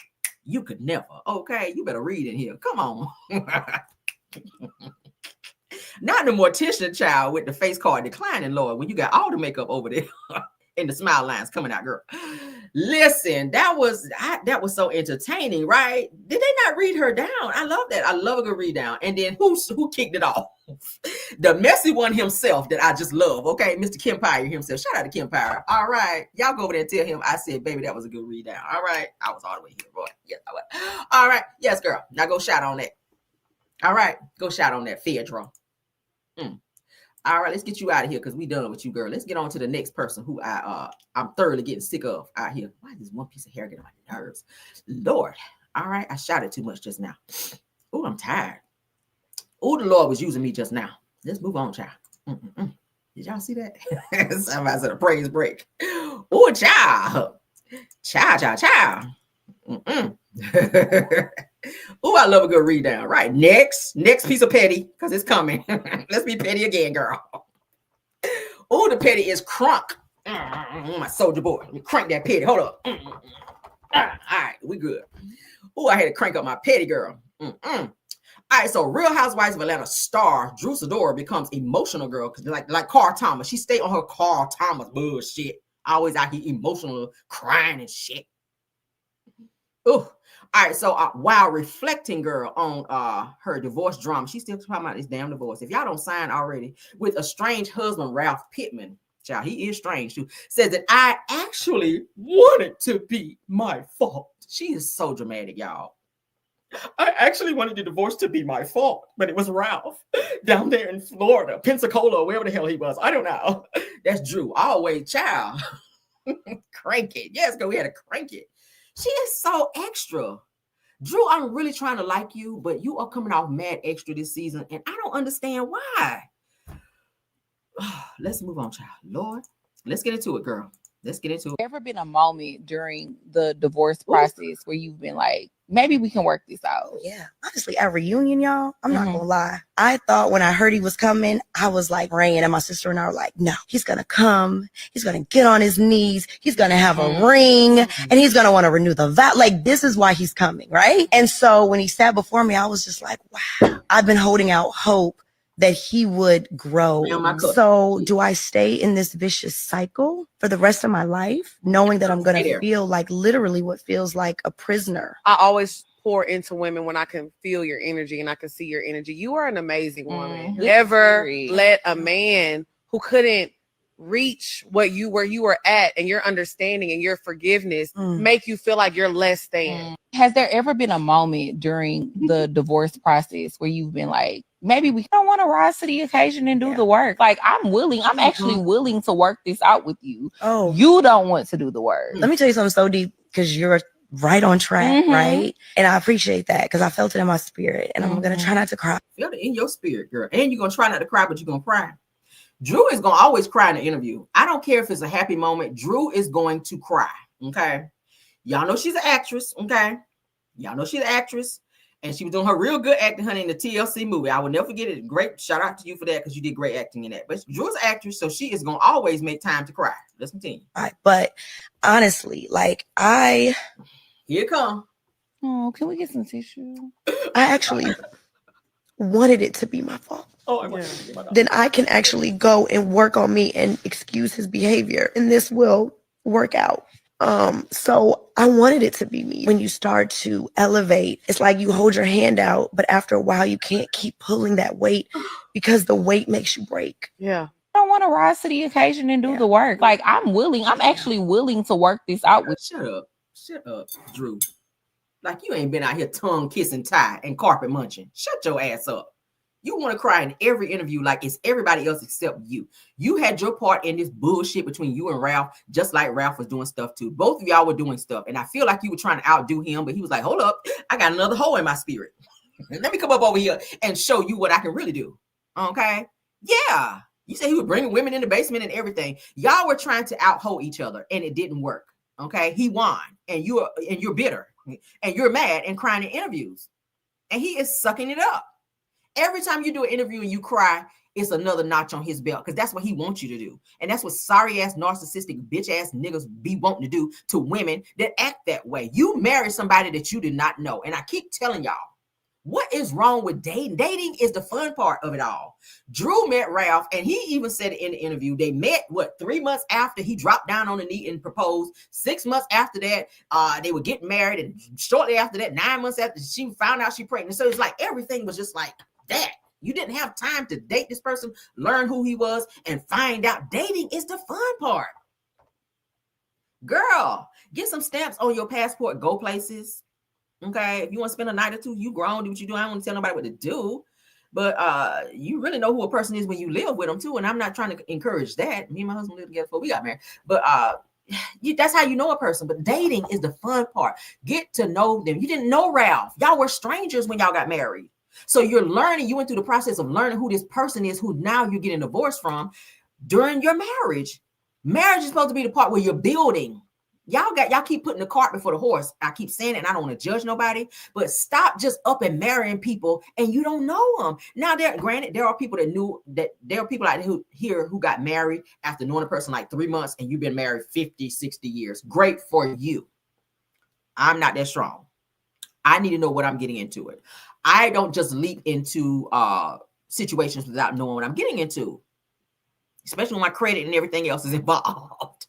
you could never. Okay, you better read in here. Come on. Not the Mortician child with the face card declining, Lord, when you got all the makeup over there and the smile lines coming out, girl. Listen, that was so entertaining, right? Did they not read her down? I love that. I love a good read down. And then who kicked it off? The messy one himself that I just love. Okay, Mr. Kempire himself. Shout out to Kempire. All right, y'all go over there and tell him I said, baby, that was a good read down. All right, I was all the way here, boy. Yes, I was. All right, yes, girl. Now go shout on that. All right, go shout on that, Phaedra. All right, let's get you out of here because we done with you, girl. Let's get on to the next person who I'm thoroughly getting sick of out here. Why is this one piece of hair getting on my nerves? Lord. All right, I shouted too much just now. Oh, I'm tired. Oh, the Lord was using me just now. Let's move on, child. Did y'all see that? Somebody said a praise break. Oh, child. Child. Oh, I love a good read down. Right. Next piece of petty, because it's coming. Let's be petty again, girl. Oh, the petty is crunk. My soldier boy. Let me crank that petty. Hold up. All right, we good. Oh, I had to crank up my petty, girl. All right, so Real Housewives of Atlanta star Drew Sidora becomes emotional, girl, because like Carl Thomas. She stayed on her Carl Thomas bullshit. Always out here emotional, crying and shit. Oh, all right. So while reflecting, girl, on her divorce drama, she's still talking about this damn divorce. If y'all don't sign already with estranged husband Ralph Pittman, child, he is strange too. Says that I actually want it to be my fault. She is so dramatic, y'all. I actually wanted the divorce to be my fault, but it was Ralph down there in Florida, Pensacola, wherever the hell he was. I don't know. That's Drew. Always, child. Crank it. Yes, go ahead and crank it. She is so extra. Drew, I'm really trying to like you, but you are coming off mad extra this season, and I don't understand why. Let's move on, child. Lord, let's get into it, girl. Let's get into it. Ever been a moment during the divorce process where you've been like, maybe we can work this out? Yeah, honestly, at reunion, y'all, I'm not gonna lie. I thought when I heard he was coming, I was like praying, and my sister and I were like, no, he's gonna come, he's gonna get on his knees, he's gonna have a ring, and he's gonna want to renew the vow. Like, this is why he's coming, right? And so when he sat before me, I was just like, wow, I've been holding out hope that he would grow. So do I stay in this vicious cycle for the rest of my life, knowing that I'm going to feel like literally what feels like a prisoner? I always pour into women when I can feel your energy and I can see your energy. You are an amazing woman. Never let a man who couldn't reach where you were at and your understanding and your forgiveness make you feel like you're less than. Has there ever been a moment during the divorce process where you've been like, maybe we don't want to rise to the occasion and do the work? Like, I'm actually willing to work this out with you. Oh, you don't want to do the work. Let me tell you something so deep, because you're right on track, right? And I appreciate that because I felt it in my spirit, and I'm going to try not to cry. Feel it in your spirit, girl. And you're going to try not to cry, but you're going to cry. Drew is going to always cry in the interview. I don't care if it's a happy moment. Drew is going to cry, okay? Y'all know she's an actress, okay? Y'all know she's an actress. And she was doing her real good acting, honey, in the TLC movie. I will never forget it. Great shout out to you for that, because you did great acting in that. But Drew's an actress, so she is going to always make time to cry. Let's continue. Right, but honestly, like Here it come. Oh, can we get some tissue? I actually wanted it to be my fault. Then I can actually go and work on me and excuse his behavior, and this will work out. So I wanted it to be me. When you start to elevate, it's like you hold your hand out, but after a while you can't keep pulling that weight because the weight makes you break. Yeah. I don't want to rise to the occasion and do the work. Like I'm actually willing to work this out with. Shut up, Drew. Like you ain't been out here tongue kissing Ty and carpet munching. Shut your ass up. You want to cry in every interview like it's everybody else except you. You had your part in this bullshit between you and Ralph, just like Ralph was doing stuff too. Both of y'all were doing stuff. And I feel like you were trying to outdo him, but he was like, hold up, I got another hole in my spirit. Let me come up over here and show you what I can really do. Okay? Yeah. You said he was bringing women in the basement and everything. Y'all were trying to out-hoe each other and it didn't work. Okay? He won and you're bitter and you're mad and crying in interviews. And he is sucking it up. Every time you do an interview and you cry, it's another notch on his belt because that's what he wants you to do. And that's what sorry ass, narcissistic, bitch ass niggas be wanting to do to women that act that way. You married somebody that you did not know. And I keep telling y'all, what is wrong with dating? Dating is the fun part of it all. Drew met Ralph, and he even said it in the interview. They met, 3 months after he dropped down on the knee and proposed. 6 months after that, they were getting married. And shortly after that, 9 months after, she found out she pregnant. So it's like everything was just like that. You didn't have time to date this person, learn who he was, and find out. Dating is the fun part. Girl, get some stamps on your passport. Go places. Okay, if you want to spend a night or two, you grown, do what you do. I don't want to tell nobody what to do. But you really know who a person is when you live with them too. And I'm not trying to encourage that. Me and my husband lived together before we got married. But that's how you know a person. But dating is the fun part. Get to know them. You didn't know Ralph. Y'all were strangers when y'all got married. So you're learning, you went through the process of learning who this person is, who now you're getting divorced from during your marriage. Marriage is supposed to be the part where you're building. Y'all keep putting the cart before the horse. I keep saying it, and I don't want to judge nobody, but stop just up and marrying people and you don't know them. Now, granted, there are people there are people out here who got married after knowing a person like 3 months and you've been married 50, 60 years. Great for you. I'm not that strong. I need to know what I'm getting into it. I don't just leap into situations without knowing what I'm getting into, especially when my credit and everything else is involved.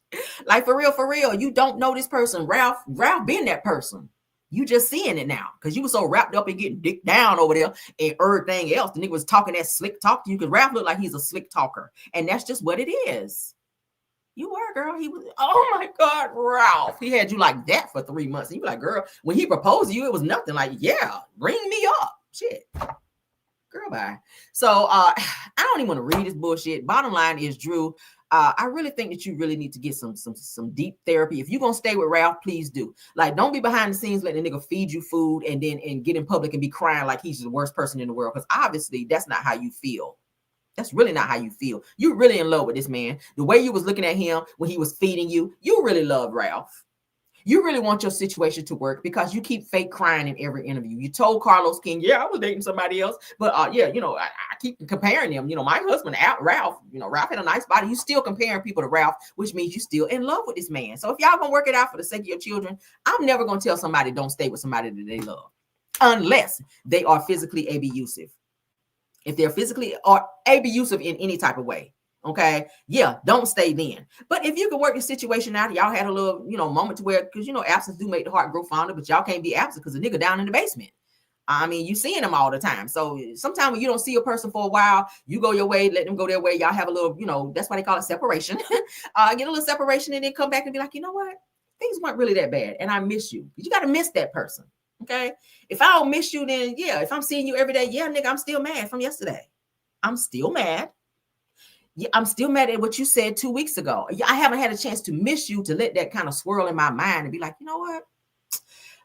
Like for real, you don't know this person. Ralph been that person. You just seeing it now because you were so wrapped up in getting dick down over there and everything else. The nigga was talking that slick talk to you because Ralph looked like he's a slick talker. And that's just what it is. You were, girl. He was, oh my God, Ralph. He had you like that for 3 months. And you were like, girl, when he proposed to you, it was nothing. Like, yeah, bring me up. Shit. Girl, bye. So I don't even want to read this bullshit. Bottom line is, Drew, I really think that you really need to get some deep therapy. If you're gonna stay with Ralph, please do. Like, don't be behind the scenes letting the nigga feed you food and get in public and be crying like he's the worst person in the world. Because obviously that's not how you feel. That's really not how you feel. You're really in love with this man. The way you was looking at him when he was feeding you, you really love Ralph. You really want your situation to work because you keep fake crying in every interview. You told Carlos King, yeah, I was dating somebody else. But yeah, you know, I keep comparing them. You know, my husband, Ralph, you know, Ralph had a nice body. You still comparing people to Ralph, which means you still in love with this man. So if y'all gonna work it out for the sake of your children, I'm never gonna tell somebody don't stay with somebody that they love unless they are physically abusive. If they're physically or abusive in any type of way, okay, yeah, don't stay then. But if you can work the situation out, y'all had a little, you know, moment to where, because you know, absence do make the heart grow fonder, but y'all can't be absent because the nigga down in the basement. I mean, you seeing them all the time. So sometimes when you don't see a person for a while, you go your way, let them go their way. Y'all have a little, you know, that's why they call it separation. Get a little separation and then come back and be like, you know what? Things weren't really that bad. And I miss you. You got to miss that person. Okay. If I don't miss you, then yeah, if I'm seeing you every day, yeah, nigga, I'm still mad from yesterday. I'm still mad. Yeah, I'm still mad at what you said 2 weeks ago. I haven't had a chance to miss you to let that kind of swirl in my mind and be like, you know what?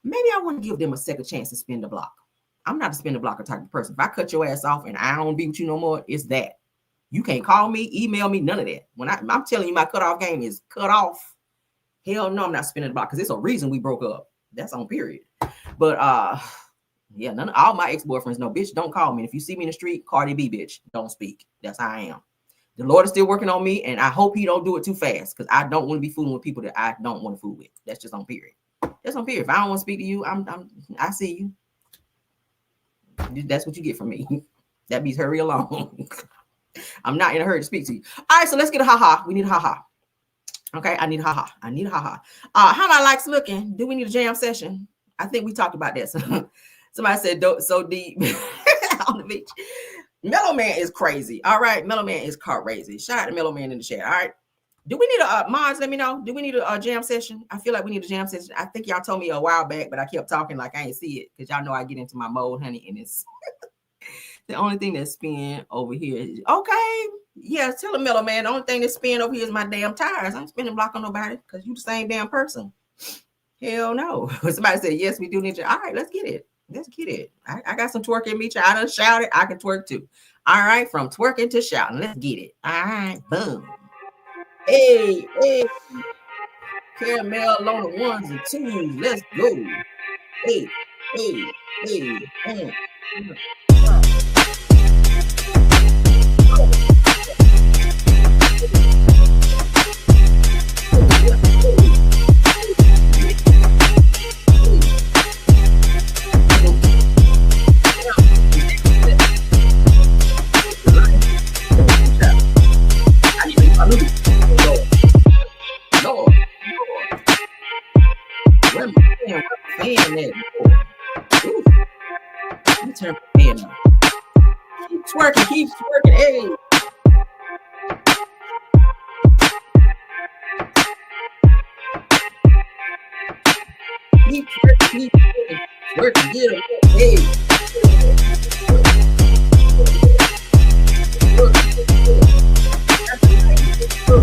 Maybe I want to give them a second chance to spin the block. I'm not a spin the blocker type of person. If I cut your ass off and I don't be with you no more, it's that. You can't call me, email me, none of that. When I'm telling you my cutoff game is cut off. Hell no, I'm not spinning the block because it's a reason we broke up. That's on period. But yeah, all my ex-boyfriends know, bitch, don't call me. If you see me in the street, Cardi B, bitch, don't speak. That's how I am. The Lord is still working on me, and I hope he don't do it too fast because I don't want to be fooling with people that I don't want to fool with. That's just on period. That's on period. If I don't want to speak to you, I see you. That's what you get from me. That means hurry along. I'm not in a hurry to speak to you. All right, so let's get a ha-ha. We need a ha-ha. Okay, I need a haha. I need a haha. How my likes looking? Do we need a jam session? I think we talked about that. Somebody said so deep on the beach. Mellow Man is crazy. All right, Mellow Man is crazy. Shout out to Mellow Man in the chat. All right. Do we need a mods? Let me know. Do we need a jam session? I feel like we need a jam session. I think y'all told me a while back, but I kept talking like I ain't see it because y'all know I get into my mode, honey, and it's the only thing that's spinning over here is okay. Yeah, tell him, Mellow Man. The only thing that's spinning over here is my damn tires. I ain't spinning block on nobody because you the same damn person. Hell no. Somebody said yes, we do need you. All right, let's get it. Let's get it. I got some twerking me. I done shouted. I can twerk too. All right, from twerking to shouting. Let's get it. All right, boom. Hey, hey. Caramel on the ones and twos. Let's go. Hey, hey, hey. Keep twerking, hey. Keep twerking, get him, hey. Let's go.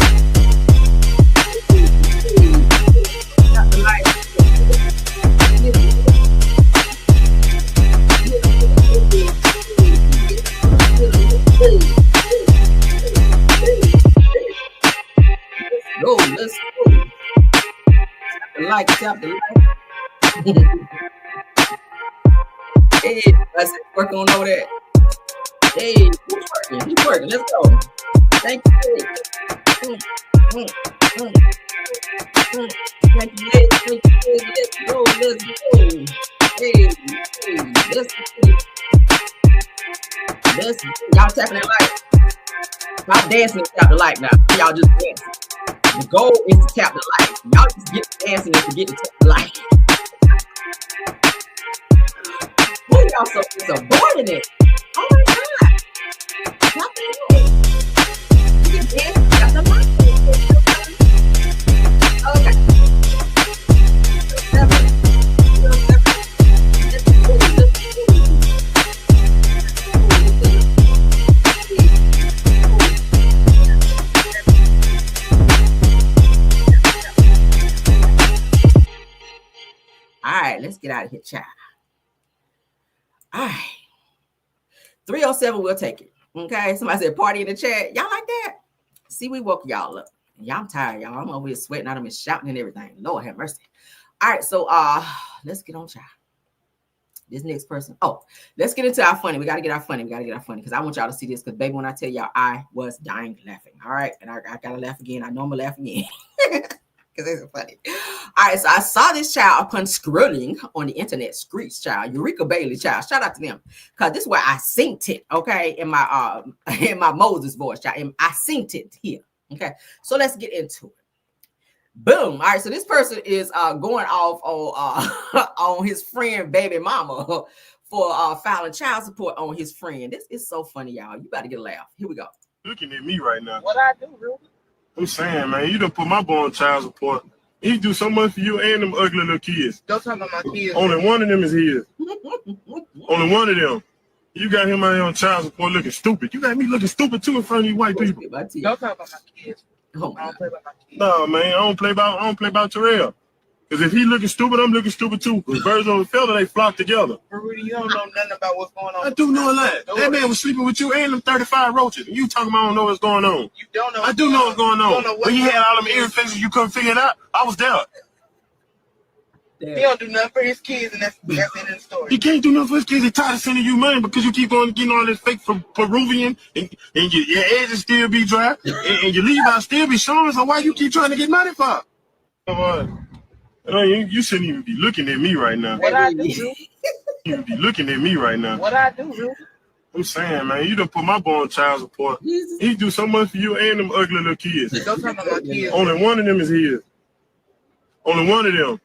Tap the like. Hey, I said work on over there. Hey, keep working. Let's go. Thank you. Thank you. Let's go. Hey, let's y'all tapping that light. Y'all dancing to tap the light now. Y'all just dancing. The goal is to tap the light. Y'all just get dancing and forget to tap the light. Who y'all so bored in it? Oh my God. Tap the light. You can dance, tap the light. Okay. All right, let's get out of here, child. All right. 307, we'll take it. Okay. Somebody said party in the chat. Y'all like that? See, we woke y'all up. Y'all, I'm tired, y'all. I'm over here sweating out of me, shouting and everything. Lord have mercy. All right, so let's get on, child. This next person. Oh, let's get into our funny. We gotta get our funny. Because I want y'all to see this. Because baby, when I tell y'all, I was dying laughing. All right. And I gotta laugh again. I know I'm gonna laugh again. Because it's funny. All right, so I saw this child upon scrolling on the internet. Screech child, Eureka Bailey child. Shout out to them, because this is where I synced it. Okay, in my Moses voice, child. And I synced it here. Okay, so let's get into it. Boom. All right, so this person is going off on on his friend baby mama for filing child support on his friend. This is so funny, y'all. You got to get a laugh. Here we go. Looking at me right now. What I do, really? I'm saying, man, you done put my boy on child support. He do so much for you and them ugly little kids. Don't talk about my kids. Only one of them is his. Only one of them. You got him out here on child support looking stupid. You got me looking stupid too in front of you white people. Don't talk about my kids. I don't play about my kids. No, man, I don't play about Terrell. Because if he looking stupid, I'm looking stupid too. Because birds on the feather, they flock together. Rudy, you don't know nothing about what's going on. I do know a lot. That man was sleeping with you and them 35 roaches. And you talking about I don't know what's going on. You don't know. I do know what's going on. When you had all them irritations you couldn't figure it out, I was there. He don't do nothing for his kids, and that's the end of the story. He can't do nothing for his kids. He's tired of sending you money because you keep on getting all this fake from Peruvian, and your edges still be dry, and your Levi's still be showing. So why you keep trying to get money for? You shouldn't even be looking at me right now. What I do, you shouldn't be looking at me right now. What I do, I'm saying, man, you done put my boy on child support. He do so much for you and them ugly little kids. Don't talk about my kids. Only one of them is his. Only one of them.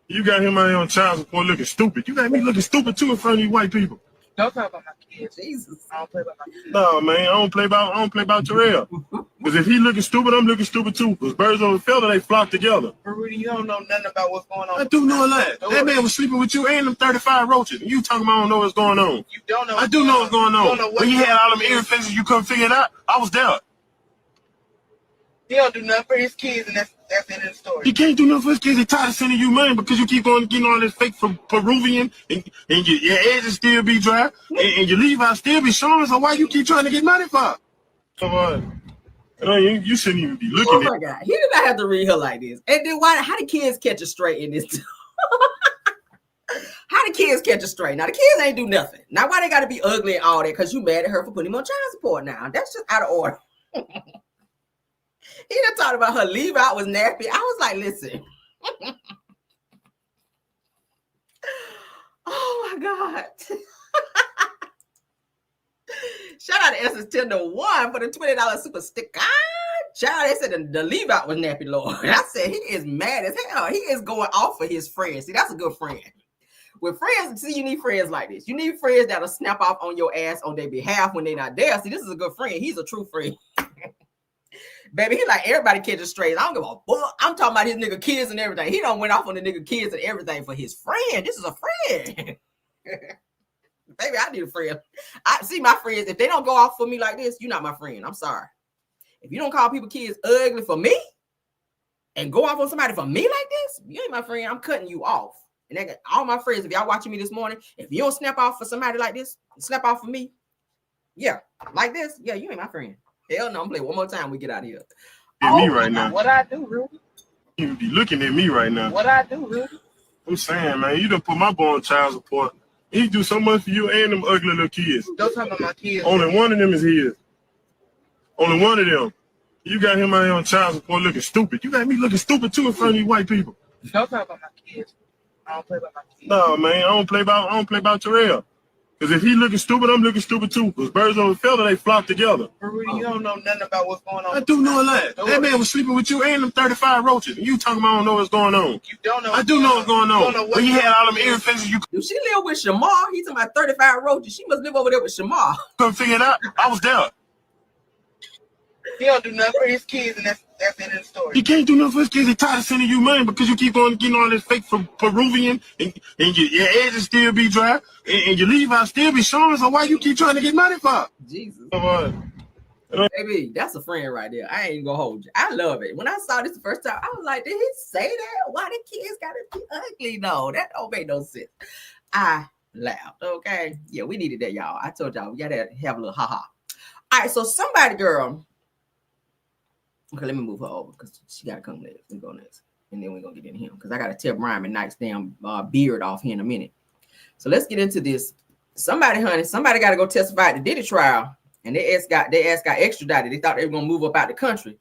You got him out here on child support looking stupid. You got me looking stupid too in front of you white people. Don't talk about my kids. Jesus. I don't play about my kids. No, man, I don't play about Terrell. Because if he looking stupid, I'm looking stupid too. Because birds of a feather, they flock together. But Rudy, you don't know nothing about what's going on. I do know a lot. That man was sleeping with you and them 35 roaches. And you talking about I don't know what's going on. You don't know. I do know what's going You on. don't know what When you going had all on. them ear faces, you couldn't figure it out. I was there. He don't do nothing for his kids, and that's the end of the story. He can't do nothing for his kids. They tired of sending you money because you keep on getting all this fake from Peruvian, and your edges still be dry, and your Levi's still be showing. So why you keep trying to get money for? Come on. You shouldn't even be looking Oh at my God. He did not have to read her like this. And then how the kids catch a straight in this? How the kids catch a straight? Now, the kids ain't do nothing. Now, why they got to be ugly and all that? Because you mad at her for putting him on child support now. That's just out of order. He done talked about her leave out was nappy. I was like, listen. Oh, my God. Shout out to Essence 10-1 for the $20 super sticker. Child, they said the leave out was nappy, Lord. I said, he is mad as hell. He is going off for his friends. See, that's a good friend. With friends, see, you need friends like this. You need friends that'll snap off on your ass on their behalf when they're not there. See, this is a good friend. He's a true friend. Baby, he like everybody catches strays. I don't give a fuck. I'm talking about his nigga kids and everything. He done went off on the nigga kids and everything for his friend. This is a friend. Baby, I need a friend. I see my friends. If they don't go off for me like this, you're not my friend. I'm sorry. If you don't call people kids ugly for me and go off on somebody for me like this, you ain't my friend. I'm cutting you off. And that, all my friends, if y'all watching me this morning, if you don't snap off for somebody like this, snap off for me. Yeah, like this. Yeah, you ain't my friend. Hell no, I'm playing one more time. We get out of here. at me right now. What I do, Rudy? You be looking at me right now. What I do, Rudy? I'm saying, man, you done put my boy on child support. He do so much for you and them ugly little kids. Don't talk about my kids. Only one of them is his. Only one of them. You got him out here on child support looking stupid. You got me looking stupid too in front of you white people. Don't talk about my kids. I don't play about my kids. No, man, I don't play about Terrell. Because if he looking stupid, I'm looking stupid too. Because birds of a feather, they flock together. But Rudy, you don't know nothing about what's going on. I do know a lot. That man was sleeping with you and them 35 roaches. And you talking about I don't know what's going on. You don't know. I do know what's going on. When you had all them ear faces, you Do she live with Shamar? He's talking about 35 roaches. She must live over there with Shamar. couldn't figure it out. I was there. He don't do nothing for his kids, and that's the end of the story. He can't do nothing for his kids. They tired of sending you money because you keep on getting all this fake from Peruvian, and your edges still be dry, and your Levi's still be showing. So why you keep trying to get money for? Jesus. Come on. Baby, that's a friend right there. I ain't gonna hold you. I love it. When I saw this the first time, I was like, did he say that? Why the kids gotta be ugly? No, that don't make no sense. I laughed. Okay. Yeah, we needed that, y'all. I told y'all we gotta have a little haha. All right, so somebody, girl. Okay, let me move her over because she gotta come next. We go next. And then we're gonna get into him. Because I gotta tell Brian McKnight's damn beard off here in a minute. So let's get into this. Somebody gotta go testify at the Diddy trial. And they ass got extradited. They thought they were gonna move up out the country.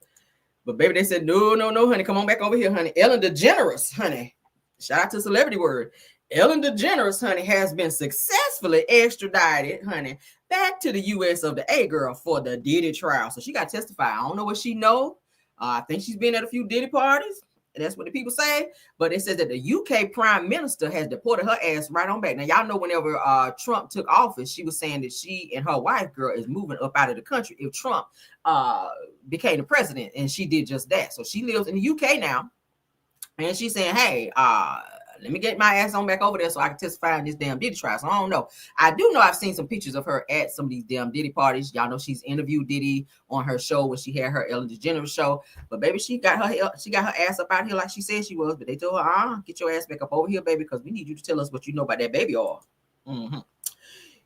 But baby, they said, no, honey. Come on back over here, honey. Ellen DeGeneres, honey. Shout out to Celebrity Word. Ellen DeGeneres, honey, has been successfully extradited, honey, back to the U.S. of the A-girl for the Diddy trial. So she got to testify. I don't know what she know. I think she's been at a few Diddy parties. That's what the people say. But it says that the UK Prime Minister has deported her ass right on back. Now, y'all know whenever Trump took office, she was saying that she and her wife, girl, is moving up out of the country if Trump became the president. And she did just that. So she lives in the UK now. And she's saying, hey, let me get my ass on back over there so I can testify in this damn Diddy trial. So I don't know. I do know I've seen some pictures of her at some of these damn Diddy parties. Y'all know she's interviewed Diddy on her show when she had her Ellen DeGeneres show. But baby, she got her ass up out here like she said she was. But they told her, get your ass back up over here, baby, because we need you to tell us what you know about that baby oil. Mm-hmm.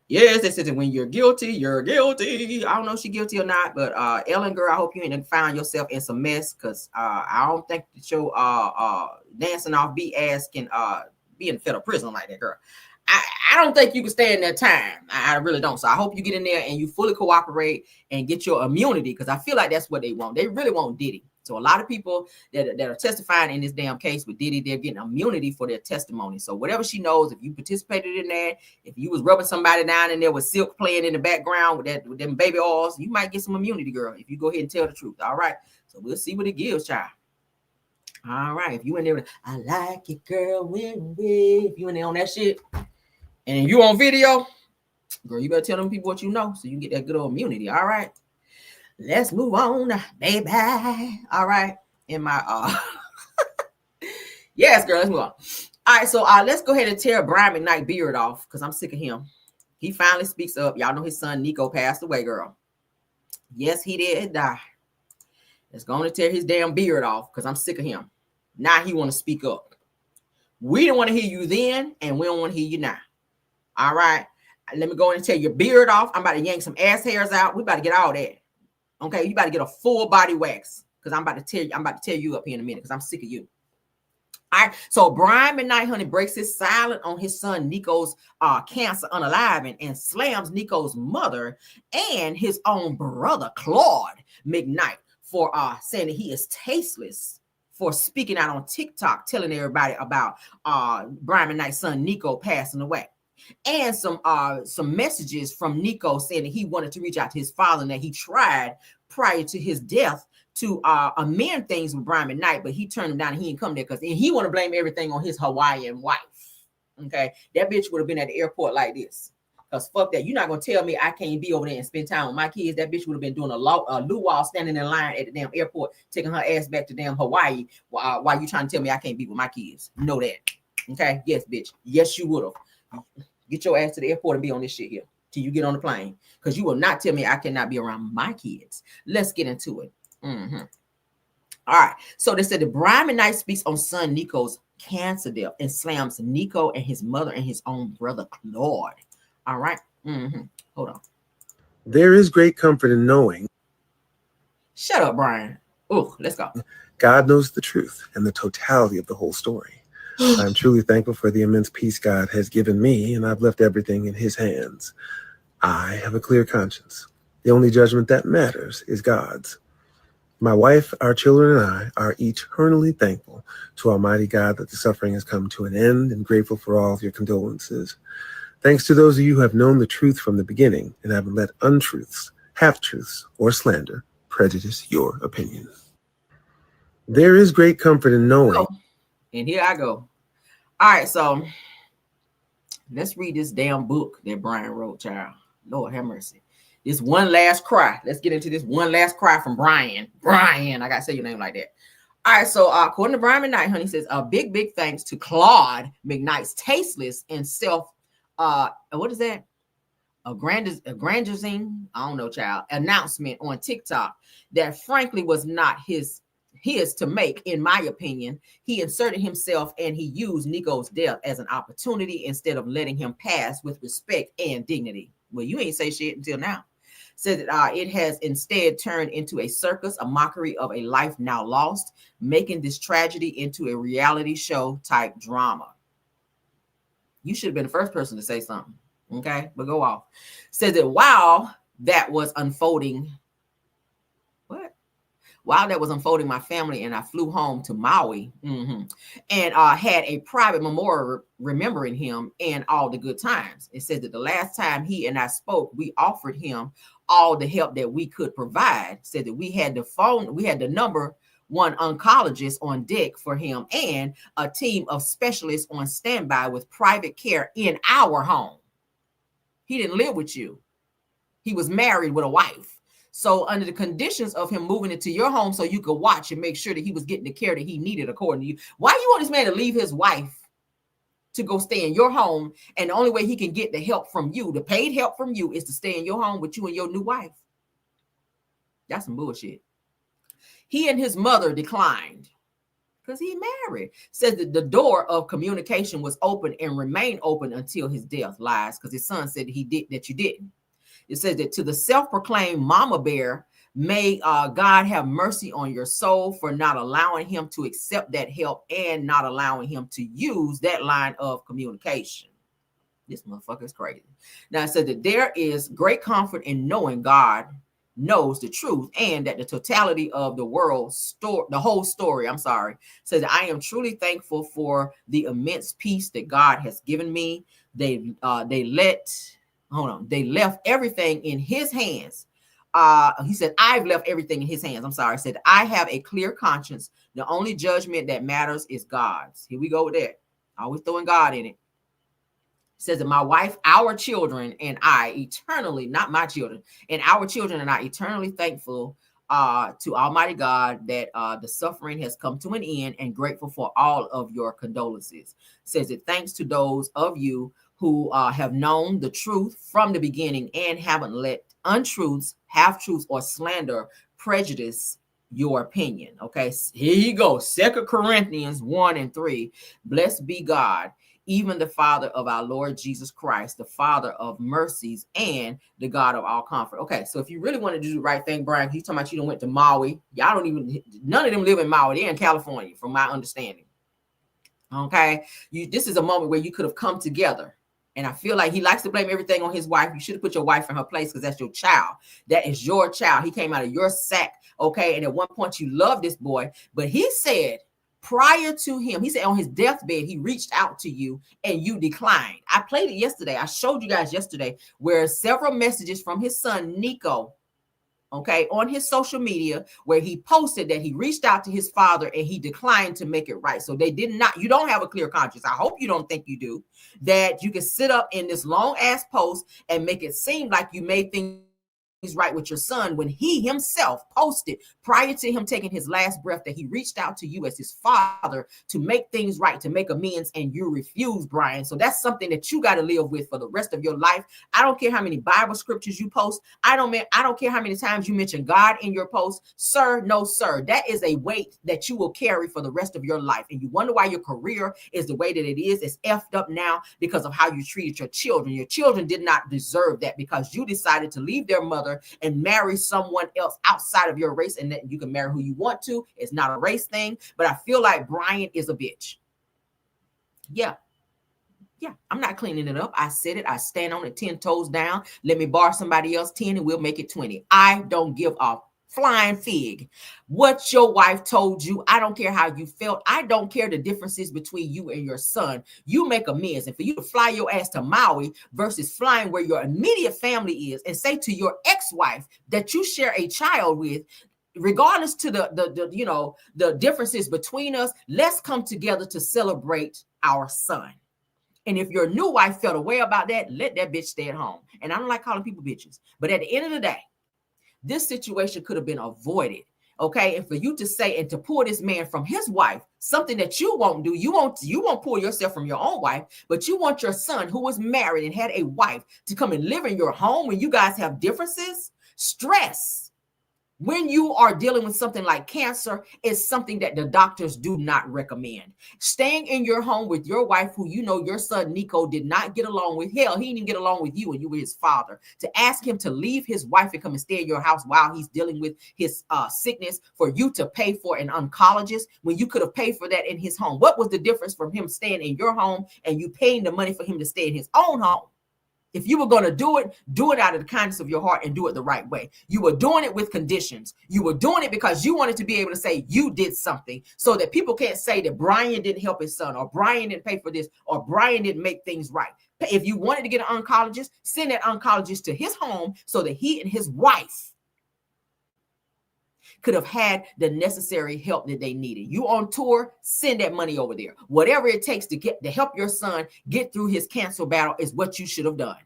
Yes, they said that when you're guilty, you're guilty. I don't know if she's guilty or not, but Ellen, girl, I hope you ain't find yourself in some mess because I don't think that your dancing off beat ass can be in federal prison like that, girl. I don't think you can stay in that time. I really don't. So I hope you get in there and you fully cooperate and get your immunity because I feel like that's what they want. They really want Diddy. So a lot of people that are testifying in this damn case with Diddy, they're getting immunity for their testimony. So whatever she knows, if you participated in that, if you was rubbing somebody down and there was silk playing in the background with them baby oils, you might get some immunity, girl, if you go ahead and tell the truth. All right. So we'll see what it gives, child. All right. If you in there, I like it, girl. If you in there on that shit and you on video, girl, you better tell them people what you know so you can get that good old immunity. All right. Let's move on, baby. All right. In my yes, girl, let's move on. All right, so let's go ahead and tear Brian McKnight beard off because I'm sick of him. He finally speaks up. Y'all know his son Nico passed away, girl. Yes, he did die. Let's go on and tear his damn beard off because I'm sick of him. Now he want to speak up. We didn't want to hear you then, and we don't want to hear you now. All right. Let me go and tear your beard off. I'm about to yank some ass hairs out. We about to get all that. Okay, you about to get a full body wax because I'm about to tear you up here in a minute because I'm sick of you. All right, so Brian McKnight, honey, breaks his silence on his son Nico's cancer unaliving and slams Nico's mother and his own brother Claude McKnight for saying that he is tasteless for speaking out on TikTok, telling everybody about Brian McKnight's son Nico passing away. And some messages from Nico saying that he wanted to reach out to his father and that he tried prior to his death to amend things with Brian McKnight, but he turned him down and he didn't come there because he want to blame everything on his Hawaiian wife. Okay, that bitch would have been at the airport like this. Because fuck that. You're not going to tell me I can't be over there and spend time with my kids. That bitch would have been doing a luau standing in line at the damn airport, taking her ass back to damn Hawaii while you trying to tell me I can't be with my kids. Know that. Okay, yes, bitch. Yes, you would have. Get your ass to the airport and be on this shit here till you get on the plane. Because you will not tell me I cannot be around my kids. Let's get into it. All right. So they said that Brian McKnight speaks on son Nico's cancer death and slams Nico and his mother and his own brother Claude. All right. Hold on. There is great comfort in knowing. Shut up, Brian. Oh, let's go. God knows the truth and the totality of the whole story. I'm truly thankful for the immense peace God has given me, and I've left everything in his hands. I have a clear conscience. The only judgment that matters is God's. My wife, our children, and I are eternally thankful to Almighty God that the suffering has come to an end and grateful for all of your condolences. Thanks to those of you who have known the truth from the beginning and haven't let untruths, half-truths, or slander prejudice your opinion. There is great comfort in knowing. And here I go. All right, so let's read this damn book that Brian wrote, child. Lord have mercy. This one last cry. Let's get into this one last cry from Brian. Brian, I got to say your name like that. All right, so according to Brian McKnight, honey, says a big thanks to Claude McKnight's tasteless and what is that? Aggrandizing, I don't know, child, announcement on TikTok that frankly was not his to make, in my opinion. He inserted himself and he used Nico's death as an opportunity instead of letting him pass with respect and dignity. Well, you ain't say shit until now. Said that it has instead turned into a circus, a mockery of a life now lost, making this tragedy into a reality show type drama. You should have been the first person to say something. Okay, but go off. Says that while that was unfolding, my family and I flew home to Maui and had a private memorial remembering him and all the good times. It says that the last time he and I spoke, we offered him all the help that we could provide. Said that we had the number one oncologist on deck for him and a team of specialists on standby with private care in our home. He didn't live with you. He was married with a wife. So under the conditions of him moving into your home so you could watch and make sure that he was getting the care that he needed according to you. Why do you want this man to leave his wife to go stay in your home? And the only way he can get the help from you, the paid help from you, is to stay in your home with you and your new wife. That's some bullshit. He and his mother declined because he married. Says that the door of communication was open and remained open until his death. Lies, because his son said that you didn't. It says that to the self-proclaimed mama bear, may God have mercy on your soul for not allowing him to accept that help and not allowing him to use that line of communication. This motherfucker is crazy. Now it said that there is great comfort in knowing God knows the truth, and that the totality of the world the whole story, says I am truly thankful for the immense peace that God has given me. They left everything in his hands. He said, I've left everything in his hands. Said, I have a clear conscience. The only judgment that matters is God's. Here we go with that. Always throwing God in it. Says that my wife, our children, and I eternally, not my children, and our children and I eternally thankful to Almighty God that the suffering has come to an end, and grateful for all of your condolences. Says that thanks to those of you who have known the truth from the beginning and haven't let untruths, half-truths, or slander prejudice your opinion. Okay, here you go. 2 Corinthians 1:3. Blessed be God, even the Father of our Lord Jesus Christ, the Father of mercies and the God of all comfort. Okay, so if you really want to do the right thing, Brian, he's talking about you went to Maui. Y'all don't even, none of them live in Maui. They're in California, from my understanding. Okay, this is a moment where you could have come together. And I feel like he likes to blame everything on his wife. You should have put your wife in her place, because that's your child. That is your child. He came out of your sack. Okay, and at one point you loved this boy, but he said, prior to him, he said on his deathbed, he reached out to you and you declined. I played it yesterday. I showed you guys yesterday where several messages from his son, Nico, okay, on his social media, where he posted that he reached out to his father and he declined to make it right. So they did not, you don't have a clear conscience. I hope you don't think you do, that you can sit up in this long ass post and make it seem like you made things right with your son, when he himself posted prior to him taking his last breath that he reached out to you as his father to make things right, to make amends, and you refused, Brian. So that's something that you got to live with for the rest of your life. I don't care how many Bible scriptures you post. I don't care how many times you mention God in your post. Sir, no, sir. That is a weight that you will carry for the rest of your life. And you wonder why your career is the way that it is. It's effed up now because of how you treated your children. Your children did not deserve that, because you decided to leave their mother and marry someone else outside of your race, and that you can marry who you want to. It's not a race thing, but I feel like Brian is a bitch. Yeah, I'm not cleaning it up. I said it. I stand on it 10 toes down. Let me borrow somebody else 10 and we'll make it 20. I don't give a flying fig what your wife told you. I don't care how you felt. I don't care the differences between you and your son. You make amends. And for you to fly your ass to Maui versus flying where your immediate family is, and say to your ex-wife that you share a child with, regardless to the differences between us, let's come together to celebrate our son. And if your new wife felt a way about that, let that bitch stay at home. And I don't like calling people bitches, but at the end of the day, this situation could have been avoided. Okay. And for you to say and to pull this man from his wife, something that you won't do, you won't pull yourself from your own wife, but you want your son, who was married and had a wife, to come and live in your home when you guys have differences. Stress, when you are dealing with something like cancer, is something that the doctors do not recommend. Staying in your home with your wife, who you know your son Nico did not get along with. Hell, he didn't even get along with you, and you were his father. To ask him to leave his wife and come and stay in your house while he's dealing with his sickness, for you to pay for an oncologist when you could have paid for that in his home. What was the difference from him staying in your home and you paying the money for him to stay in his own home? If you were going to do it out of the kindness of your heart and do it the right way. You were doing it with conditions. You were doing it because you wanted to be able to say you did something, so that people can't say that Brian didn't help his son, or Brian didn't pay for this, or Brian didn't make things right. If you wanted to get an oncologist, send that oncologist to his home so that he and his wife could have had the necessary help that they needed. You on tour, send that money over there. Whatever it takes to help your son get through his cancer battle is what you should have done.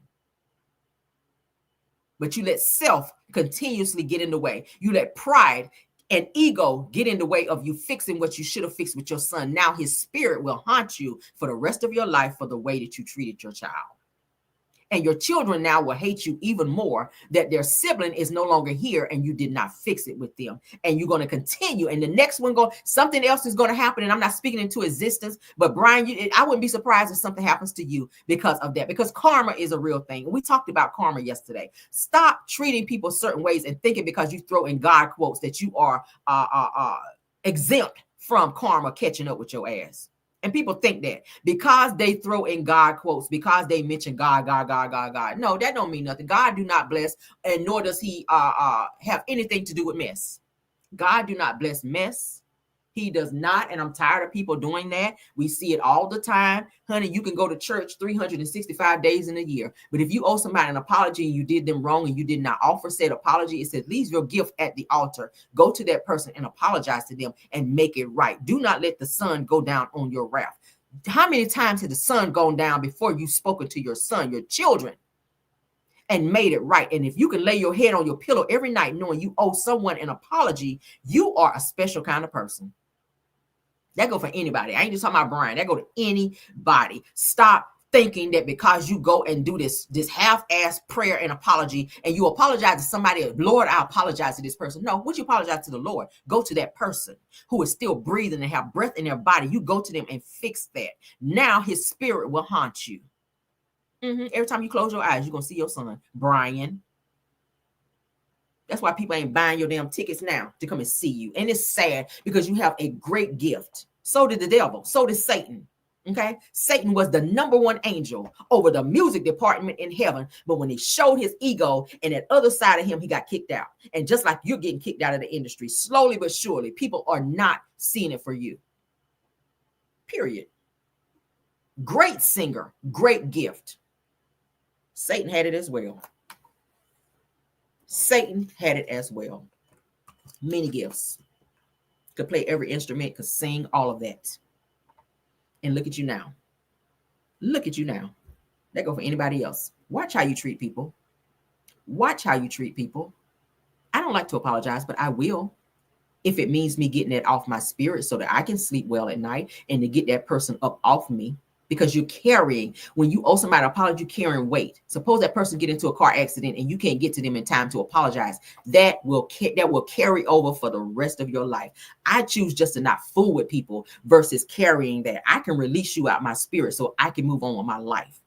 But you let self continuously get in the way. You let pride and ego get in the way of you fixing what you should have fixed with your son. Now his spirit will haunt you for the rest of your life for the way that you treated your child. And your children now will hate you even more that their sibling is no longer here and you did not fix it with them. And you're going to continue. And the next one, something else is going to happen. And I'm not speaking into existence, but Brian, I wouldn't be surprised if something happens to you because of that, because karma is a real thing. We talked about karma yesterday. Stop treating people certain ways and thinking because you throw in God quotes that you are exempt from karma catching up with your ass. And people think that because they throw in God quotes, because they mention God. No, that don't mean nothing. God do not bless, and nor does he have anything to do with mess. God do not bless mess. He does not, and I'm tired of people doing that. We see it all the time. Honey, you can go to church 365 days in a year. But if you owe somebody an apology and you did them wrong and you did not offer said apology, it says, leave your gift at the altar. Go to that person and apologize to them and make it right. Do not let the sun go down on your wrath. How many times has the sun gone down before you've spoken to your son, your children, and made it right? And if you can lay your head on your pillow every night knowing you owe someone an apology, you are a special kind of person. That go for anybody. I ain't just talking about Brian. That go to anybody. Stop thinking that because you go and do this half-ass prayer and apology and you apologize to somebody, Lord, I apologize to this person. No, would you apologize to the Lord? Go to that person who is still breathing and have breath in their body. You go to them and fix that. Now his spirit will haunt you. Every time you close your eyes, you're going to see your son, Brian. That's why people ain't buying your damn tickets now to come and see you. And it's sad because you have a great gift. So did the devil. So did Satan. Okay. Satan was the #1 angel over the music department in heaven. But when he showed his ego and that other side of him, he got kicked out. And just like you're getting kicked out of the industry, slowly but surely, people are not seeing it for you. Period. Great singer, great gift. Satan had it as well. Satan had it as well. Many gifts. Could play every instrument, could sing, all of that. And look at you now. Look at you now. That go for anybody else. Watch how you treat people. Watch how you treat people. I don't like to apologize, but I will. If it means me getting that off my spirit so that I can sleep well at night and to get that person up off me. Because you're carrying, when you owe somebody an apology, you're carrying weight. Suppose that person get into a car accident and you can't get to them in time to apologize. That will carry over for the rest of your life. I choose just to not fool with people versus carrying that. I can release you out my spirit so I can move on with my life.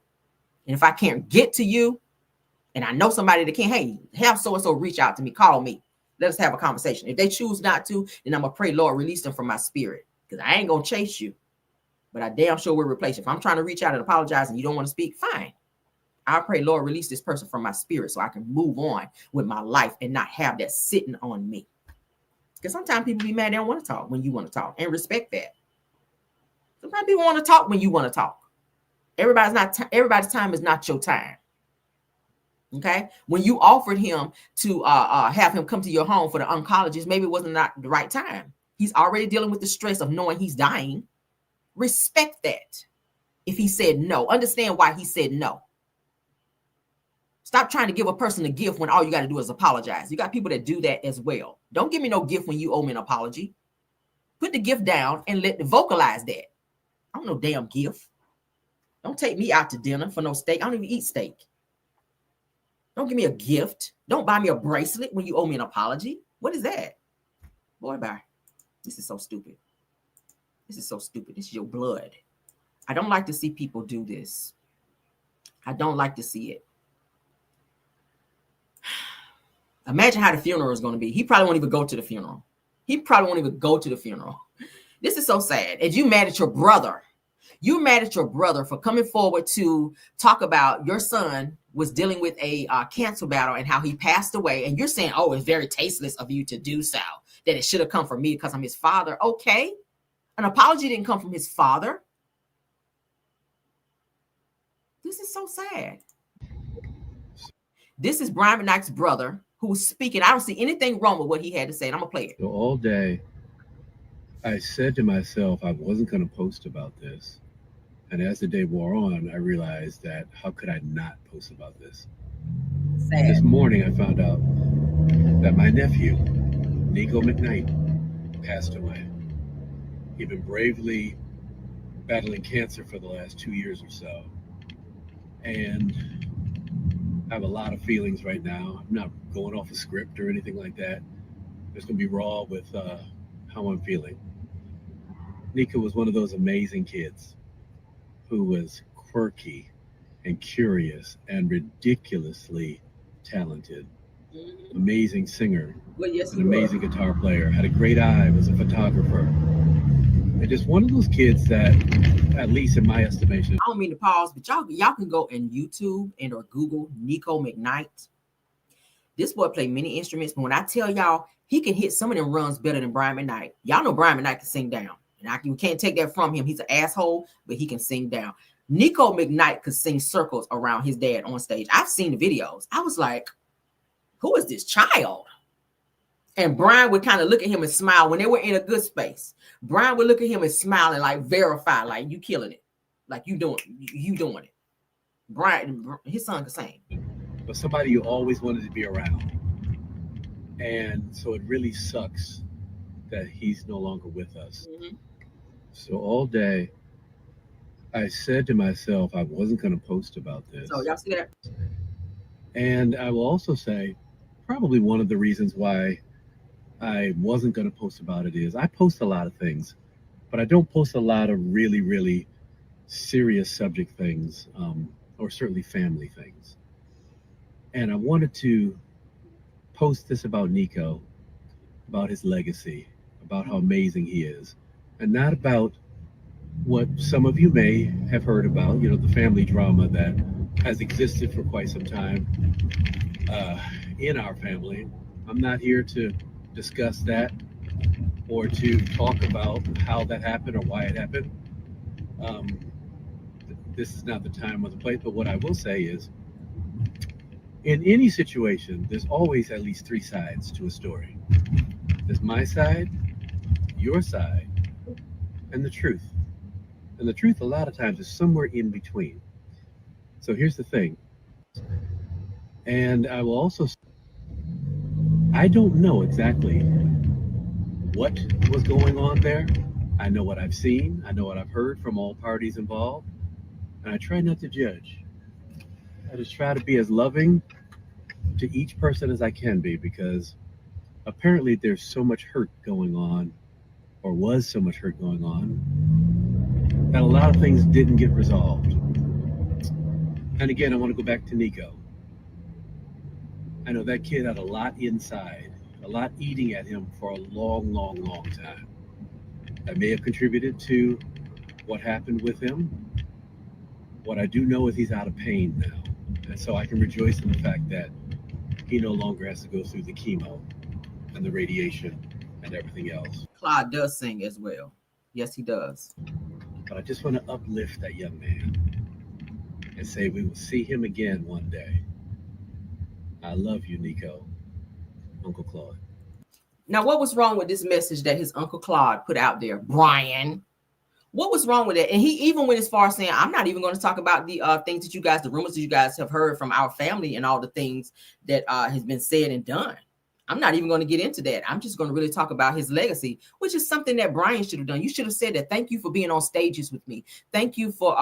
And if I can't get to you, and I know somebody that can, hey, have so-and-so reach out to me, call me. Let us have a conversation. If they choose not to, then I'm going to pray, Lord, release them from my spirit. Because I ain't going to chase you. But I damn sure will replace you. If I'm trying to reach out and apologize and you don't want to speak, fine. I pray, Lord, release this person from my spirit so I can move on with my life and not have that sitting on me. Because sometimes people be mad they don't want to talk when you want to talk, and respect that. Sometimes people want to talk when you want to talk. Everybody's time is not your time. Okay? When you offered him to have him come to your home for the oncologist, maybe it wasn't not the right time. He's already dealing with the stress of knowing he's dying. Respect that. If he said no, understand why he said no. Stop trying to give a person a gift when all you got to do is apologize. You got people that do that as well. Don't give me no gift when you owe me an apology. Put the gift down and vocalize that. I don't know damn gift. Don't take me out to dinner for no steak. I don't even eat steak. Don't give me a gift. Don't buy me a bracelet when you owe me an apology. What is that? Boy, bye. This is so stupid. This is so stupid. This is your blood. I don't like to see people do this. I don't like to see it. Imagine how the funeral is going to be. He probably won't even go to the funeral. This is so sad. And you mad at your brother. You're mad at your brother for coming forward to talk about your son was dealing with a cancer battle and how he passed away. And you're saying, oh, it's very tasteless of you to do so. That it should have come from me because I'm his father. Okay. An apology didn't come from his father. This is so sad. This is Brian McKnight's brother who's speaking. I don't see anything wrong with what he had to say. And I'm going to play it. So all day, I said to myself, I wasn't going to post about this. And as the day wore on, I realized that how could I not post about this? Sad. This morning, I found out that my nephew, Nico McKnight, passed away. He'd been bravely battling cancer for the last 2 years or so. And I have a lot of feelings right now. I'm not going off a script or anything like that. Just going to be raw with how I'm feeling. Nico was one of those amazing kids who was quirky and curious and ridiculously talented. Amazing singer, Well, yes, an amazing guitar player, had a great eye, was a photographer. And just one of those kids that, at least in my estimation, I don't mean to pause, but y'all can go and YouTube and or Google Nico McKnight. This boy play many instruments, but when I tell y'all, he can hit some of them runs better than Brian McKnight. Y'all know Brian McKnight can sing down. And you can't take that from him. He's an asshole, but he can sing down. Nico McKnight could sing circles around his dad on stage. I've seen the videos. I was like, who is this child? And Brian would kind of look at him and smile when they were in a good space. Brian would look at him and smile and like verify, like you killing it. Like you doing it. Brian, his son could sing. But somebody you always wanted to be around. And so it really sucks that he's no longer with us. Mm-hmm. So all day, I said to myself, I wasn't going to post about this. So y'all see that? And I will also say, probably one of the reasons why I wasn't going to post about it is I post a lot of things, but I don't post a lot of really, really serious subject things, or certainly family things. And I wanted to post this about Nico, about his legacy, about how amazing he is, and not about what some of you may have heard about, the family drama that has existed for quite some time in our family. I'm not here to discuss that or to talk about how that happened or why it happened. This is not the time or the place, but what I will say is, in any situation, there's always at least three sides to a story. There's my side, your side, and the truth. And the truth a lot of times is somewhere in between. So here's the thing. And I will also say, I don't know exactly what was going on there. I know what I've seen. I know what I've heard from all parties involved. And I try not to judge. I just try to be as loving to each person as I can be, because apparently there's so much hurt going on, or was so much hurt going on, that a lot of things didn't get resolved. And again, I want to go back to Nico. I know that kid had a lot inside, a lot eating at him for a long, long, long time. That may have contributed to what happened with him. What I do know is he's out of pain now. And so I can rejoice in the fact that he no longer has to go through the chemo and the radiation and everything else. Claude does sing as well. Yes, he does. But I just want to uplift that young man and say we will see him again one day. I love you, Nico. Uncle Claude. Now, what was wrong with this message that his Uncle Claude put out there, Brian? What was wrong with it? And he even went as far as saying, I'm not even going to talk about the things that you guys, the rumors that you guys have heard from our family and all the things that has been said and done. I'm not even going to get into that. I'm just going to really talk about his legacy, which is something that Brian should have done. You should have said that. Thank you for being on stages with me. Thank you for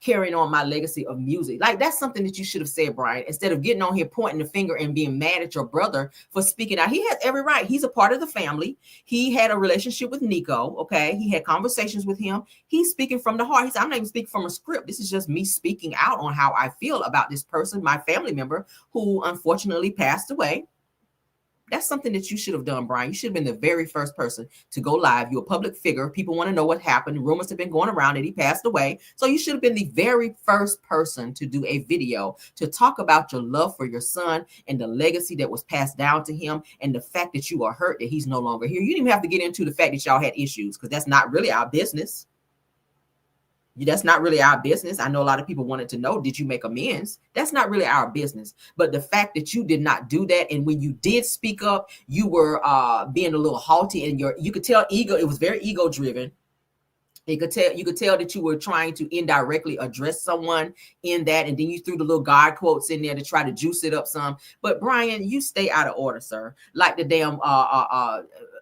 carrying on my legacy of music. Like, that's something that you should have said, Brian, instead of getting on here pointing the finger and being mad at your brother for speaking out. He has every right. He's a part of the family. He had a relationship with Nico. Okay. He had conversations with him. He's speaking from the heart. He said, I'm not even speaking from a script. This is just me speaking out on how I feel about this person, my family member, who unfortunately passed away. That's something that you should have done, Brian. You should have been the very first person to go live. You're a public figure. People want to know what happened. Rumors have been going around that he passed away. So you should have been the very first person to do a video to talk about your love for your son and the legacy that was passed down to him and the fact that you are hurt that he's no longer here. You didn't even have to get into the fact that y'all had issues, because that's not really our business. That's not really our business. I know a lot of people wanted to know, did you make amends? That's not really our business. But the fact that you did not do that, and when you did speak up, you were being a little haughty, and you could tell it was very ego driven. You could tell that you were trying to indirectly address someone in that, and then you threw the little God quotes in there to try to juice it up some. But Brian, you stay out of order, sir. Like the damn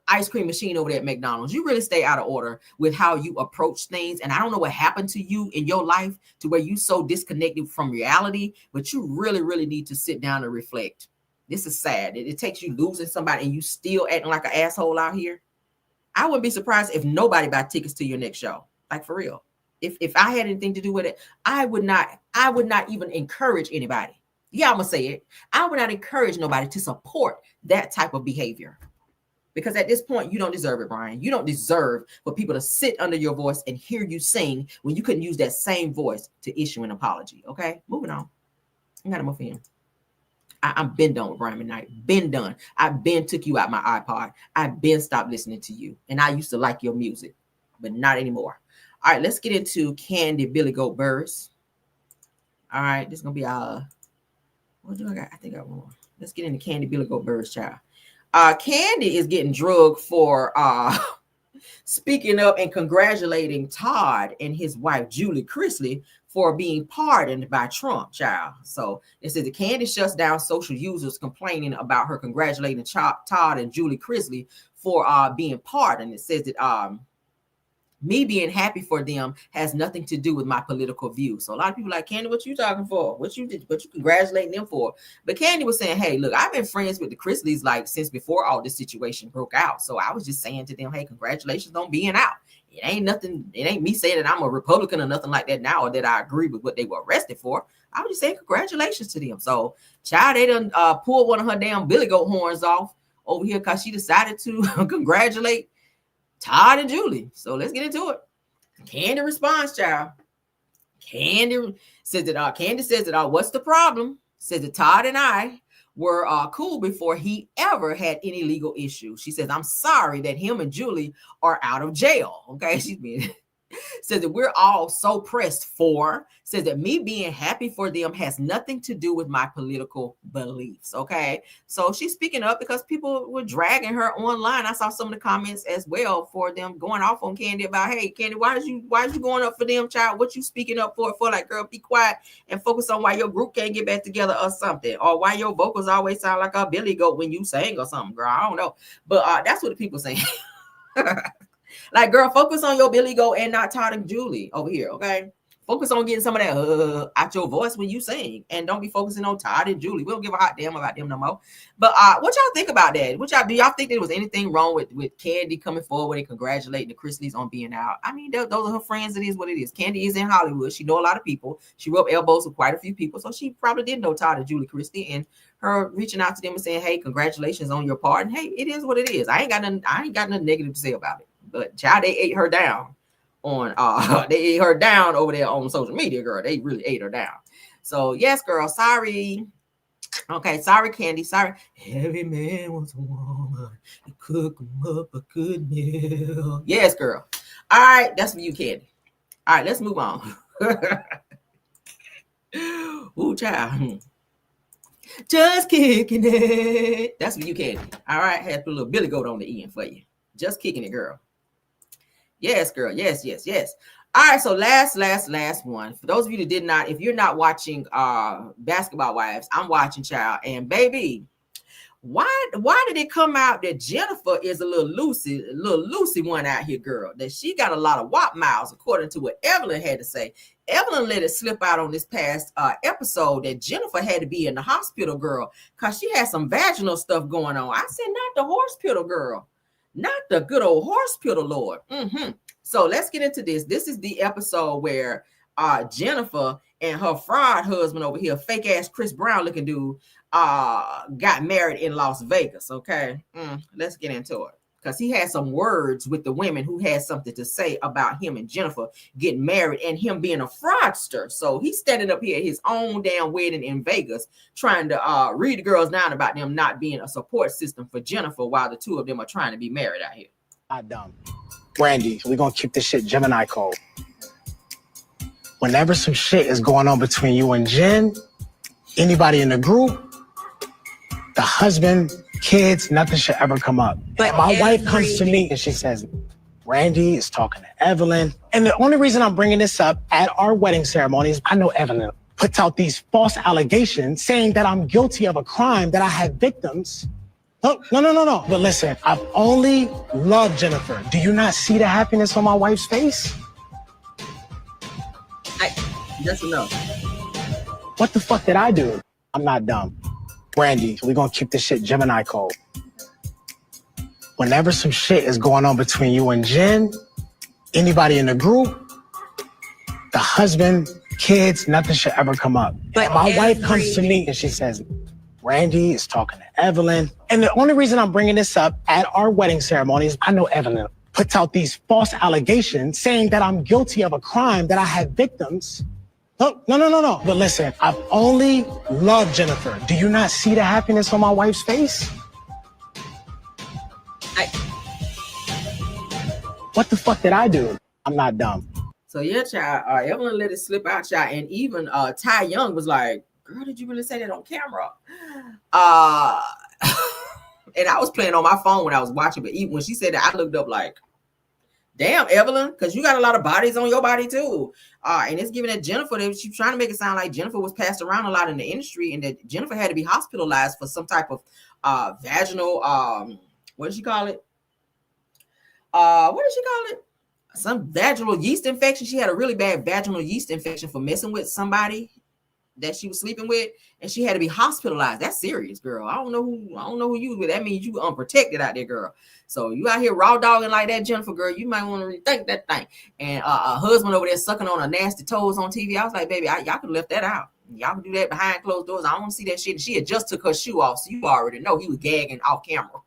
ice cream machine over there at McDonald's. You really stay out of order with how you approach things. And I don't know what happened to you in your life to where you so disconnected from reality, but you really, really need to sit down and reflect. This is sad. It takes you losing somebody and you still acting like an asshole out here. I wouldn't be surprised if nobody buy tickets to your next show. Like, for real. If I had anything to do with it, I would not even encourage anybody. Yeah, I'm gonna say it. I would not encourage nobody to support that type of behavior. Because at this point, you don't deserve it, Brian. You don't deserve for people to sit under your voice and hear you sing when you couldn't use that same voice to issue an apology. Okay, moving on. I gotta move in. I'm been done with Brian McKnight. Been done. I've been took you out my iPod. I've been stopped listening to you. And I used to like your music, but not anymore. All right, let's get into Candy Billy Goat Burrs. All right, this is gonna be what do I got? I think I got one more. Let's get into Candy Billy Goat Burrs, child. Candy is getting drugged for speaking up and congratulating Todd and his wife Julie Chrisley for being pardoned by Trump, child. So it says the Candy shuts down social users complaining about her congratulating Todd and Julie Chrisley for being pardoned. It says that me being happy for them has nothing to do with my political view. So a lot of people like, Candy, what you talking for? What you congratulating them for? But Candy was saying, hey, look, I've been friends with the Chrisleys like since before all this situation broke out. So I was just saying to them, hey, congratulations on being out. It ain't nothing. It ain't me saying that I'm a Republican or nothing like that now, or that I agree with what they were arrested for. I was just saying congratulations to them. So child, they done pulled one of her damn Billy Goat horns off over here because she decided to congratulate Todd and Julie. So let's get into it. Candy responds, child. Candy says that what's the problem? Says that Todd and I were cool before he ever had any legal issues. She says, I'm sorry that him and Julie are out of jail. Okay, she's being says that we're all so pressed for, says that me being happy for them has nothing to do with my political beliefs. Okay, so she's speaking up because people were dragging her online. I saw some of the comments as well for them going off on Candy about, hey, Candy, why is you going up for them, child? What you speaking up for? Like, girl, be quiet and focus on why your group can't get back together or something, or why your vocals always sound like a Billy Goat when you sing or something, girl. I don't know, but that's what the people saying. Like, girl, focus on your Billy Goat and not Todd and Julie over here, okay? Focus on getting some of that out your voice when you sing, and don't be focusing on Todd and Julie. We don't give a hot damn about them no more. But what y'all think about that? Do y'all think there was anything wrong with Candy coming forward and congratulating the Chrisleys on being out? I mean, those are her friends. It is what it is. Candy is in Hollywood. She know a lot of people. She rubbed elbows with quite a few people, so she probably did know Todd and Julie Chrisley, and her reaching out to them and saying, hey, congratulations on your pardon. Hey, it is what it is. I ain't got nothing negative to say about it. But child, they ate her down on they ate her down over there on social media, girl. They really ate her down. So yes, girl, sorry. Okay, sorry, Candy. Sorry. Every man wants a woman to cook him up a good meal. Yes, girl. All right, that's for you, Candy. All right, let's move on. Ooh, child. Just kicking it. That's for you, Candy. All right, had to put a little Billy Goat on the end for you. Just kicking it, girl. Yes, girl. Yes. All right, so last one. For those of you that did not, if you're not watching Basketball Wives, I'm watching, child. And baby, why did it come out that Jennifer is a little loosey one out here, girl? That she got a lot of wop mouths, according to what Evelyn had to say. Evelyn let it slip out on this past episode that Jennifer had to be in the hospital, girl, because she had some vaginal stuff going on. I said, not the hospital, girl. Not the good old hospital, Lord. So let's get into this. This is the episode where Jennifer and her fraud husband over here, fake ass Chris Brown looking dude, got married in Las Vegas. Okay, let's get into it. Because he had some words with the women who had something to say about him and Jennifer getting married and him being a fraudster. So he's standing up here at his own damn wedding in Vegas trying to read the girls down about them not being a support system for Jennifer while the two of them are trying to be married out here. Not dumb. Brandy, we're going to keep this shit Gemini code. Whenever some shit is going on between you and Jen, anybody in the group, the husband, kids, nothing should ever come up. But my wife comes to me and she says, Randy is talking to Evelyn. And the only reason I'm bringing this up at our wedding ceremony is I know Evelyn puts out these false allegations saying that I'm guilty of a crime, that I have victims. No. But listen, I've only loved Jennifer. Do you not see the happiness on my wife's face? That's enough. What the fuck did I do? I'm not dumb. Brandy, we're going to keep this shit Gemini code. Whenever some shit is going on between you and Jen, anybody in the group, the husband, kids, nothing should ever come up. But my wife comes to me and she says, Randy is talking to Evelyn. And the only reason I'm bringing this up at our wedding ceremony is I know Evelyn puts out these false allegations saying that I'm guilty of a crime, that I had victims. No. But listen, I've only loved Jennifer. Do you not see the happiness on my wife's face? What the fuck did I do? I'm not dumb. So yeah, child, Evelyn let it slip out, child. And even Ty Young was like, girl, did you really say that on camera? And I was playing on my phone when I was watching, but even when she said that, I looked up like, damn, Evelyn, because you got a lot of bodies on your body too. And it's giving that Jennifer, she's trying to make it sound like Jennifer was passed around a lot in the industry and that Jennifer had to be hospitalized for some type of vaginal, what did she call it? Some vaginal yeast infection. She had a really bad vaginal yeast infection for messing with somebody that she was sleeping with, and she had to be hospitalized. That's serious, girl. I don't know who you with. That means you unprotected out there, girl. So you out here raw dogging like that, Jennifer, girl. You might want to rethink that thing. And a husband over there sucking on her nasty toes on TV. I was like, baby, y'all could left that out. Y'all can do that behind closed doors. I don't want to see that shit. And she had just took her shoe off, so you already know he was gagging off camera.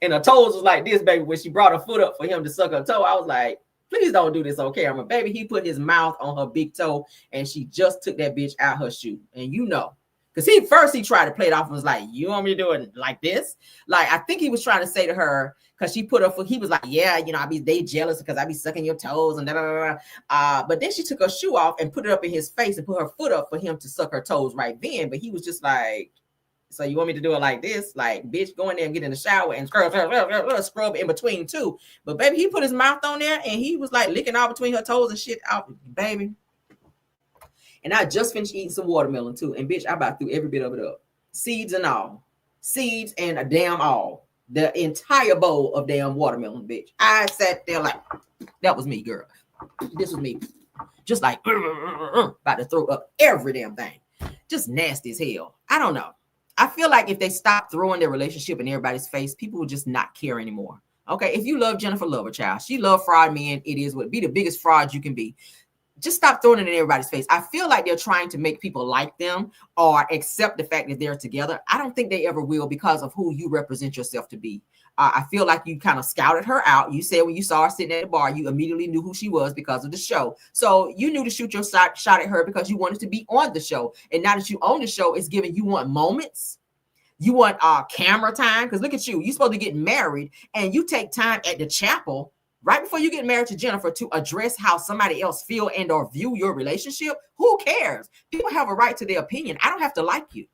And her toes was like this, baby. When she brought her foot up for him to suck her toe, I was like, please don't do this on camera, baby. He put his mouth on her big toe, and she just took that bitch out her shoe. And you know, because he tried to play it off and was like, you want me to do it like this? Like, I think he was trying to say to her, because she put her foot, he was like, yeah, you know, they jealous because I be sucking your toes and da da da da. But then she took her shoe off and put it up in his face and put her foot up for him to suck her toes right then. But he was just like, so you want me to do it like this? Like, bitch, go in there and get in the shower and scrub in between too. But baby, he put his mouth on there and he was like licking all between her toes and shit out, baby. And I just finished eating some watermelon too. And bitch, I about threw every bit of it up. Seeds and all. Seeds and a damn all. The entire bowl of damn watermelon, bitch. I sat there like, that was me, girl. This was me. Just like, about to throw up every damn thing. Just nasty as hell. I don't know. I feel like if they stop throwing their relationship in everybody's face, people will just not care anymore. Okay, if you love Jennifer, love her, child. She loved fraud men. It is what be the biggest fraud you can be. Just stop throwing it in everybody's face. I feel like they're trying to make people like them or accept the fact that they're together. I don't think they ever will because of who you represent yourself to be. I feel like you kind of scouted her out. You said when you saw her sitting at the bar, you immediately knew who she was because of the show. So you knew to shoot your shot at her because you wanted to be on the show. And now that you own the show, it's giving you want moments. You want camera time. Because look at you. You're supposed to get married and you take time at the chapel right before you get married to Jennifer to address how somebody else feel and or view your relationship. Who cares? People have a right to their opinion. I don't have to like you.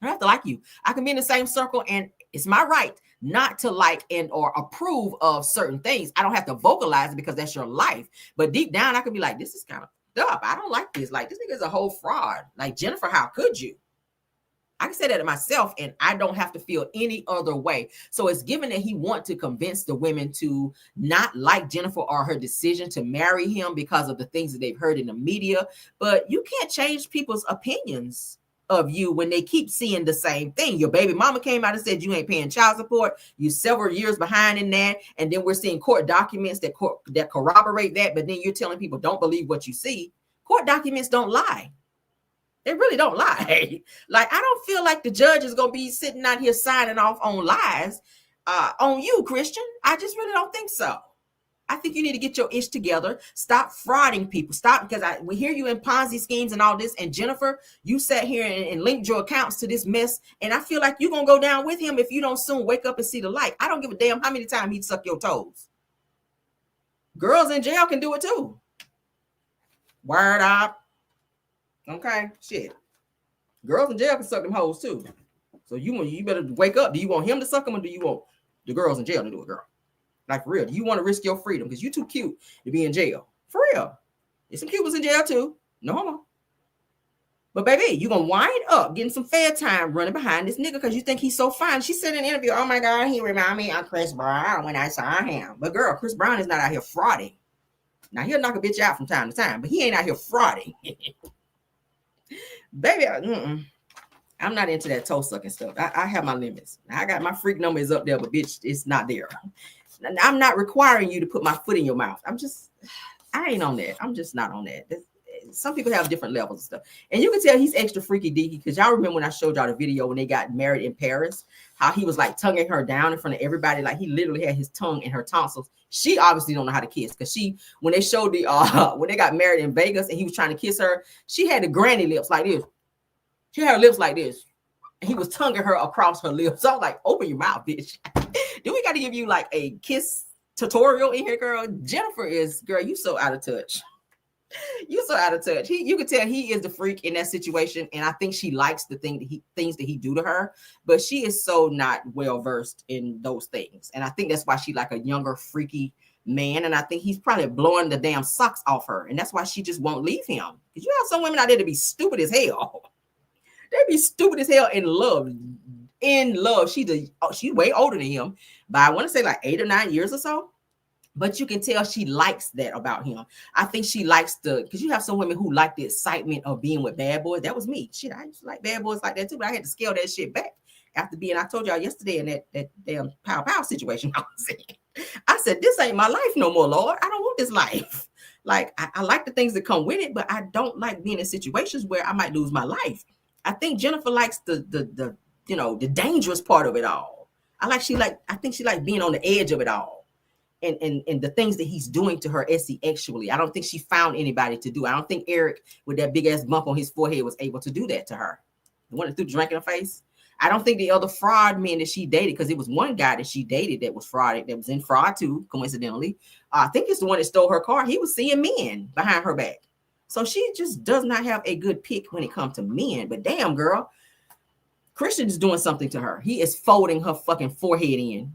I don't have to like you. I can be in the same circle and it's my right not to like and or approve of certain things. I don't have to vocalize it because that's your life. But deep down, I could be like, this is kind of up. I don't like this. Like, this nigga is a whole fraud. Like, Jennifer, how could you? I can say that to myself and I don't have to feel any other way. So it's given that he wants to convince the women to not like Jennifer or her decision to marry him because of the things that they've heard in the media. But you can't change people's opinions of you when they keep seeing the same thing. Your baby mama came out and said you ain't paying child support. You several years behind in that. And then we're seeing court documents that corroborate that. But then you're telling people don't believe what you see. Court documents don't lie. They really don't lie. Like, I don't feel like the judge is going to be sitting out here signing off on lies on you, Christian. I just really don't think so. I think you need to get your ish together. Stop frauding people. Stop, because we hear you in Ponzi schemes and all this. And Jennifer, you sat here and linked your accounts to this mess. And I feel like you're going to go down with him if you don't soon wake up and see the light. I don't give a damn how many times he'd suck your toes. Girls in jail can do it too. Word up. Okay, shit. Girls in jail can suck them hoes too. So you better wake up. Do you want him to suck them or do you want the girls in jail to do it, girl? Like, for real, do you want to risk your freedom? Because you're too cute to be in jail. For real. There's some cute ones in jail too. No homo. But baby, you're going to wind up getting some fair time running behind this nigga because you think he's so fine. She said in an interview, oh my God, he reminded me of Chris Brown when I saw him. But girl, Chris Brown is not out here frauding. Now, he'll knock a bitch out from time to time, but he ain't out here frauding. Baby, I'm not into that toe sucking stuff. I have my limits. I got my freak number is up there, but bitch, it's not there. I'm not requiring you to put my foot in your mouth. I ain't on that. I'm just not on that. some people have different levels of stuff. And you can tell he's extra freaky deaky because y'all remember when I showed y'all the video when they got married in Paris, how he was like tonguing her down in front of everybody. Like he literally had his tongue in her tonsils. She obviously don't know how to kiss because when they showed when they got married in Vegas and he was trying to kiss her, she had the granny lips like this. She had her lips like this. And he was tonguing her across her lips. So I was like, open your mouth, bitch. Do we got to give you like a kiss tutorial in here, girl? Jennifer girl, you so out of touch. You so out of touch. You can tell he is the freak in that situation, and I think she likes the things that he do to her, but she is so not well versed in those things, and I think that's why she like a younger freaky man, and I think he's probably blowing the damn socks off her, and that's why she just won't leave him. Because you have some women out there to be stupid as hell. They be stupid as hell in love. In love, she's way older than him by I want to say like 8 or 9 years or so. But you can tell she likes that about him. I think she likes because you have some women who like the excitement of being with bad boys. That was me. Shit, I used to like bad boys like that too, but I had to scale that shit back after I told y'all yesterday in that damn pow situation I was in. I said, this ain't my life no more, Lord. I don't want this life. Like, I like the things that come with it, but I don't like being in situations where I might lose my life. I think Jennifer likes the dangerous part of it all. I think she likes being on the edge of it all. And the things that he's doing to her sexually. I don't think she found anybody to do. I don't think Eric with that big ass bump on his forehead was able to do that to her. The one that threw the drink in her face. I don't think the other fraud men that she dated, because it was one guy that she dated that was fraud, that was in fraud too, coincidentally. I think it's the one that stole her car. He was seeing men behind her back. So she just does not have a good pick when it comes to men. But damn, girl, Christian is doing something to her. He is folding her fucking forehead in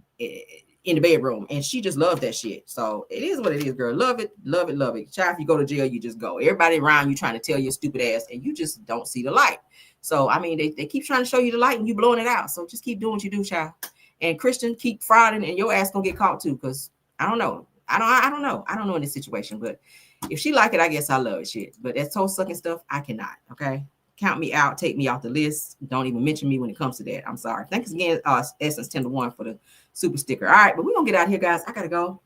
the bedroom, and she just loves that shit. So it is what it is, girl. Love it, love it, love it. Child, if you go to jail, you just go. Everybody around you trying to tell your stupid ass, and you just don't see the light. So I mean, they keep trying to show you the light, and you blowing it out. So just keep doing what you do, child. And Christian, keep frauding, and your ass gonna get caught too. Because I don't know. I don't know in this situation, but if she like it, I guess I love it. Shit. But that toe sucking stuff, I cannot. Okay. Count me out. Take me off the list. Don't even mention me when it comes to that. I'm sorry. Thanks again, Essence 10-1 for the super sticker. All right, but we're gonna get out of here, guys. I gotta go.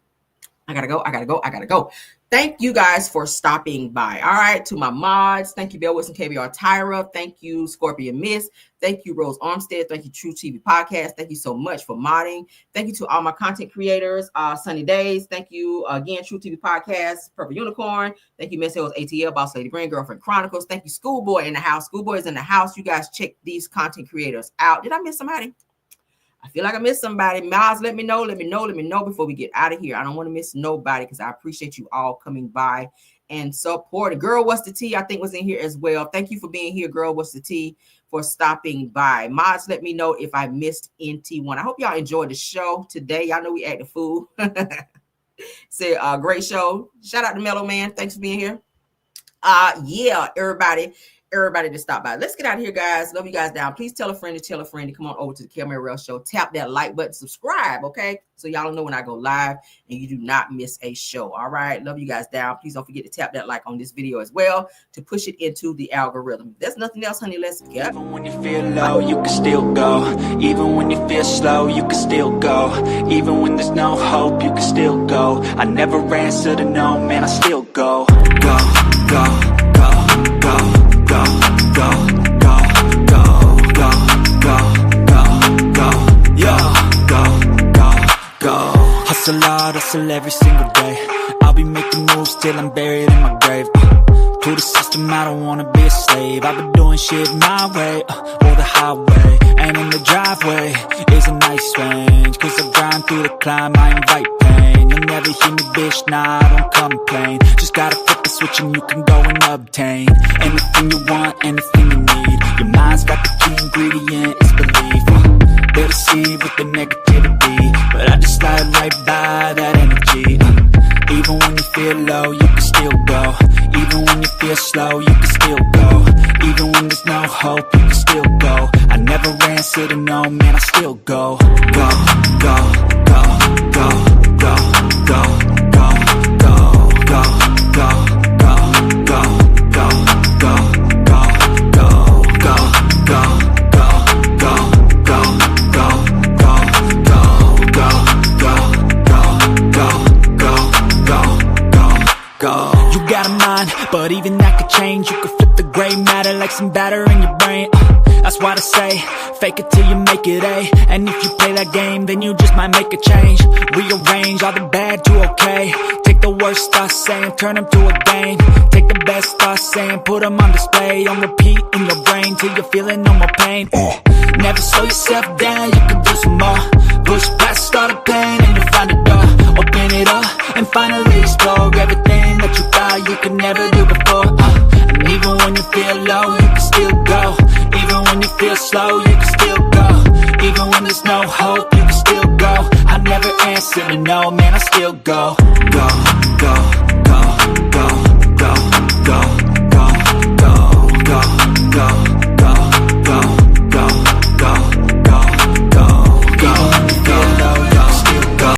Thank you guys for stopping by. All right, to my mods, thank you, Bell Wilson, KBR Tyra. Thank you, Scorpion Miss. Thank you, Rose Armstead. Thank you, True TV Podcast. Thank you so much for modding. Thank you to all my content creators, Sunny Days. Thank you again, True TV Podcast, Purple Unicorn. Thank you, Miss Hills ATL, Boss Lady Green, Girlfriend Chronicles. Thank you, Schoolboy in the house. Schoolboy is in the house. You guys check these content creators out. Did I miss somebody? I feel like I missed somebody. Miles, let me know before we get out of here. I don't want to miss nobody because I appreciate you all coming by and supporting. Girl, What's the Tea? I think was in here as well. Thank you for being here, Girl, What's the Tea, for stopping by. Mods, let me know if I missed NT1. I hope y'all enjoyed the show today. Y'all know we act the fool. Say great show. Shout out to Mellow Man. Thanks for being here. Yeah, everybody to stop by. Let's get out of here, guys. Love you guys down. Please tell a friend to come on over to the Camera Rail Show. Tap that like button, subscribe, okay? So y'all know when I go live and you do not miss a show. All right. Love you guys down. Please don't forget to tap that like on this video as well to push it into the algorithm. If there's nothing else, honey, let's get. Even when you feel low, you can still go. Even when you feel slow, you can still go. Even when there's no hope, you can still go. I never answer to no, man, I still go. Go, go, go, go. Go, go, go, go, go, go, go, go, yo, go. Hustle hard, hustle every single day. I'll be making moves till I'm buried in my grave. To the system, I don't wanna be a slave. I've been doing shit my way, or the highway. And in the driveway is a nice range. Cause I grind through the climb, I invite pain. You'll never hear me, bitch, nah, I don't complain. Just gotta flip the switch and you can go and obtain anything you want, anything you need. Your mind's got the key ingredient, it's belief. They'll deceive with the negativity, but I just slide right by that energy. Even when you feel low, you can still go. Even when you feel slow, you can still go. Even when there's no hope, you can still go. I never answer to no, man, I still go. Go, go, go, go, go, go, go, go, go, go, go, go, go, go, go, go, go, go, go, go. You got a mind, but even that could change. change. You can flip the gray matter like some batter in your brain. That's why I say, fake it till you make it A. And if you play that game, then you just might make a change. Rearrange all the bad to okay. Take the worst thoughts saying, turn them to a game. Take the best thoughts saying, put them on display. On repeat in your brain till you're feeling no more pain. Never slow yourself down, you can do some more. Push past all the pain and you find a door. Open it up and finally explore everything that you thought you could never do before. And even when you feel low, you can still go. Even when you feel slow, you can still go. Even when there's no hope, you can still go. I never answer to no, man, I still go.